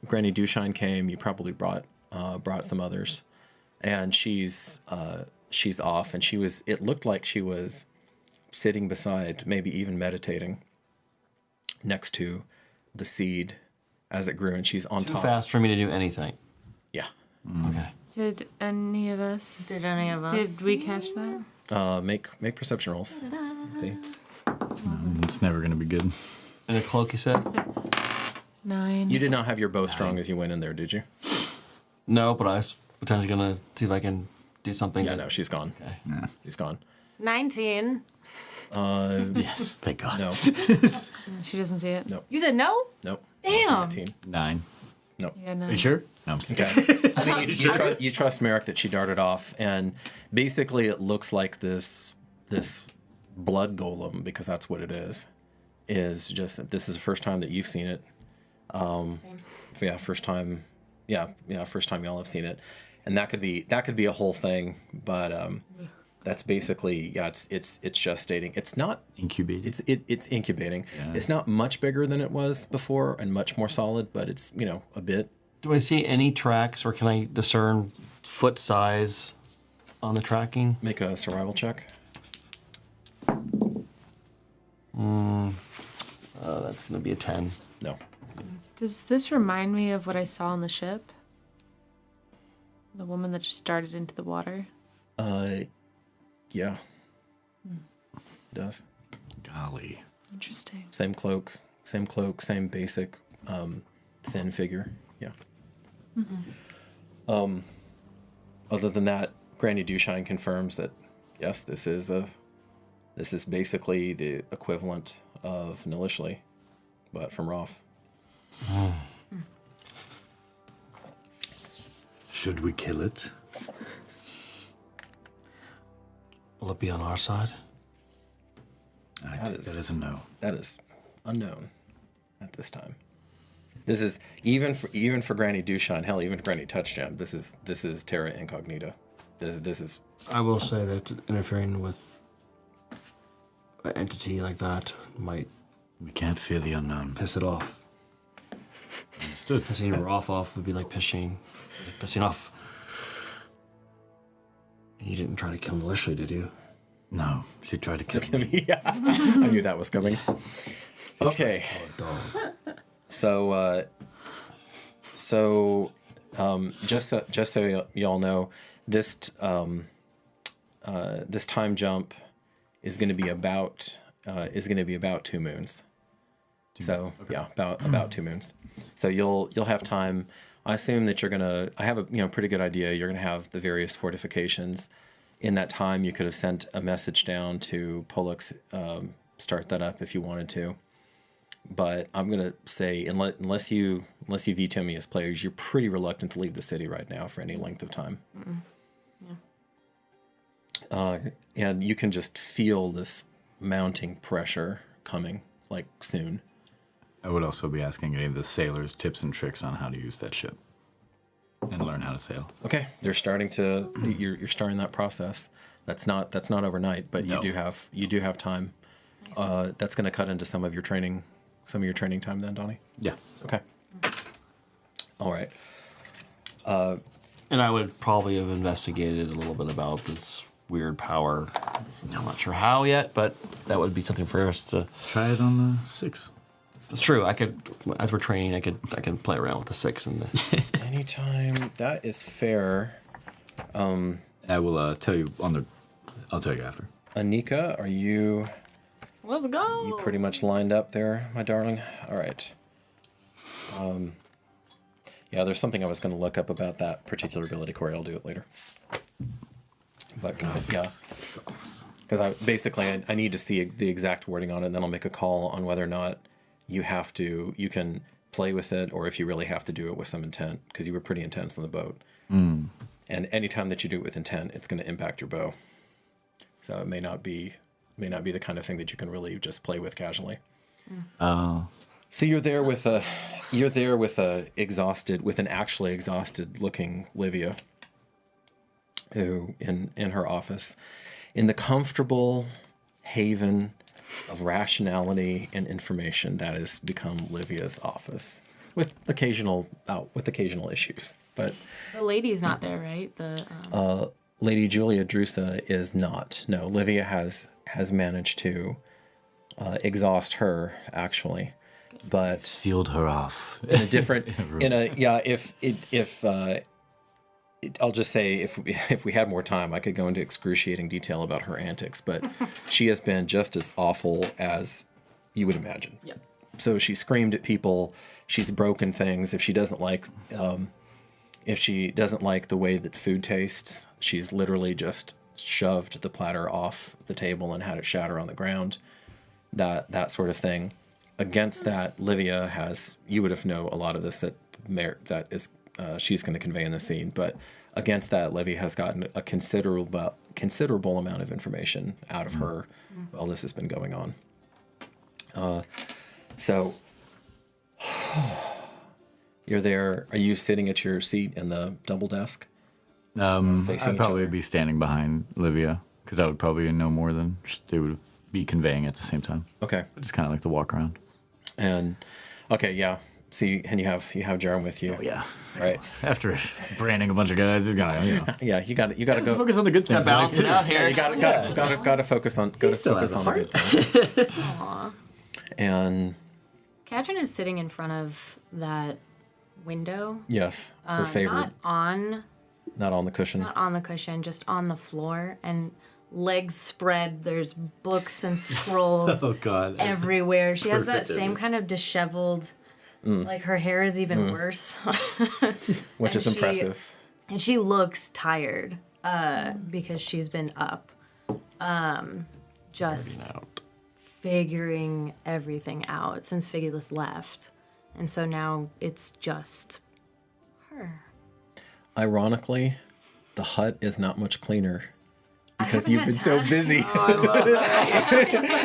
Granny Dushine came. You probably brought some others, and she's off, and it looked like she was sitting beside, maybe even meditating next to the seed as it grew, and she's on Too top. fast for me to do anything. Yeah. Okay. Did any of us? Did any of us? Did we catch that? Make perception rolls. Let's see. It's never going to be good. And a cloak, you said? 9. You did not have your bow strong as you went in there, did you? No, but I was potentially going to see if I can do something. Yeah, no, she's gone. Okay. Yeah. She's gone. 19. Yes, thank God. No, She doesn't see it. no, You said no? no. Damn. 19. 9. No. Yeah, no. Are you sure? No, I'm kidding. Okay. I mean, you trust Merrick that she darted off, and basically it looks like this blood golem, because that's what it is just, this is the first time that you've seen it. Same. Yeah, first time y'all have seen it, and that could be a whole thing, but that's basically, yeah, it's gestating. It's not Incubated. it's incubating. Yeah. It's not much bigger than it was before and much more solid, but it's a bit. Do I see any tracks, or can I discern foot size on the tracking? Make a survival check. That's going to be a 10. No. Does this remind me of what I saw on the ship? The woman that just darted into the water? Yeah. It does. Golly. Interesting. Same cloak, same basic, thin figure. Yeah. Mm-hmm. Other than that, Granny Dushine confirms that yes, this is basically the equivalent of Nilishli, but from Roth. Should we kill it? Will it be on our side? I take that as a no. That is unknown at this time. This is even for Granny Dushan, hell, even for Granny Touchgem. This is terra incognita. This is. I will say that interfering with an entity like that might We can't fear the unknown. piss it off. Understood. Pissing Roth off would be like pissing off. And you didn't try to kill Militia, did you? No, she tried to kill me. Yeah, I knew that was coming. Okay. So just so y'all know, this this time jump is going to be about 2 moons. So okay. Yeah, about 2 moons. So you'll have time. I assume that I have a pretty good idea. You're gonna have the various fortifications. In that time, you could have sent a message down to Pollux, start that up if you wanted to. But I'm gonna say unless you veto me as players, you're pretty reluctant to leave the city right now for any length of time. Yeah. And you can just feel this mounting pressure coming, like soon. I would also be asking any of the sailors tips and tricks on how to use that ship and learn how to sail. Okay, they're starting to. You're starting that process. That's not overnight, but No. you do have time. That's going to cut into some of your training time then, Donnie. Yeah. Okay. All right. And I would probably have investigated a little bit about this weird power. I'm not sure how yet, but that would be something for us to Try it on the 6. It's true. I could, as we're training, I can play around with the 6 and the. Anytime. That is fair. I will tell you I'll tell you after. Anika, are you Let's go. you pretty much lined up there, my darling? All right. Yeah, there's something I was going to look up about that particular ability, Corey. I'll do it later. But yeah, because I need to see the exact wording on it, and then I'll make a call on whether or not you can play with it, or if you really have to do it with some intent, because you were pretty intense on the boat. And anytime that you do it with intent, it's going to impact your bow. So it may not be the kind of thing that you can really just play with casually. So you're there with an actually exhausted looking Livia, who in her office, in the comfortable haven of rationality and information that has become Livia's office, with occasional issues. But The lady's not there, right? The Lady Julia Drusa is not. No, Livia has managed to exhaust her, actually, but Sealed her off. in a different I'll just say if we had more time, I could go into excruciating detail about her antics, but she has been just as awful as you would imagine. Yep. So she screamed at people. She's broken things. If she doesn't like the way that food tastes, she's literally just shoved the platter off the table and had it shatter on the ground. That sort of thing. Against that, Livia has, you would have know a lot of this she's going to convey in the scene, but against that, Livia has gotten a considerable amount of information out of her while this has been going on. So you're there. Are you sitting at your seat in the double desk? I'd Facing each probably other? be standing behind Livia, because I would probably know more than they would be conveying at the same time. Okay. I just kind of like to walk around. And okay, yeah. So you have Jaron with you. Oh, yeah. Right. After branding a bunch of guys, he's gonna, Yeah, you got to go focus on the good things. Balance it out here. Yeah, you got to focus on the good things. Aw. And Katrin is sitting in front of that window. yes, her favorite, not on the cushion. Not on the cushion, just on the floor, and legs spread. There's books and scrolls Oh God. everywhere. She has that Perfect same image. kind of disheveled, like her hair is even worse. Which is and impressive. And she looks tired because she's been up. just figuring everything out since Figulus left. And so now it's just her. Ironically, the hut is not much cleaner because you've been so busy.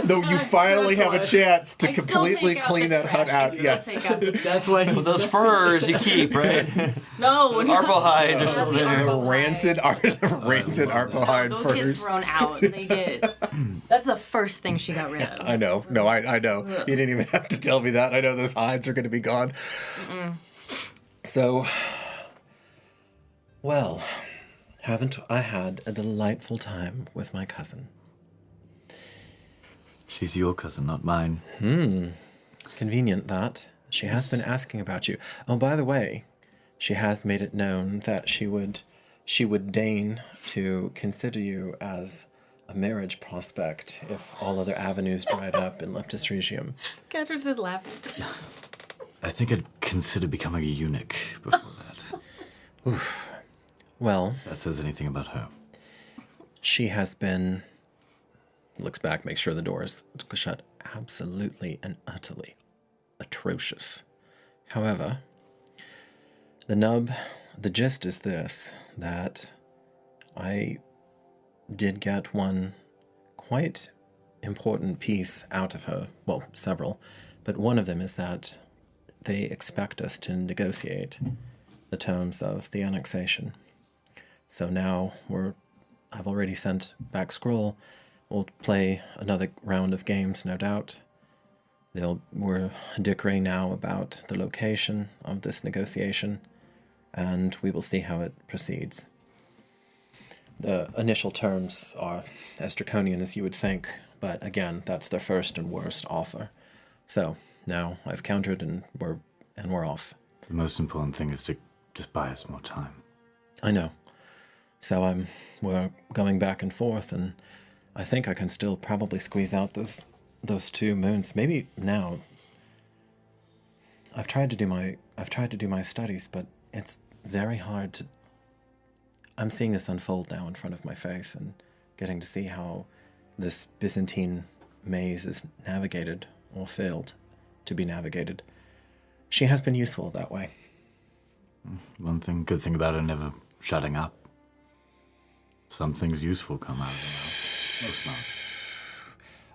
Though you finally have a chance to completely clean that hut out. Yeah. That's why those furs you keep, right? No, Arpo hides are still there. The rancid arpo hide those get furs. thrown out. They get. That's the first thing she got rid of. I know. No, I know. You didn't even have to tell me that. I know those hides are going to be gone. So, well, haven't I had a delightful time with my cousin? She's your cousin, not mine. Convenient that. She has been asking about you. Oh, by the way, she has made it known that she would deign to consider you as a marriage prospect if all other avenues dried up in Leptis Regium. Catrice is laughing. I think I'd consider becoming a eunuch before that. Well, If that says anything about her. she has been, looks back, makes sure the door is shut, absolutely and utterly atrocious. However, the gist is this, that I did get one quite important piece out of her, well, several, but one of them is that they expect us to negotiate the terms of the annexation. So now I've already sent back Scroll. We'll play another round of games, no doubt. We're dickering now about the location of this negotiation, and we will see how it proceeds. The initial terms are as draconian as you would think, but again, that's their first and worst offer. So now I've countered, and we're off. The most important thing is to just buy us more time. I know. So we're going back and forth, and I think I can still probably squeeze out those 2 moons. Maybe now. I've tried to do my studies, but it's very hard to. I'm seeing this unfold now in front of my face, and getting to see how this Byzantine maze is navigated or failed to be navigated. She has been useful that way. Good thing about her never shutting up. Some things useful come out of her mouth. Most not.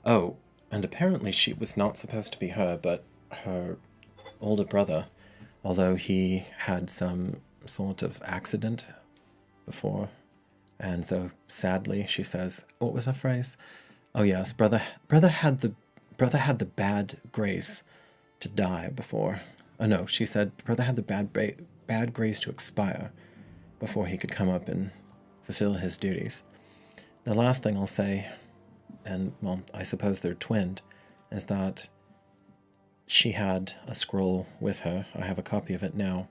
Oh, and apparently she was not supposed to be her, but her older brother, although he had some sort of accident before, and so sadly, she says, what was her phrase? Oh yes, brother had the bad grace to die before. Oh no, she said brother had the bad grace to expire before he could come up and fulfill his duties. The last thing I'll say, and well, I suppose they're twinned, is that she had a scroll with her. I have a copy of it now,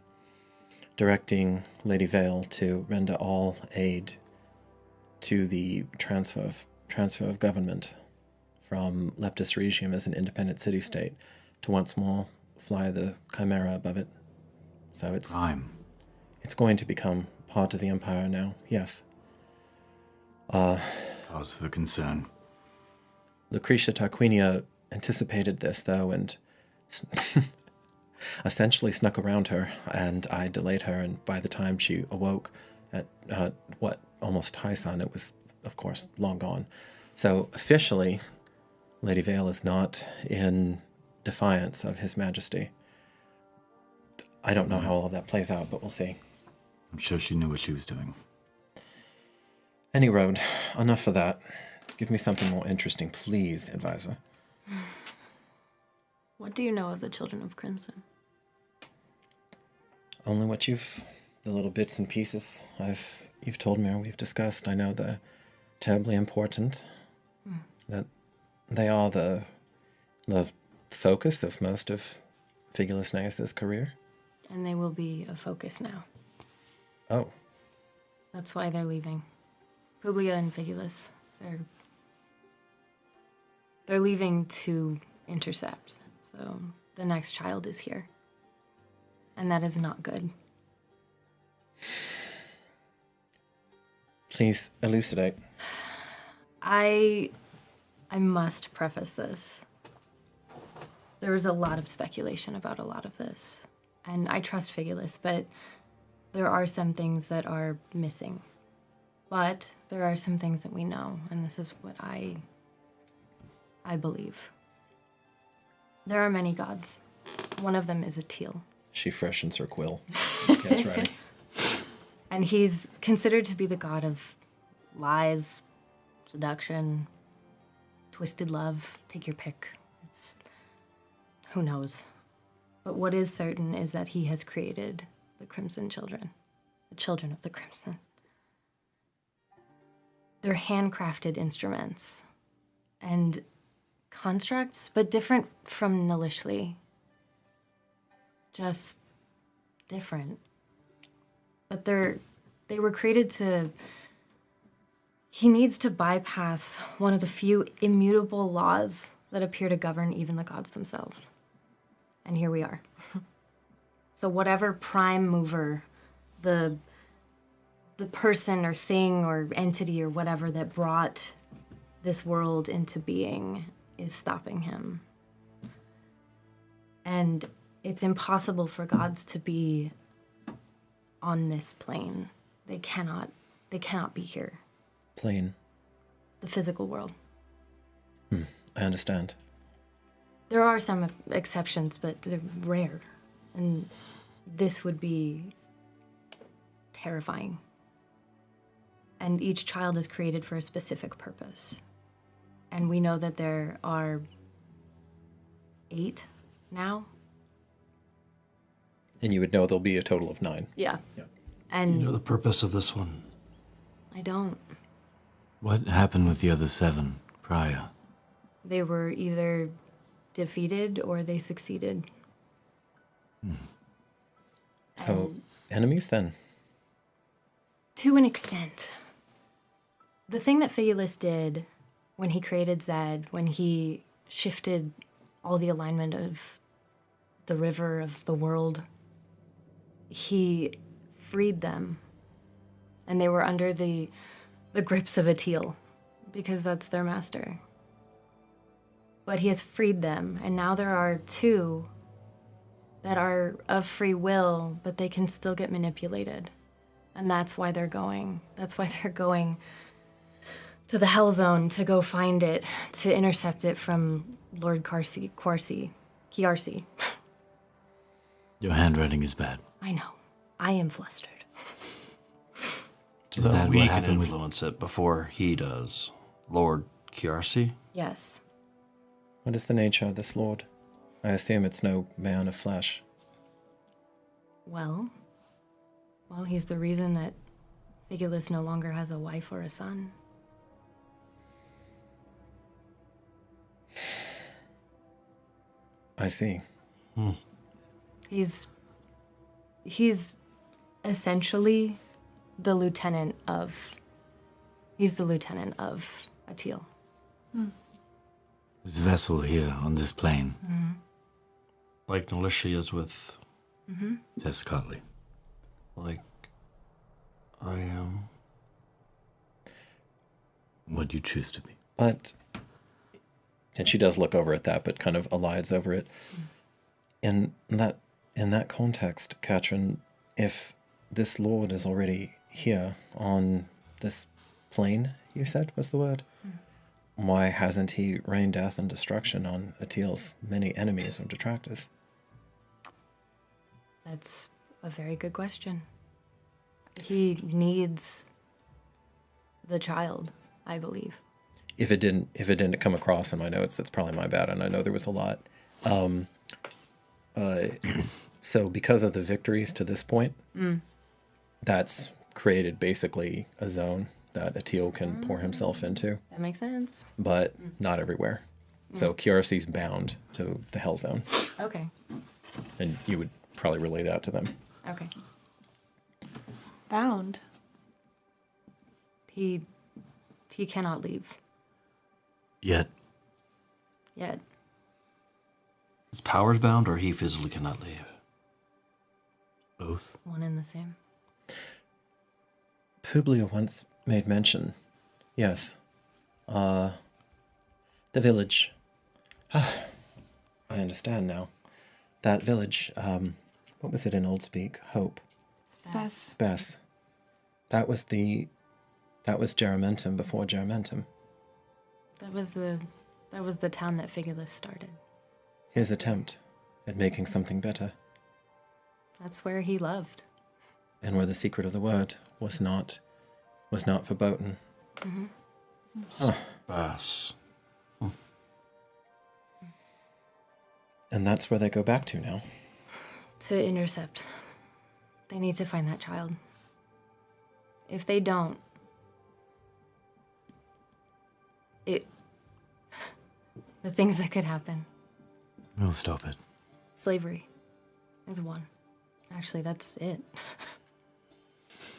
directing Lady Vale to render all aid to the transfer of government from Leptis Regium as an independent city-state to once more fly the Chimera above it. So it's going to become part of the Empire now, yes. Cause for concern. Lucretia Tarquinia anticipated this, though, and essentially snuck around her, and I delayed her, and by the time she awoke at, almost high sun, it was, of course, long gone. So, officially, Lady Vale is not in defiance of His Majesty. I don't know how all of that plays out, but we'll see. I'm sure she knew what she was doing. Any road. Enough of that. Give me something more interesting, please, advisor. What do you know of the Children of Crimson? Only what the little bits and pieces you've told me or we've discussed. I know they're terribly important. That they are the focus of most of Figulus Naeus' career. And they will be a focus now. Oh. That's why they're leaving. Publia and Figulus. They're leaving to intercept. So the next child is here. And that is not good. Please elucidate. I must preface this. There was a lot of speculation about a lot of this, and I trust Figulus, but there are some things that are missing. But there are some things that we know, and this is what I believe. There are many gods. One of them is a teal. She freshens her quill. That's right. And he's considered to be the god of lies, seduction, twisted love. Take your pick. Who knows? But what is certain is that he has created the Crimson Children, the children of the Crimson. They're handcrafted instruments and constructs, but different from Nalishli. Just different. But they were created to... He needs to bypass one of the few immutable laws that appear to govern even the gods themselves. And here we are. So whatever prime mover, the person or thing or entity or whatever that brought this world into being is stopping him. And it's impossible for gods to be on this plane. They cannot be here. Plane. The physical world. I understand. There are some exceptions, but they're rare. And this would be terrifying. And each child is created for a specific purpose. And we know that there are 8 now. And you would know there'll be a total of 9. Yeah. Yeah. And You know the purpose of this one. I don't. What happened with the other 7 prior? They were either defeated or they succeeded. So, enemies then? To an extent. The thing that Figulus did when he created Zed, when he shifted all the alignment of the river of the world, he freed them. And they were under the grips of a teal, because that's their master. But he has freed them, and now there are 2 that are of free will, but they can still get manipulated. And that's why they're going. That's why they're going to the Hell Zone to go find it, to intercept it from Lord Kiarsi. Your handwriting is bad. I know. I am flustered. So Is that that we what can happened with- influence it before he does. Lord Kiarsi? Yes. What is the nature of this lord? I assume it's no man of flesh. Well, he's the reason that Figulus no longer has a wife or a son. I see. He's essentially the lieutenant of Atil. This vessel here on this plane, Like Nalishi is with, Teskatli. like, I am. What you choose to be. But, and she does look over at that, but kind of elides over it. In that context, Katrin, if this lord is already here on this plane, you said was the word, why hasn't he rained death and destruction on Atil's many enemies and detractors? That's a very good question. He needs the child, I believe. If it didn't come across in my notes, that's probably my bad, and I know there was a lot. So because of the victories to this point, that's created basically a zone that Atil can pour himself into, That makes sense. but not everywhere. So Kiarsi's bound to the Hell Zone, Okay. and you would probably relay that to them. Okay. Bound. He cannot leave Yet, yet. His powers bound or he physically cannot leave? both. One and the same. Publio once made mention, yes, The village. I understand now. That village, what was it in Old Speak? Hope. Spess. That was Geramentum before Geramentum. That was the town that Figulus started. His attempt at making something better. That's where he loved. And where the secret of the word was not verboten. Mm-hmm. Bass. And that's where they go back to now. To intercept. They need to find that child. If they don't, the things that could happen. We'll stop it. Slavery is one. Actually, that's it.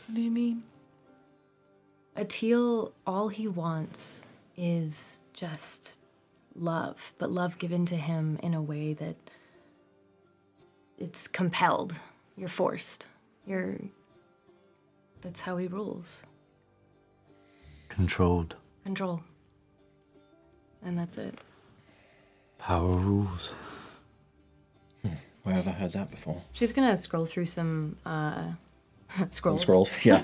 What do you mean? Atil, all he wants is just love, but love given to him in a way that it's compelled. You're forced. That's how he rules. Controlled. Control. And that's it. Power rules. Where have I heard that before? She's gonna scroll through some scrolls. Some scrolls, yeah.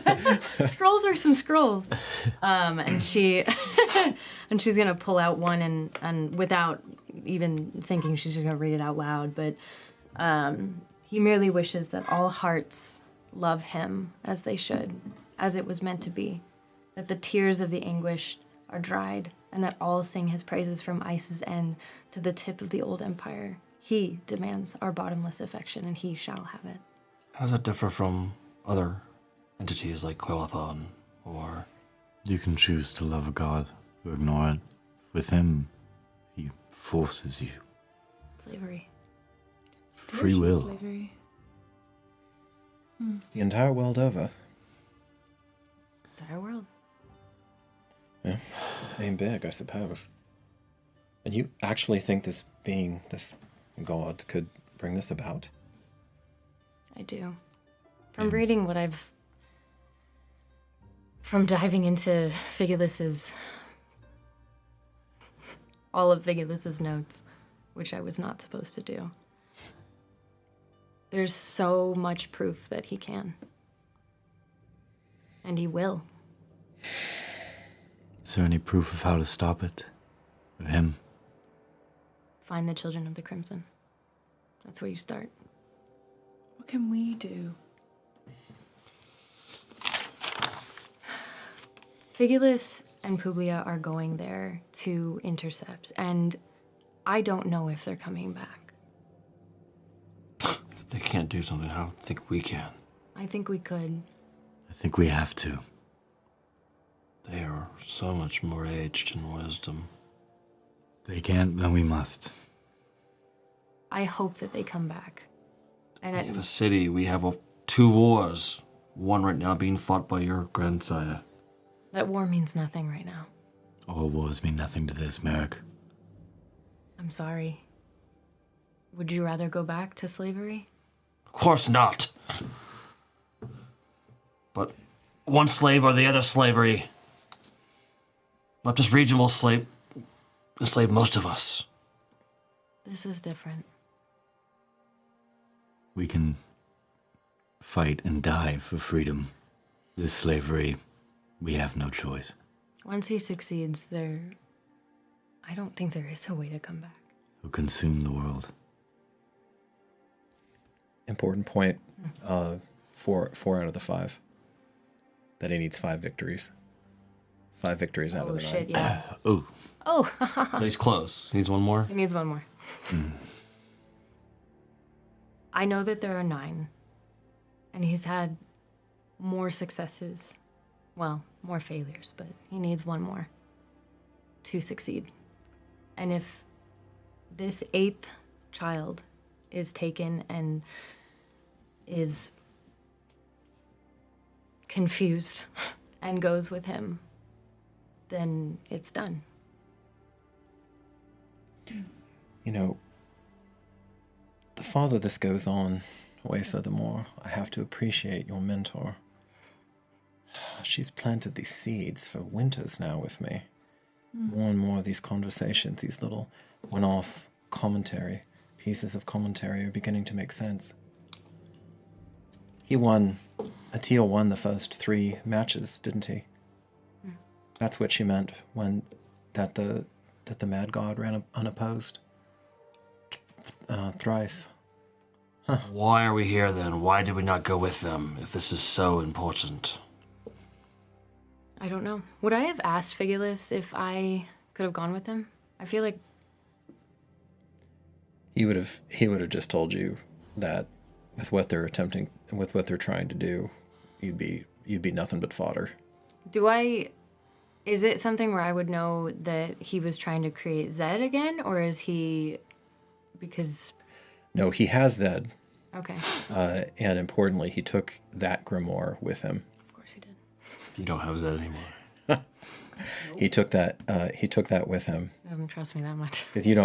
Scroll through some scrolls. And she's gonna pull out one and without even thinking, she's just gonna read it out loud. But he merely wishes that all hearts love him as they should, as it was meant to be, that the tears of the anguished are dried, and that all sing his praises from ice's end to the tip of the old empire. He demands our bottomless affection, and he shall have it. How does that differ from other entities like Quellathon or... You can choose to love a god or ignore it. With him, he forces you. Slavery. Free will. Slavery. The entire world over. Entire world. Yeah. Aim big, I suppose. And you actually think this being, this god, could bring this about? I do. From reading what I've... From diving into Figulus's... all of Figulus's notes, which I was not supposed to do. There's so much proof that he can. And he will. Is there any proof of how to stop it? Or him? Find the children of the Crimson. That's where you start. What can we do? Figulus and Publia are going there to intercept, and I don't know if they're coming back. If they can't do something, I don't think we can. I think we could. I think we have to. They are so much more aged in wisdom. They can't, then we must. I hope that they come back. And We have a city, we have 2 wars. One right now being fought by your grandsire. that war means nothing right now. All wars mean nothing to this, Merrick. I'm sorry. Would you rather go back to slavery? Of course not. But one slave or the other slavery. Leptis region will enslave most of us. This is different. We can fight and die for freedom. This slavery, we have no choice. Once he succeeds, I don't think there is a way to come back. He'll consume the world. Important point. 4 out of the 5. That he needs 5 victories. 5 victories out of the 9. Oh shit, yeah. Oh, Oh, So he's close. He needs one more. he needs one more. I know that there are 9. And he's had more successes. Well, more failures, but he needs one more to succeed. And if this 8th child is taken and is confused and goes with him, then it's done. You know, the farther this goes on, Wesa, the more I have to appreciate your mentor. She's planted these seeds for winters now with me. more and more of these conversations, these little one-off pieces of commentary are beginning to make sense. Atil won the first 3 matches, didn't he? That's what she meant when that the Mad God ran unopposed thrice. Why are we here then? Why did we not go with them if this is so important? I don't know. Would I have asked Figulus if I could have gone with him? I feel like He would have just told you that with what they're trying to do, you'd be nothing but fodder. is it something where I would know that he was trying to create Zed again, or is he because No, he has Zed. Okay. And importantly, he took that grimoire with him. Of course he did. You don't have that anymore. He took that with him. Doesn't trust me that much. Because he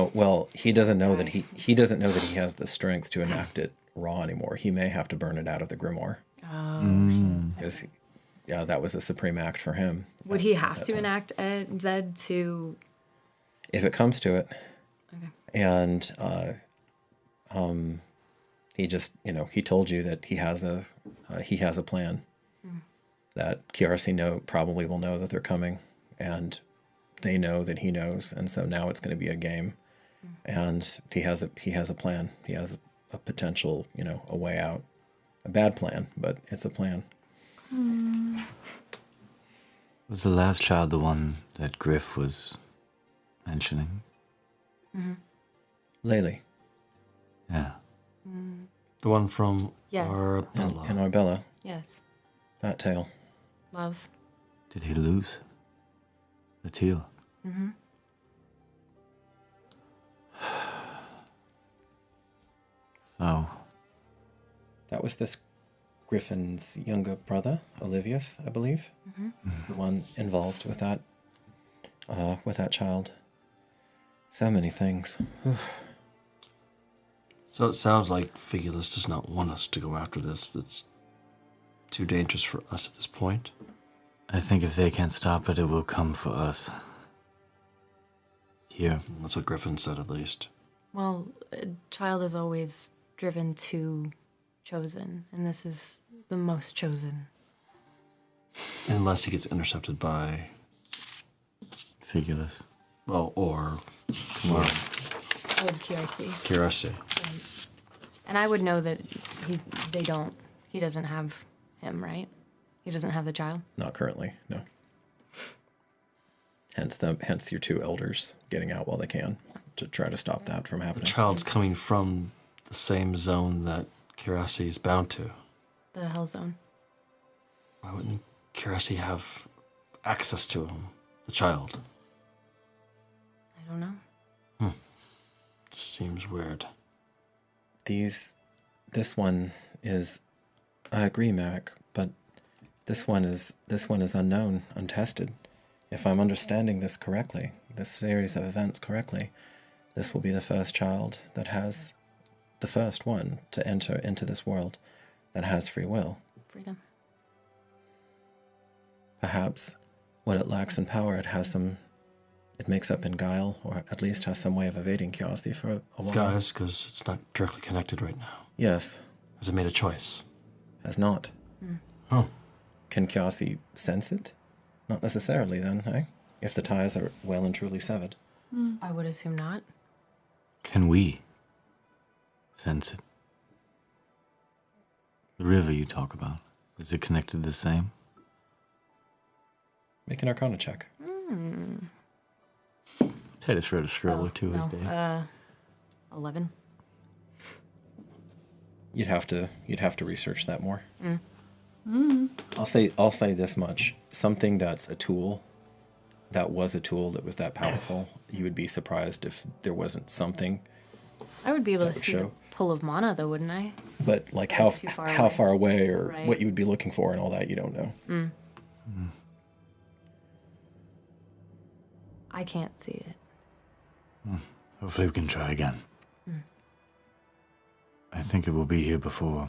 doesn't know that he doesn't know that he has the strength to enact it raw anymore. He may have to burn it out of the grimoire. Oh. Because that was a supreme act for him. Would he have to enact a Zed to? If it comes to it. Okay. And he just he told you that he has a plan. That KRC probably will know that they're coming, and they know that he knows, and so now it's going to be a game, and he has a plan. He has a potential, a way out. A bad plan, but it's a plan. Was the last child the one that Griff was mentioning? Laylee. Yeah. The one from Yes. Arbella. And Arbella. Yes. That tale. Love. Did he lose? The teal? So, That was this Griffin's younger brother, Olivius, I believe. He's the one involved with that child. So many things. So it sounds like Figulus does not want us to go after this. It's too dangerous for us at this point. I think if they can't stop it, it will come for us. Here. That's what Griffin said, at least. Well, a child is always driven to chosen, and this is the most chosen. Unless he gets intercepted by, Figulus. well, or Old QRC. KRC. And I would know that he doesn't have him, right? He doesn't have the child? Not currently, no. Hence your 2 elders getting out while they can to try to stop that from The happening. child's coming from the same zone that KRC is bound to. The Hell Zone. Why wouldn't KRC have access to him, the child? I don't know. Seems weird. This one is, I agree, Mac, but this one is unknown, untested. If I'm understanding this correctly, this series of events correctly, this will be the first child that has, the first one to enter into this world that has free will. Freedom. Perhaps what it lacks in power, it makes up in guile, or at least has some way of evading curiosity for a while. Skies, because it's not directly connected right now. Yes, Has it made a choice? has not. Huh. Can curiosity sense it? Not necessarily then, eh? If the ties are well and truly severed. I would assume not. Can we sense it? The river you talk about, is it connected the same? Make an Arcana check. Titus wrote a scroll or two his day. 11. You'd have to research that more. I'll say this much: something that's a tool, that was that powerful. You would be surprised if there wasn't something. I would be able to That would see the show. pull of mana, though, wouldn't I? But like That's too far how away. far away or Right. what you would be looking for and all that, you don't know. I can't see it. Hopefully we can try again. I think it will be here before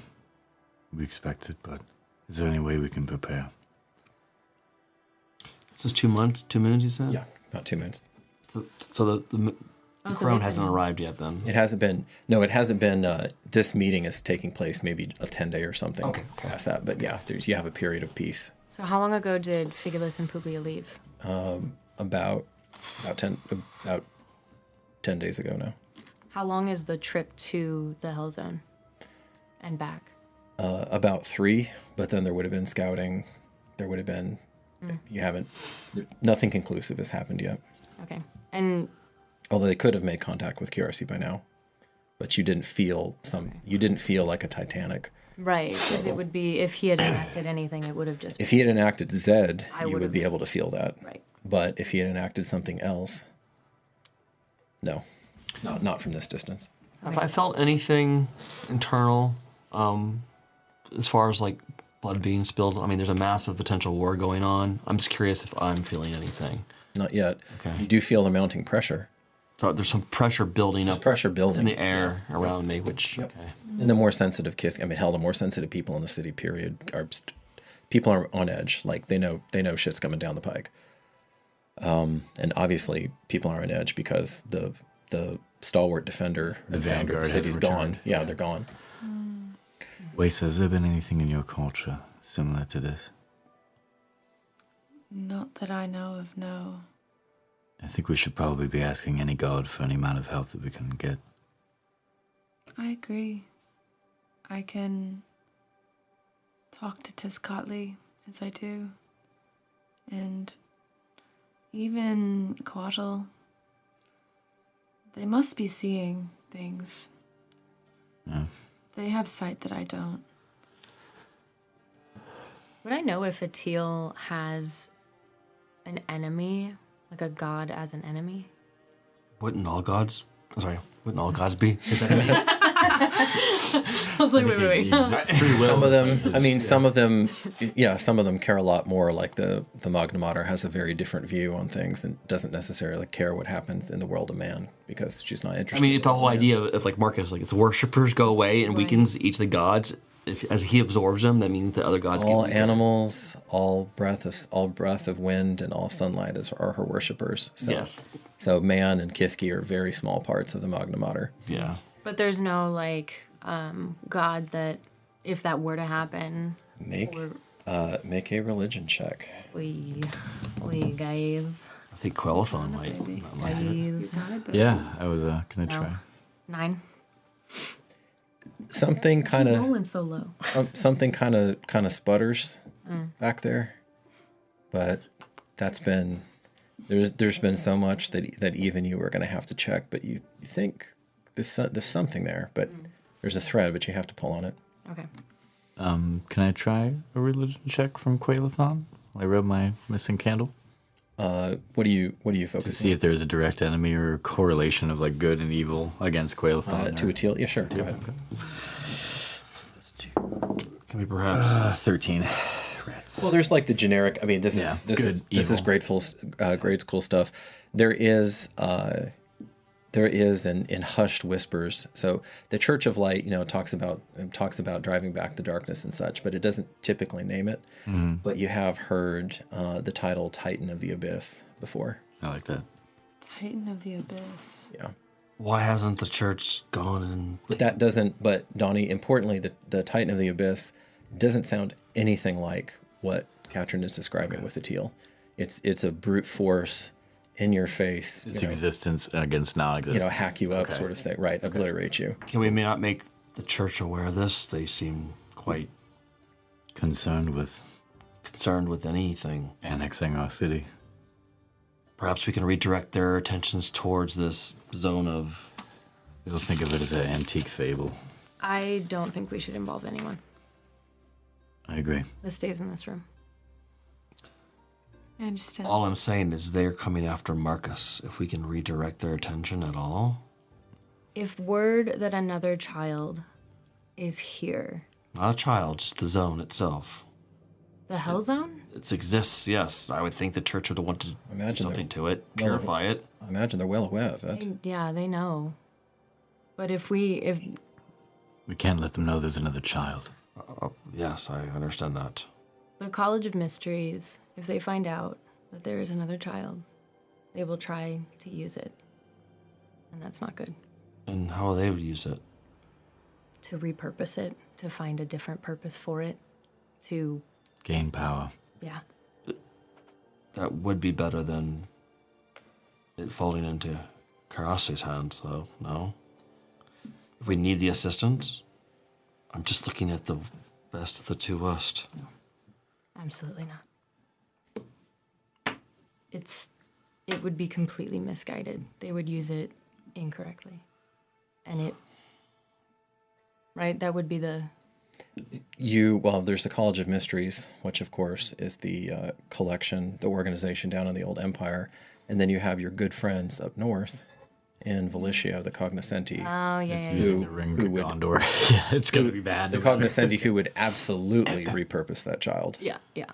we expect it, but is there any way we can prepare? This is 2 months, 2 moons, you said? Yeah, about 2 moons. So the so crone they've hasn't been- arrived yet then. It hasn't been. No, it hasn't been. This meeting is taking place maybe a 10-day or something Okay. past that. But yeah, you have a period of peace. So how long ago did Figulus and Publia leave? About 10 days ago now. How long is the trip to the Hell Zone and back? About 3, but then there would have been scouting. There would have been. You haven't. Nothing conclusive has happened yet. Okay. And Although they could have made contact with QRC by now, but you didn't feel You didn't feel like a Titanic. right, because it would be if he had enacted anything, it would have just If he had enacted Zed, I you would would've- be able to feel that. right. But if he had enacted something else, no, not from this distance. Have I felt anything internal, as far as like blood being spilled? I mean, there's a massive potential war going on. I'm just curious if I'm feeling anything. Not yet. Okay. You do feel the mounting pressure. So there's some pressure building There's up pressure building in the air around me, which okay. And the more sensitive the more sensitive people in the city, period, people are on edge. Like they know shit's coming down the pike. And obviously people are on edge because the stalwart defender, the founder of the vanguard city's has gone. returned. Yeah, they're gone. Wace, has there been anything in your culture similar to this? Not that I know of, no. I think we should probably be asking any god for any amount of help that we can get. I agree. I can talk to Tezcatli as I do. And even Quattle. They must be seeing things. Yeah. They have sight that I don't. Would I know if a teal has an enemy, like a god as an enemy? Wouldn't all gods be his enemy? I was like, wait. Some of them, some of them care a lot more. Like the Magna Mater has a very different view on things and doesn't necessarily care what happens in the world of man because she's not interested. I mean, it's the whole idea of like Marcus, like its worshippers go away and weakens each of the gods. As he absorbs them, that means the other gods all get weaker. animals, all breath of wind, and all sunlight are her worshippers. So, Yes. So man and Kithki are very small parts of the Magna Mater. Yeah. But there's no like god that if that were to happen, Make a religion check. we guys, I think Quellathon might like it. please. Yeah, I was gonna try. 9. Something kind of Rolling so low. something kind of sputters back there, but that's been there's been so much that even you were going to have to check, but you think there's something there, but there's a thread, but you have to pull on it. Okay. Can I try a religion check from Quaelathon? I rub my missing candle What do you to focus see if there's a direct enemy or a correlation of like good and evil against Quaelathon. to a teal? Yeah, sure. Go ahead. Can we perhaps 13. Well, there's like the generic. I mean, this Yeah, is this good, is this is evil. grade school stuff. There is in hushed whispers. So the Church of Light, talks about driving back the darkness and such, but it doesn't typically name it. But you have heard the title Titan of the Abyss before. I like that. Titan of the Abyss. Yeah. why hasn't the church gone and But that doesn't. But Donnie, importantly, the Titan of the Abyss doesn't sound anything like what Katrin is describing with the teal. It's a brute force, in your face, Its existence against non-existence. hack you up sort of thing, right? Obliterate you. can we not make the church aware of this? They seem quite Concerned with concerned with anything. annexing our city. Perhaps we can redirect their attentions towards this zone of. They'll think of it as an antique fable. I don't think we should involve anyone. I agree. This stays in this room. I understand. All I'm saying is they're coming after Marcus. If we can redirect their attention at all. If word that another child is here, Not a child, just the zone itself. the Hell Zone? It exists, yes. I would think the church would want to do Imagine something to it, purify it. I imagine they're well aware of it. Yeah, they know. But if We can't let them know there's another child. Yes, I understand that. the College of Mysteries, if they find out that there is another child, they will try to use it. And that's not good. And how will they use it? To repurpose it, to find a different purpose for it, to, Gain power. yeah. That would be better than it falling into Karase's hands, though, no? If we need the assistance, I'm just looking at the best of the two worst. Absolutely not. It would be completely misguided. They would use it incorrectly. And it, right, that would be the... Well, there's the College of Mysteries, which of course is the collection, the organization down in the old empire. And then you have your good friends up north in Valicia, the Cognoscenti. Oh, yeah, It's yeah, using yeah. the ring who to would- Gondor. Yeah, it's gonna be bad. The Cognoscenti who would absolutely repurpose that child. Yeah, yeah.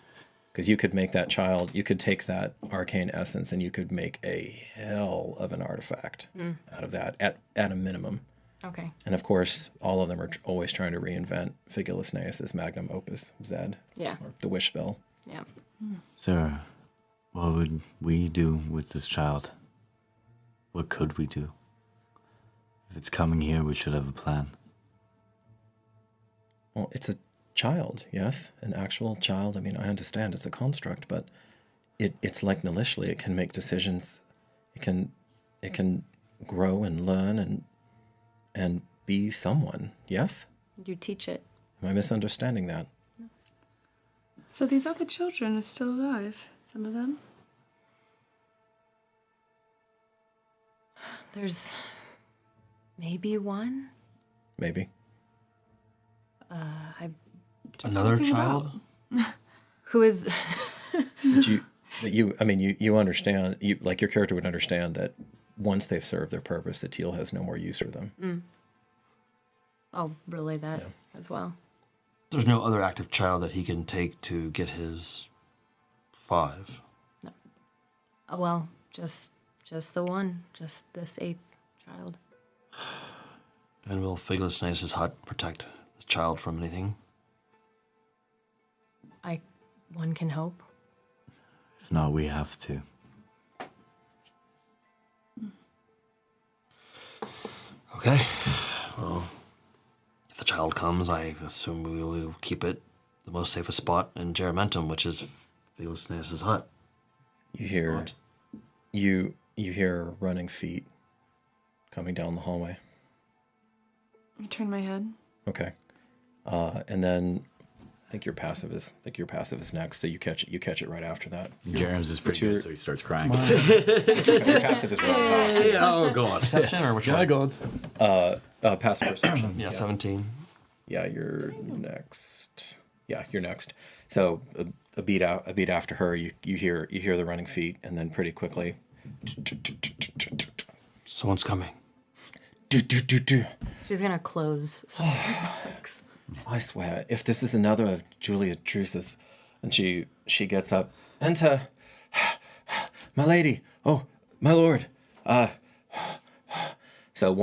Because you could make that child, you could take that arcane essence and you could make a hell of an artifact out of that at a minimum. Okay. And of course, all of them are always trying to reinvent Figulisneus' magnum opus, Zed, Yeah, or the wish spell. yeah. Sarah, what would we do with this child? What could we do? If it's coming here, we should have a plan. Well, it's a child, yes, an actual child. I mean, I understand it's a construct, but it's like Nalishli. It can make decisions. It can grow and learn and be someone. Yes? You teach it. Am I misunderstanding that? So these other children are still alive, some of them? There's maybe one. Maybe. Another looking child? Who is... But you understand. Like your character would understand that once they've served their purpose, the teal has no more use for them. I'll relay that as well. There's no other active child that he can take to get his 5. Well, just the one. Just this 8th child. And will Figulisneus' hut protect this child from anything? One can hope. If not, we have to. Okay. Well, if the child comes, I assume we will keep it the most safest spot in Geramentum, which is Figulisneus' hut. You hear Spot. you hear running feet coming down the hallway. I turn my head. Okay. And then I think your passive is next, so you catch it right after that. Jerem's is pretty your- good, so he starts crying. Your passive is really high, too. Oh, go on. Perception or which one? go on. Passive perception. Yeah, 17. Yeah, you're next. Yeah, you're next. So a beat after her, you hear the running feet, and then pretty quickly, Someone's coming. She's gonna close some clicks. I swear, if this is another of Julia Druce's, and she gets up, enter, my lady, oh my lord, So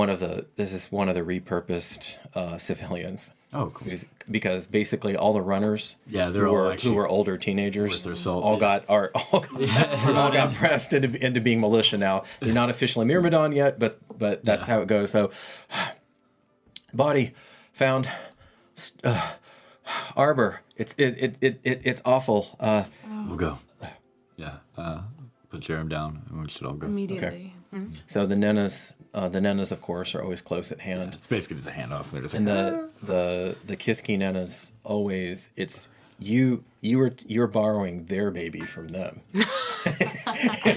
this is one of the repurposed civilians. Oh, cool. Because basically all the runners, Yeah, they're who all were actually older teenagers, worth their salt, all yeah. got pressed into being militia now. They're not officially Myrmidon yet, but that's how it goes. So, body found, arbor. It's awful. We'll go. Yeah. Put Jerem down, and we should all go. Immediately. So the Nennas, of course, are always close at hand. It's basically just a handoff. They're just And like, the Kithki Nennas always, it's you're borrowing their baby from them.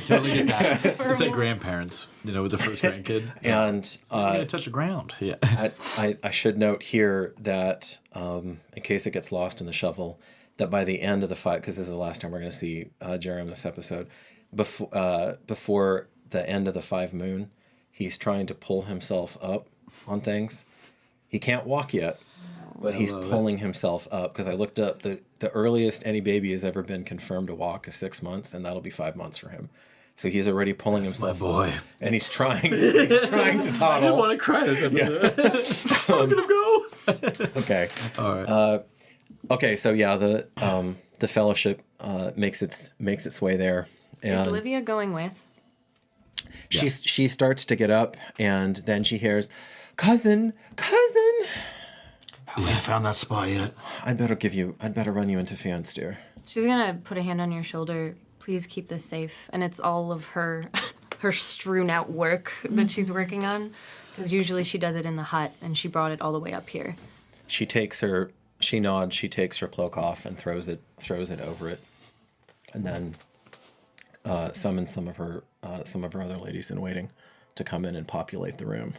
totally get that. It's like grandparents, with the first grandkid. And You're gonna touch the ground. Yeah. I should note here that in case it gets lost in the shuffle, that by the end of the fight, because this is the last time we're going to see Jerem this episode, before the end of the 5 moon, he's trying to pull himself up on things. He can't walk yet, but he's pulling himself up, because I looked up the earliest any baby has ever been confirmed to walk is 6 months, and that'll be 5 months for him. So he's already pulling himself boy. up, and he's trying to toddle. to cry this episode. I'm gonna go. Okay. All right. Okay. So yeah, the fellowship makes its way there, Is and Olivia going with? She starts to get up, and then she hears, cousin. Have we found that spot yet? I'd better run you into Fiance, dear. She's gonna put a hand on your shoulder. Please keep this safe. And it's all of her strewn out work that she's working on. Because usually she does it in the hut, and she brought it all the way up here. She nods, she takes her cloak off and throws it over it. And then summons some of her other ladies in waiting to come in and populate the room.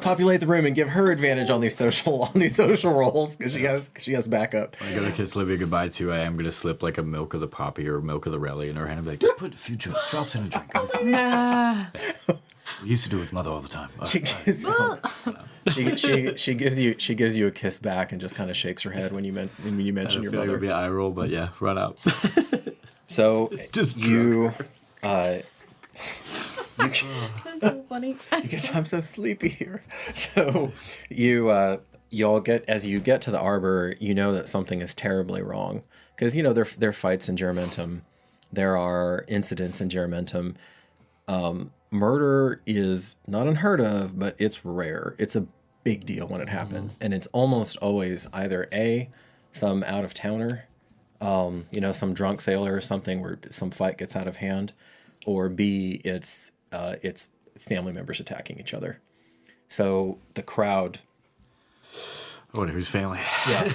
Populate the room and give her advantage on these social roles because she has backup. I'm gonna kiss Livia goodbye too. I am gonna slip like a milk of the poppy or milk of the rally in her hand and be like, just put a few drops in a drink. Nah. We used to do it with Mother all the time. She gives you a kiss back and just kind of shakes her head when you mention your mother. It would be an eye roll, but yeah, run out. So Just you. That's so funny. I'm so sleepy here. So you all get to the arbor, you know that something is terribly wrong because there are fights in Germentum, there are incidents in Germentum. Murder is not unheard of, but it's rare. It's a big deal when it happens, and it's almost always either some out of towner, some drunk sailor or something where some fight gets out of hand, or B, it's family members attacking each other. So the crowd. I wonder whose family. Yeah.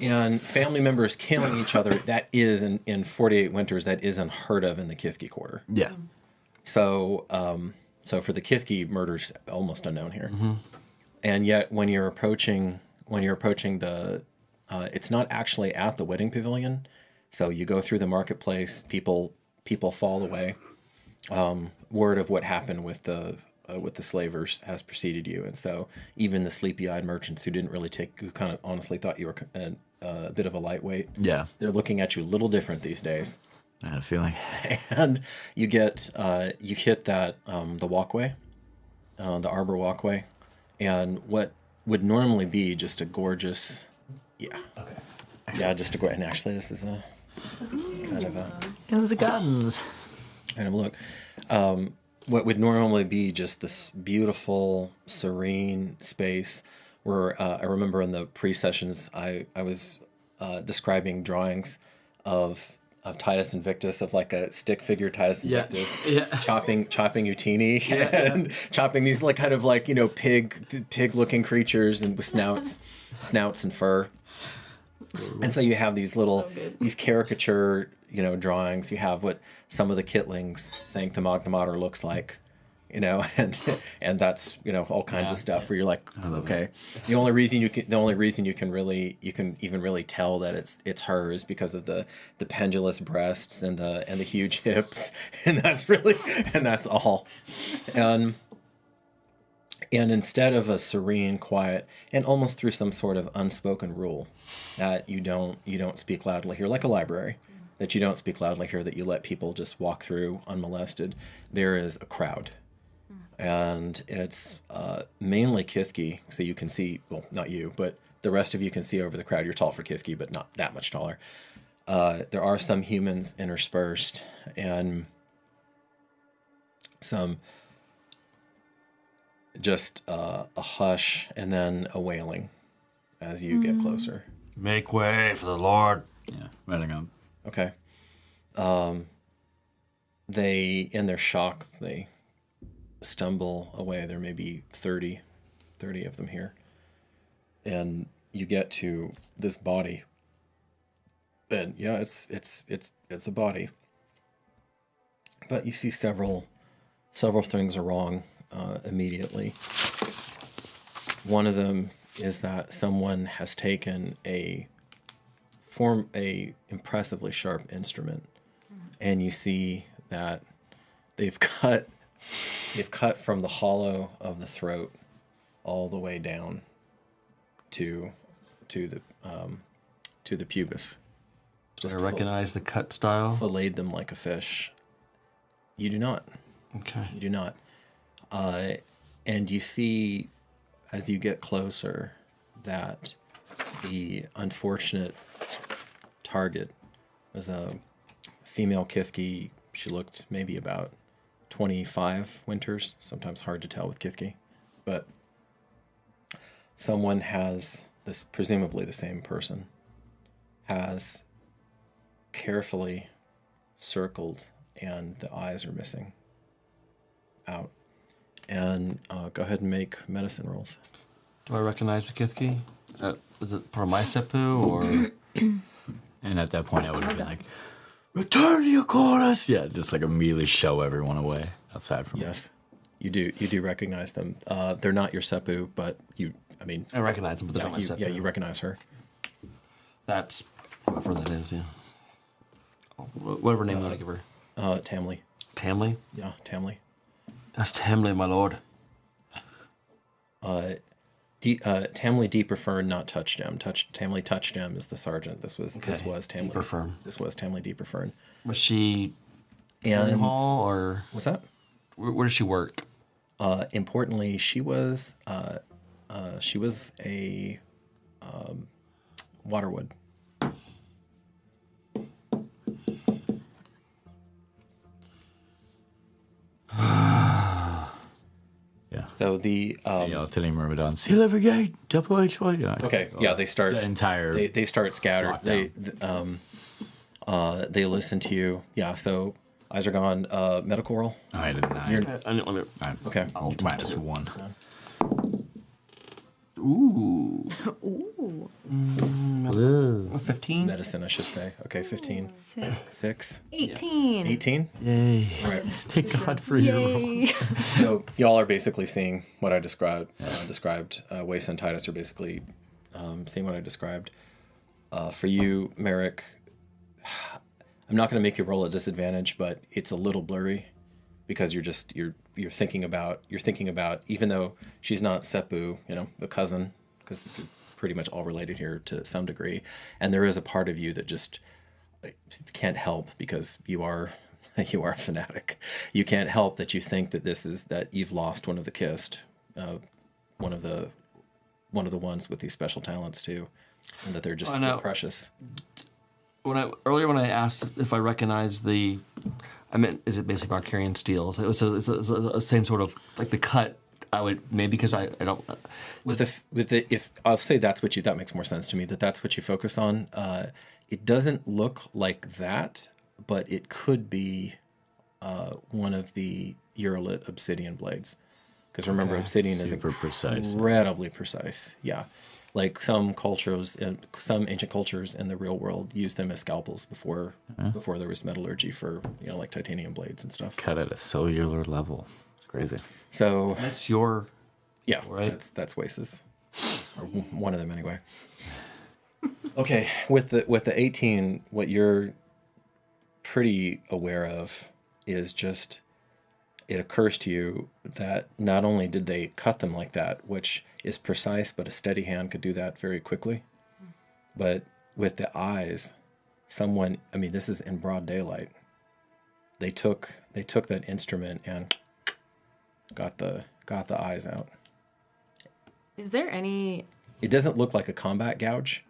And family members killing each other, that is, in 48 Winters, that is unheard of in the Kithki Quarter. Yeah. So for the Kithki, murder's almost unknown here. Mm-hmm. And yet when you're approaching the, it's not actually at the wedding pavilion. So you go through the marketplace, people fall away. Word of what happened with the slavers has preceded you, and so even the sleepy-eyed merchants who kind of honestly thought you were a bit of a lightweight. Yeah, they're looking at you a little different these days. I had a feeling. And you hit that the walkway, the arbor walkway, and what would normally be just a gorgeous, just a and actually this is a kind of a In the gardens. kind of look. What would normally be just this beautiful, serene space where I remember in the pre-sessions I was describing drawings of Titus Invictus, of like a stick figure Titus Invictus, chopping Utini and chopping these like kind of like pig looking creatures and with snouts and fur. And so you have these these caricature drawings. You have what some of the Kitlings think the Magna Mater looks like, and that's all kinds of stuff where you're like, okay, the only reason you can even really tell that it's her is because of the pendulous breasts and the huge hips, and that's all. And instead of a serene, quiet, and almost through some sort of unspoken rule that you don't speak loudly here, like a library, that you don't speak loudly here, that you let people just walk through unmolested, there is a crowd. And it's mainly Kithki, so you can see, well, not you, but the rest of you can see over the crowd. You're tall for Kithki, but not that much taller. There are some humans interspersed, and some just a hush and then a wailing as you get closer. Make way for the Lord. Yeah, running up. Okay. They, in their shock, they stumble away. There may be 30 of them here. And you get to this body. And yeah, it's a body. But you see several things are wrong immediately. One of them is that someone has taken a impressively sharp instrument, and you see that they've cut from the hollow of the throat all the way down to the pubis. Just recognize the cut style. Filleted them like a fish. You do not. Okay. You do not. And you see, as you get closer, that the unfortunate target was a female Kithki. She looked maybe about 25 winters. Sometimes hard to tell with Kithki, but someone has this, presumably the same person, has carefully circled, and the eyes are missing out. And go ahead and make medicine rolls. Do I recognize the Kithki? Is it part of my Seppu or? And at that point, I would have been like, "Return to your chorus!" Yeah, just like immediately show everyone away outside from me. Yes, you do recognize them. They're not your Seppu, but I recognize them, but they're not my Seppu. Yeah, you recognize her. That's whoever that is, yeah. Whatever name you want to give her. Tamley. Tamley? Yeah, Tamley. That's Tamley, my lord. Tamley Deeper Fern, not Touchstem. Tamley Touchstem is the sergeant. This was Tamley Deeper Fern. This was Tamley Deeper Fern. Was she And hall or what's that? Where does she work? Importantly, she was a Waterwood. Yeah. So the telling Myrmidon, seal every gate, double HY. Yeah, okay, yeah, they start the entire. They start scattered. lockdown. They listen to you. Yeah. So eyes are gone. Medical roll. I had a 9. Okay. Minus 1. Ooh. Ooh. 15? Medicine, I should say. Okay, 15. 6. 18. 18. Yay! Right. Thank God for your roll. Yay. So y'all are basically seeing what I described. Wace and Titus are basically seeing what I described. For you, Merrick, I'm not going to make you roll at disadvantage, but it's a little blurry because you're thinking about even though she's not Seppu, the cousin, because you're pretty much all related here to some degree, and there is a part of you that just can't help because you are a fanatic. You can't help that you think that you've lost one of the kissed, one of the ones with these special talents too, and that they're just precious. Earlier when I asked if I recognized I meant, is it basically Arcane steel? So it's a same sort of like the cut. I would maybe because I don't. If I'll say that makes more sense to me. That's what you focus on. It doesn't look like that, but it could be one of the Eurolit obsidian blades. Because remember, obsidian is incredibly precise. Yeah. Like some ancient cultures in the real world used them as scalpels before there was metallurgy for like titanium blades and stuff. Cut at a cellular level. It's crazy. So that's your right. That's Wace's, or one of them anyway. Okay, with the 18, what you're pretty aware of is just it occurs to you that not only did they cut them like that, which is precise, but a steady hand could do that very quickly. But with the eyes, this is in broad daylight. They took that instrument and got the eyes out. Is there any? It doesn't look like a combat gouge.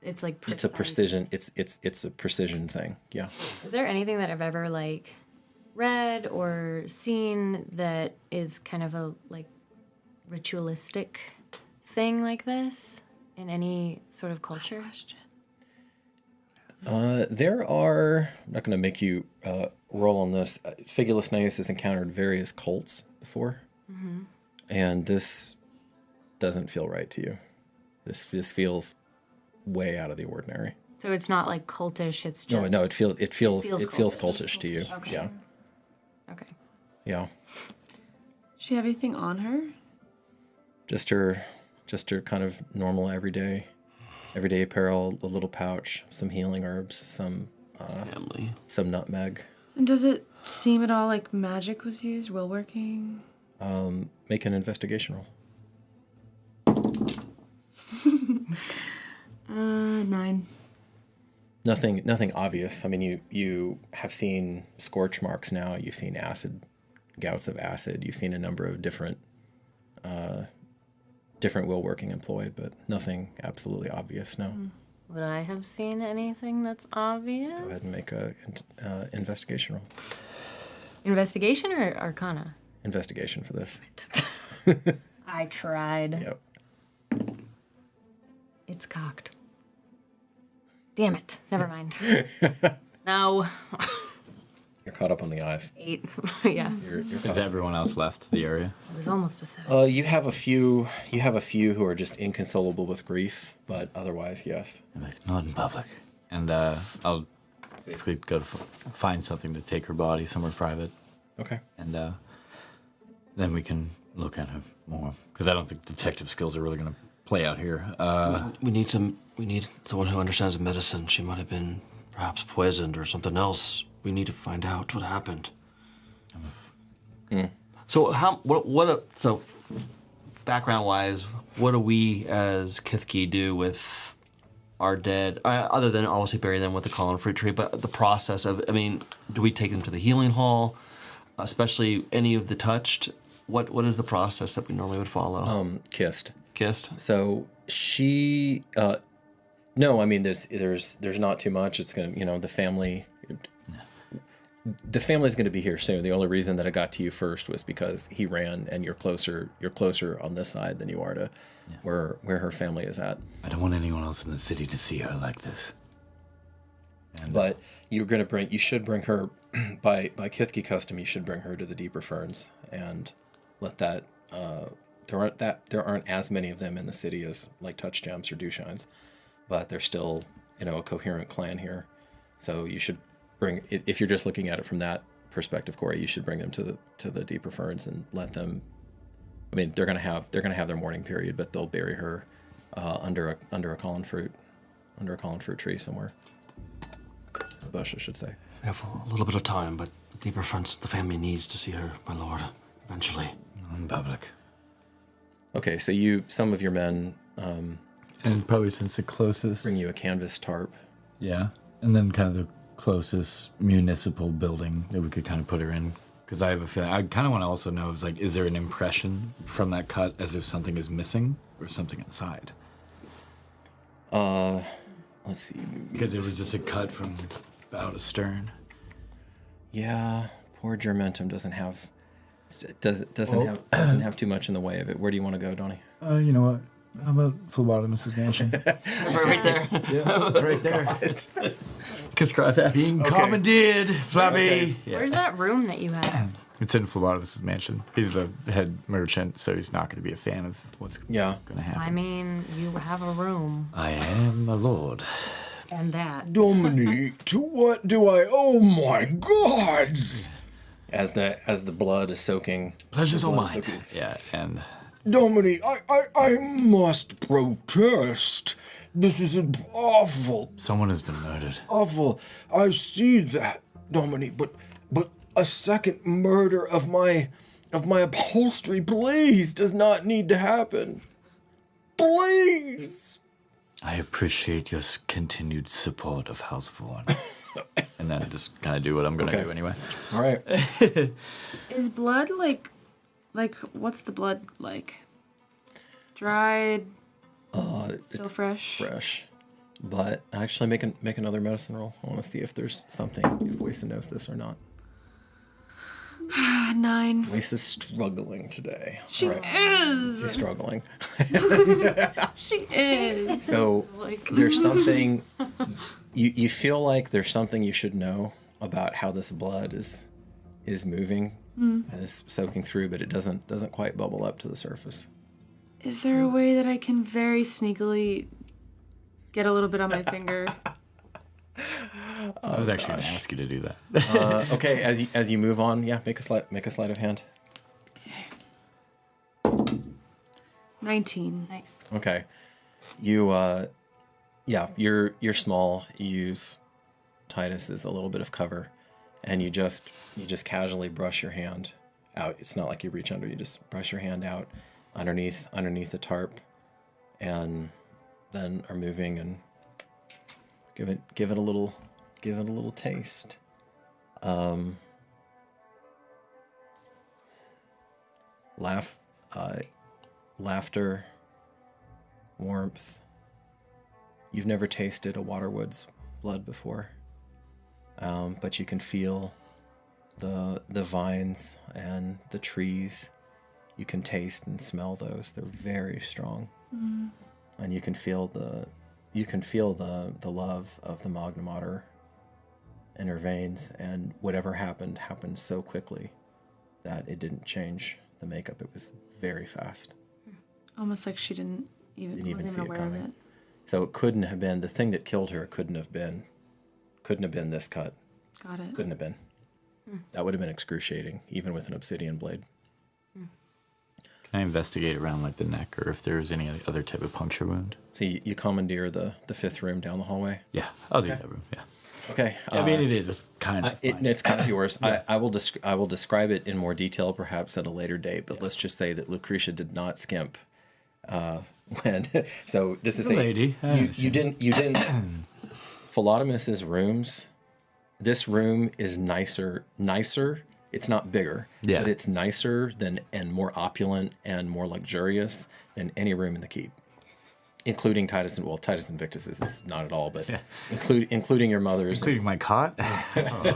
It's like precise. It's a precision. It's a precision thing. Yeah. Is there anything that I've ever read or seen that is kind of a ritualistic thing like this in any sort of culture? There are. I'm not going to make you roll on this. Figulus Neus has encountered various cults before, and this doesn't feel right to you. This feels way out of the ordinary. So it's not cultish. It's just no. It feels cultish to you. Okay. Yeah. Okay. Yeah. Does she have anything on her? Just her kind of normal everyday apparel, a little pouch, some healing herbs, some nutmeg. And does it seem at all like magic was used while working? Make an investigation roll. 9. Nothing obvious. I mean, you have seen scorch marks now. You've seen gouts of acid. You've seen a number of different will working employed, but nothing absolutely obvious. No. Would I have seen anything that's obvious? Go ahead and make a investigation roll. Investigation or Arcana? Investigation for this. I tried. Yep. It's cocked. Damn it. Never mind. No. You're caught up on the eyes. 8. Yeah. You're Has everyone else left the area? It was almost a 7. You have a few. You have a few who are just inconsolable with grief, but otherwise, yes. I'm like, not in public. And I'll basically go to find something to take her body somewhere private, Okay. and then we can look at her more. Because I don't think detective skills are really going to play out here. We need someone who understands medicine. She might have been perhaps poisoned or something else. We need to find out what happened. So so background-wise, what do we as Kithki do with our dead, other than obviously bury them with the column fruit tree, but the process of, I mean, do we take them to the healing hall, especially any of the touched? What is the process that we normally would follow? Kissed. Kissed? So she, no, I mean, there's not too much. It's gonna, the family. The family's going to be here soon. The only reason that it got to you first was because he ran, and you're closer on this side than you are to where her family is at. I don't want anyone else in the city to see her like this. And, But you should bring her by Kithki custom. You should bring her to the deeper ferns and let that. There aren't as many of them in the city as like touch gems or dewshines, but they're still a coherent clan here. So you should bring, if you're just looking at it from that perspective, Corey, you should bring them to the deeper ferns and let them. I mean, they're gonna have their mourning period, but they'll bury her under a column fruit tree somewhere. A bush, I should say. We have a little bit of time, but the deeper fronts, the family needs to see her, my lord, eventually. in public. Okay, so some of your men And probably since the closest... bring you a canvas tarp. Yeah, and then kind of the closest municipal building that we could kind of put her in. Because I have a feeling, I kind of want to also know, is there an impression from that cut as if something is missing or something inside? Let's see. Because it was just a cut from bow to stern. Yeah, poor Germentum doesn't have too much in the way of it. Where do you want to go, Donnie? You know what? How about Phlebotomist's mansion? Right there. Yeah, it's right there. Describe that. Being commandeered, Flabby. Okay. Yeah. Where's that room that you had? It's in Phlebotomist's mansion. He's the head merchant, so he's not going to be a fan of what's going to happen. I mean, you have a room. I am a lord. And that. Dominique, to what do I? Oh my gods! As the blood is soaking. Pleasure's all blood mine. is soaking. Yeah, and Dominique, I must protest. This is awful. someone has been murdered. Awful. I see that, Dominique, but a second murder of my upholstery, please, does not need to happen. Please. I appreciate your continued support of House Vaughan. And then just kind of do what I'm going to do anyway. All right. Is blood like what's the blood like? Dried? Still It's fresh? fresh. But actually, make another medicine roll. I want to see if there's something, if Waisa knows this or not. 9. Waisa's struggling today. She All right. is. She's struggling. She is. So there's something you feel like there's something you should know about how this blood is moving and is soaking through, but it doesn't quite bubble up to the surface. Is there a way that I can very sneakily get a little bit on my finger? I was actually going to ask you to do that. Okay, as you move on, make a sleight of hand. 19. Nice. Okay, you're small. You use Titus as a little bit of cover, and you just casually brush your hand out. It's not like you reach under. You just brush your hand out underneath the tarp, and then are moving and give it a little taste. Laughter, warmth, You've never tasted a waterwood's blood before, but you can feel the vines and the trees. You can taste and smell those. They're very strong, and you can feel the love of the Magna Mater in her veins. And whatever happened so quickly that it didn't change the makeup. It was very fast. Almost like she didn't even See it aware of coming. it. So it couldn't have been the thing that killed her. Couldn't have been this cut. Got it. Couldn't have been. That would have been excruciating, even with an obsidian blade. Can I investigate around like the neck, or if there's any other type of puncture wound? So you commandeer the fifth room down the hallway. Yeah, I'll do that room. Yeah. Okay. I mean, it is kind of. It's kind of yours. Yeah. I will describe it in more detail, perhaps at a later date. But let's just say that Lucretia did not skimp. When so this is a lady. You didn't. Philodemus's rooms. This room is nicer. It's not bigger, but it's nicer than and more opulent and more luxurious than any room in the keep, including Titus and Victus's. It's not at all, but including your mother's, including my cot,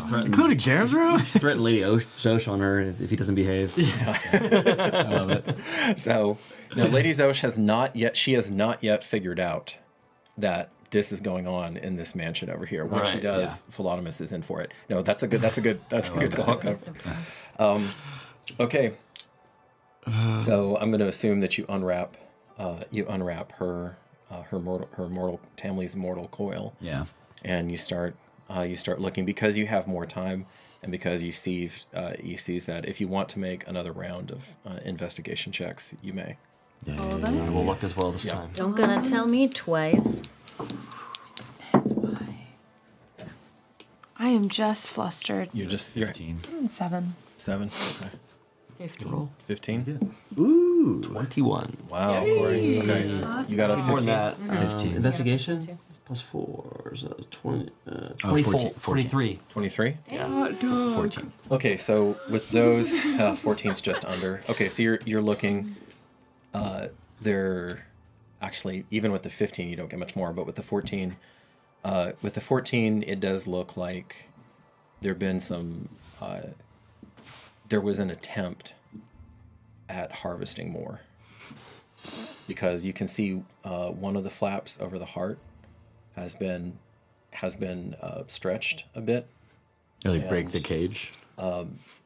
including Jerem's room. Threaten Lady Zosh on her if he doesn't behave. Yeah. I love it. So, Lady Zosh has not yet figured out that this is going on in this mansion over here. Once she does, Philodemus is in for it. No, that's a good call. Okay. So I'm going to assume that you unwrap her mortal Tamley's mortal coil. Yeah. And you start looking, because you have more time, and because you sees that if you want to make another round of investigation checks, you may. Yeah, we'll look as well this time. Don't gonna tell me twice. I am just flustered. You're 15. 7. 7. Okay. 15. 15. Ooh, 21. Wow, Corey. Okay, you got a 15. More than that, 15. investigation Yeah, plus 4, so that's 20. 14. 43. 23. Yeah. 14. Okay, so with those, 14's just under. Okay, so you're looking. They're actually, even with the 15, you don't get much more, but with the 14. It does look like there was an attempt at harvesting more, because you can see one of the flaps over the heart has been stretched a bit. Really break the cage.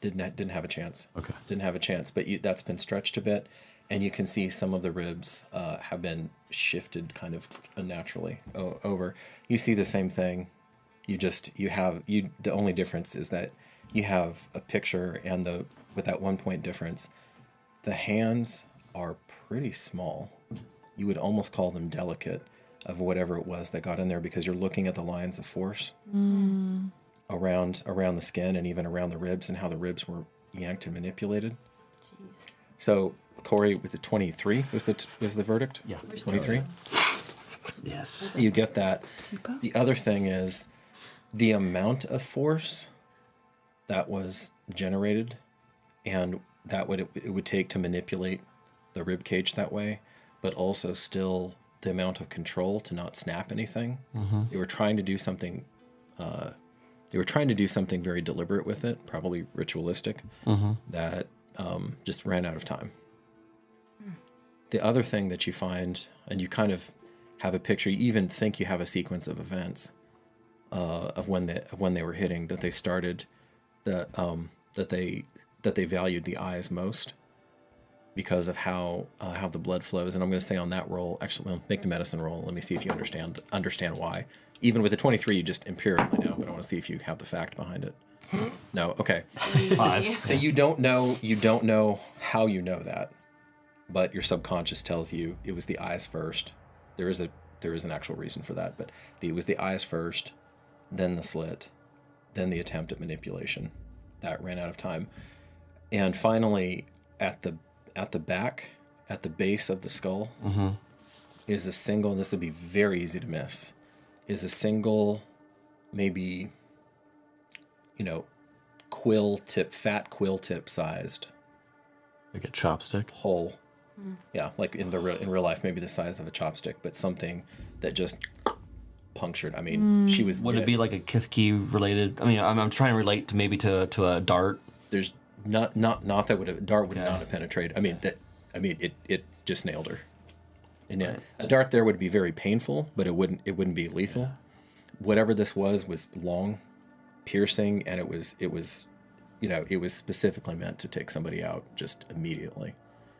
Didn't have a chance. Okay. Didn't have a chance, but that's been stretched a bit, and you can see some of the ribs have been shifted kind of unnaturally over. You see the same thing. The only difference is that you have a picture, and with that 1 point difference, the hands are pretty small. You would almost call them delicate, of whatever it was that got in there, because you're looking at the lines of force around the skin and even around the ribs, and how the ribs were yanked and manipulated. Jeez. So Corey, with the 23 was the verdict? Yeah. 23. Yes. You get that. The other thing is the amount of force that was generated, and that it would take to manipulate the rib cage that way, but also still the amount of control to not snap anything. Mm-hmm. They were trying to do something. They were trying to do something very deliberate with it, probably ritualistic, that just ran out of time. The other thing that you find, and you kind of have a picture, you even think you have a sequence of events of when they were hitting, that they started, that they valued the eyes most because of how the blood flows. And I'm going to say on that roll, actually, make the medicine roll. Let me see if you understand why. Even with the 23, you just empirically know, but I want to see if you have the fact behind it. No, okay. 5. So you don't know how you know that, but your subconscious tells you it was the eyes first. There is an actual reason for that, but it was the eyes first, then the slit, then the attempt at manipulation. That ran out of time. And finally, at the back, at the base of the skull, is a single, and this would be very easy to miss, is a single, maybe, fat quill tip sized. Like a chopstick? Hole. Yeah, like in real life, maybe the size of a chopstick, but something that just punctured. I mean, she was. Would it be like a Kithki related? I mean, I'm trying to relate to maybe to a dart. There's not that would have dart would not have penetrated. I mean it just nailed her. And a dart there would be very painful, but it wouldn't be lethal. Yeah. Whatever this was long, piercing, and it was it was specifically meant to take somebody out just immediately.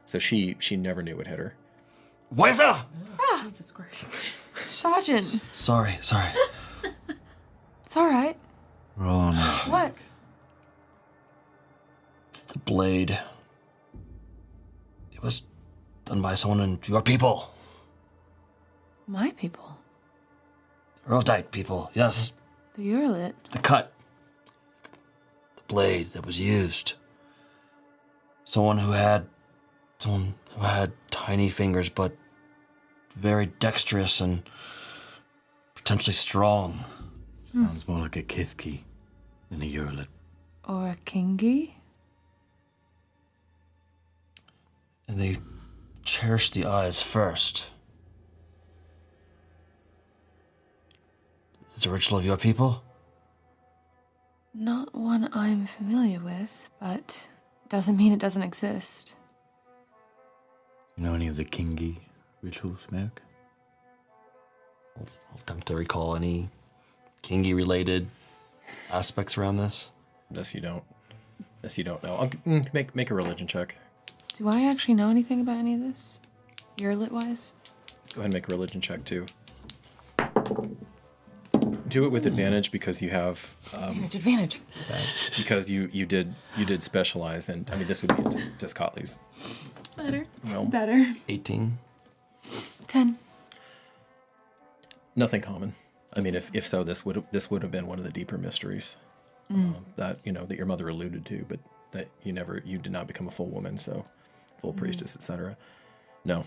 So she never knew what hit her. Weiser! Jesus Christ. Sergeant. Sorry. It's all right. Roll on it. What? The blade. It was done by someone in your people. My people. Erudite people, yes. The Urlit. The cut. The blade that was used. Someone who had tiny fingers, but very dexterous and potentially strong. Sounds more like a Kithki than a Urlit. Or a Kingi? And they cherished the eyes first. Is it a ritual of your people? Not one I'm familiar with, but doesn't mean it doesn't exist. You know any of the Kingi rituals, Merrick? I'll attempt to recall any Kingi-related aspects around this. Unless you don't know. I'll make a religion check. Do I actually know anything about any of this? Urlit-wise? Go ahead and make a religion check too. Do it with advantage because you have Advantage. because you did specialize, and I mean this would be Descotli's. Better. Well, Better. 18. 10. nothing common. I mean, if so, this would have been one of the deeper mysteries that that your mother alluded to, but that you did not become a full woman, so full priestess, etc. No.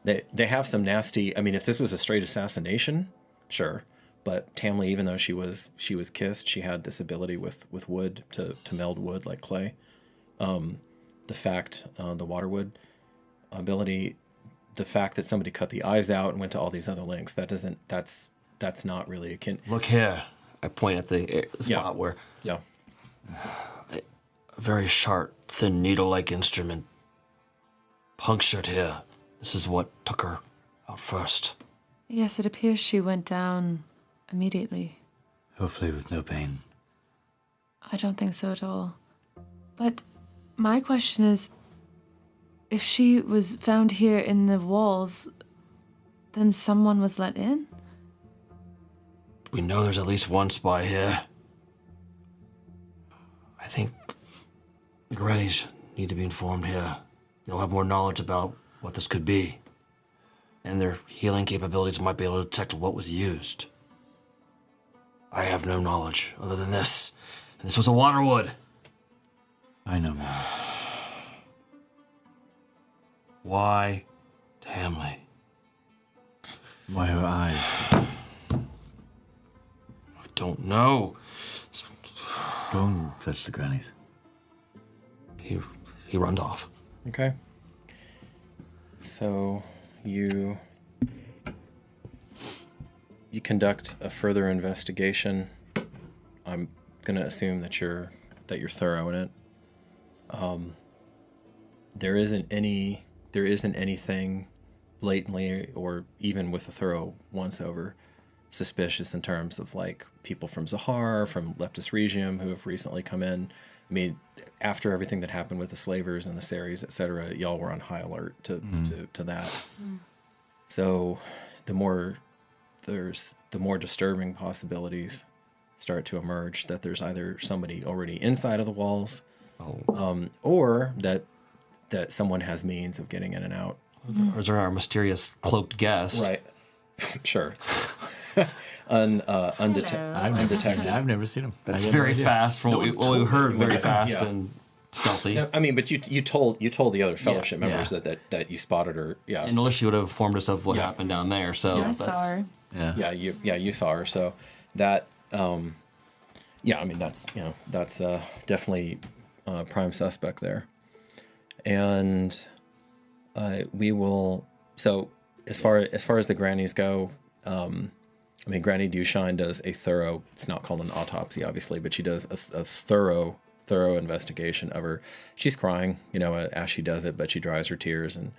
They have some nasty. I mean, if this was a straight assassination, sure, but Tamley, even though she was kissed, she had this ability with wood to meld wood like clay. The water wood ability, the fact that somebody cut the eyes out and went to all these other links, that's not really akin. Look here. I point at the spot where Yeah. a very sharp, thin needle-like instrument punctured here. This is what took her out first. Yes, it appears she went down immediately. Hopefully with no pain. I don't think so at all. But my question is, if she was found here in the walls, then someone was let in? We know there's at least one spy here. I think the grannies need to be informed here. They'll have more knowledge about what this could be. And their healing capabilities might be able to detect what was used. I have no knowledge other than this. And this was a waterwood. I know more. Why Tamley? Why her eyes? I don't know. Go and fetch the grannies. He runs off. Okay. So you conduct a further investigation. I'm gonna assume that you're thorough in it. There isn't anything blatantly or even with a thorough once over suspicious in terms of like people from Zahar, from Leptis Regium who have recently come in. I mean, after everything that happened with the slavers and the Series, etc., y'all were on high alert to that. So the more disturbing possibilities start to emerge that there's either somebody already inside of the walls, or that someone has means of getting in and out. Or is there our mysterious cloaked guest? Right. Sure. Undetected. I've never seen him. That's very fast from what we heard. Very fast and stealthy. No, I mean, but you told the other fellowship members that you spotted her. Yeah. And Alicia would have informed us of what happened down there. So I saw her. Yeah. You saw her. So that I mean that's definitely prime suspect there. And we will. So as far as the grannies go, I mean, Granny Dushine does a thorough, it's not called an autopsy, obviously, but she does a thorough investigation of her. She's crying, as she does it, but she dries her tears. And,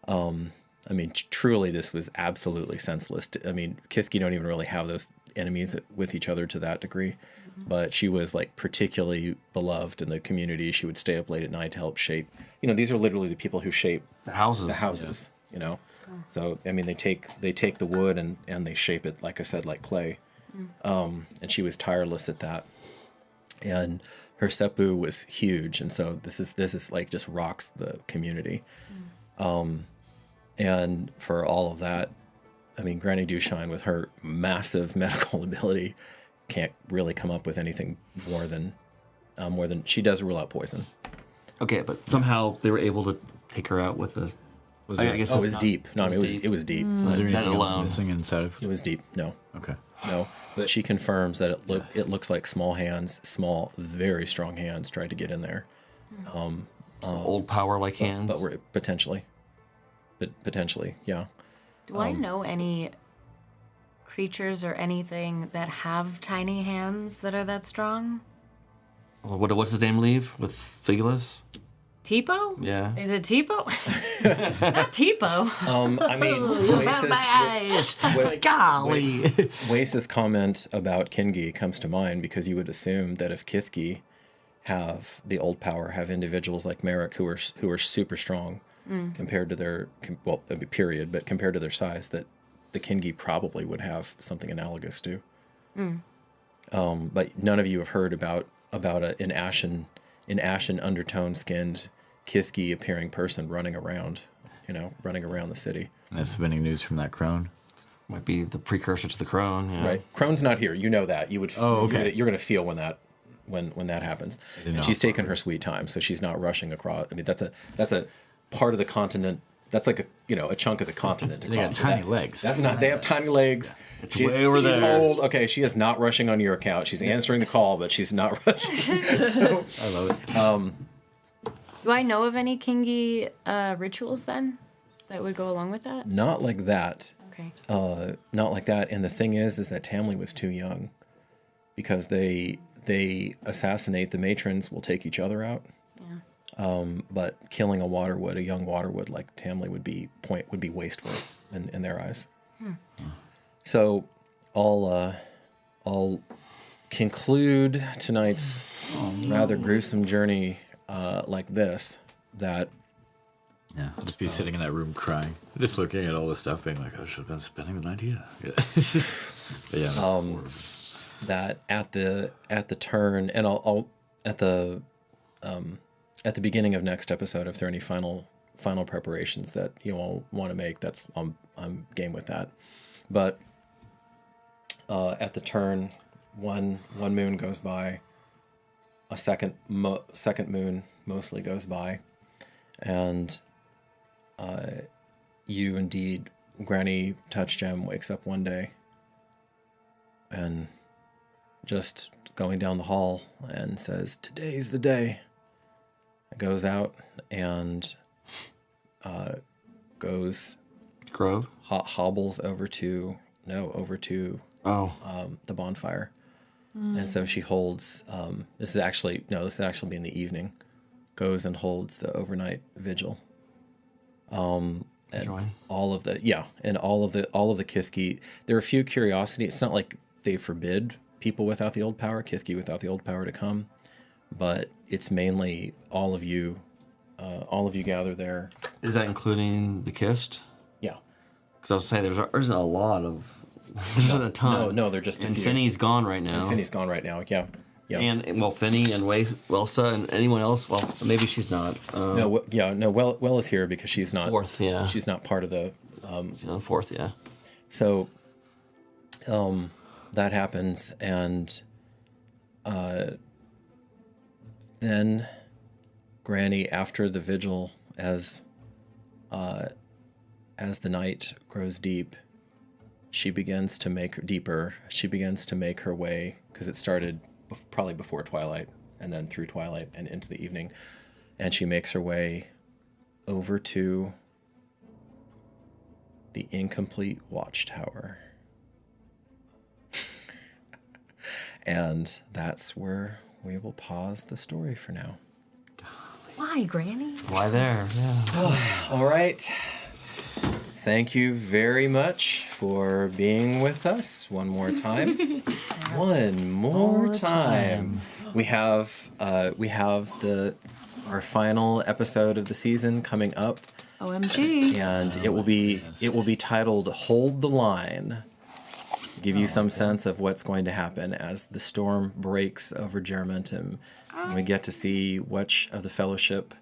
I mean, truly, this was absolutely senseless. I mean, Kithki don't even really have those enemies with each other to that degree. But she was, like, particularly beloved in the community. She would stay up late at night to help shape. These are literally the people who shape The houses. So, I mean, they take the wood and they shape it, like I said, like clay. And she was tireless at that. And her seppu was huge. And so this is like just rocks the community. And for all of that, I mean, Granny Dushine, with her massive medical ability, can't really come up with anything more than she does rule out poison. Okay, but somehow they were able to take her out with a. I guess It was deep. No, I mean, it was deep. Was there That anything else alone. missing inside of? It was deep. No. Okay. No, but she confirms that it looks like small, very strong hands tried to get in there. Old power like hands. But we're potentially, yeah. Do I know any creatures or anything that have tiny hands that are that strong? Well, what's his name leave with Figulus? Tipo? Yeah. Is it Tipo? Not Tipo. I mean, eyes. Golly. Wace's comment about Kingi comes to mind because you would assume that if Kithki have the old power, have individuals like Merrick who are super strong compared to their period, but compared to their size, that the Kingi probably would have something analogous to. But none of you have heard about an ashen undertone skinned Kithki appearing person running around the city. And that's any news from that crone? Might be the precursor to the crone. Yeah. Right. Crone's not here. You know that. You would. Oh, okay. You're gonna feel when that happens. And she's taken her sweet time, so she's not rushing across. I mean, that's a part of the continent. That's like a chunk of the continent to They got cross. tiny legs. That's not. They have tiny legs. It's way over she's there. old. Okay, she is not rushing on your account. She's answering the call, but she's not rushing. So, I love it. Do I know of any Kingi rituals then that would go along with that? not like that. Okay. Not like that. And the thing is that Tamley was too young, because they assassinate the matrons, will take each other out. Yeah. But killing a young Waterwood like Tamley would be wasteful in their eyes. So I'll conclude tonight's rather gruesome journey like this. That Yeah, I'll just be sitting in that room crying, just looking at all this stuff, being like, I should have been spending the night here. Yeah. But yeah, that at the turn, and I'll at the beginning of next episode, if there are any final preparations that you all want to make, that's I'm game with that. But at the turn, one moon goes by, a second moon mostly goes by, and you indeed, Granny Touchgem, wakes up one day and just going down the hall and says, "Today's the day." Goes out and goes Grove? hobbles over to the bonfire. And so she holds this is actually be in the evening, goes and holds the overnight vigil. And Join. all of the Kithki, there are a few curiosity. It's not like they forbid people without the old power, Kithki without the old power, to come, but it's mainly all of you gather there. Is that including the Kist? Yeah. Because I was saying there isn't a lot of. There's not a ton. No, they're just a And few. Finney's gone right now. And Finney's gone right now. Yeah. And well, Finney and Welsa and anyone else. Well, maybe she's not. Well is here because she's not Fourth, yeah. She's not part of the. She's on fourth, yeah. So, that happens, and then Granny, after the vigil, as the night grows deep, she begins to make her way, because it started probably before twilight, and then through twilight and into the evening, and she makes her way over to the incomplete watchtower. And that's where we will pause the story for now. Why, Granny? Why there? Yeah. All right. Thank you very much for being with us one more time. One more time. We have our final episode of the season coming up, OMG. and it will be titled "Hold the Line." Give you some sense of what's going to happen as the storm breaks over Germentum, and we get to see which of the Fellowship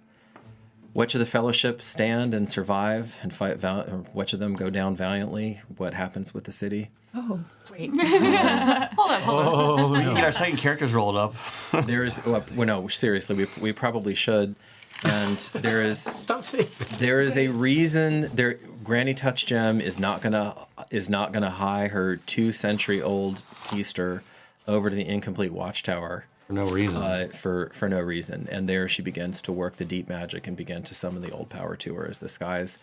stand and survive and fight, or which of them go down valiantly. What happens with the city? Oh, Wait. Hold on. Oh, no. Get our second characters rolled up. No, seriously, we probably should. And there is a reason there. Granny Touch Gem is not gonna hie her 2-century-old Easter over to the incomplete watchtower For no reason. for no reason. And there she begins to work the deep magic and begin to summon the old power to her as the skies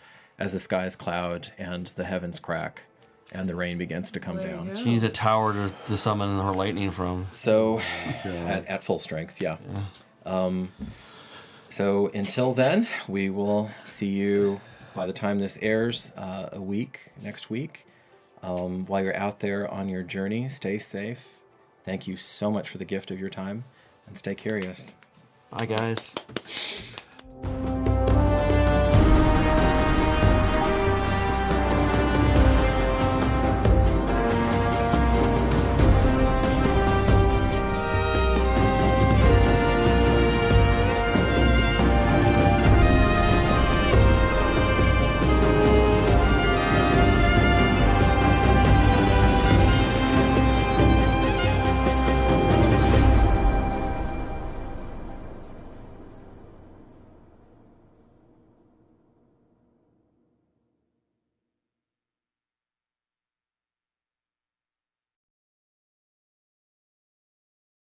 cloud and the heavens crack and the rain begins to come down. She needs a tower to summon her lightning from. So at full strength, yeah. So until then, we will see you by the time this airs next week. While you're out there on your journey, stay safe. Thank you so much for the gift of your time, and stay curious. Bye, guys.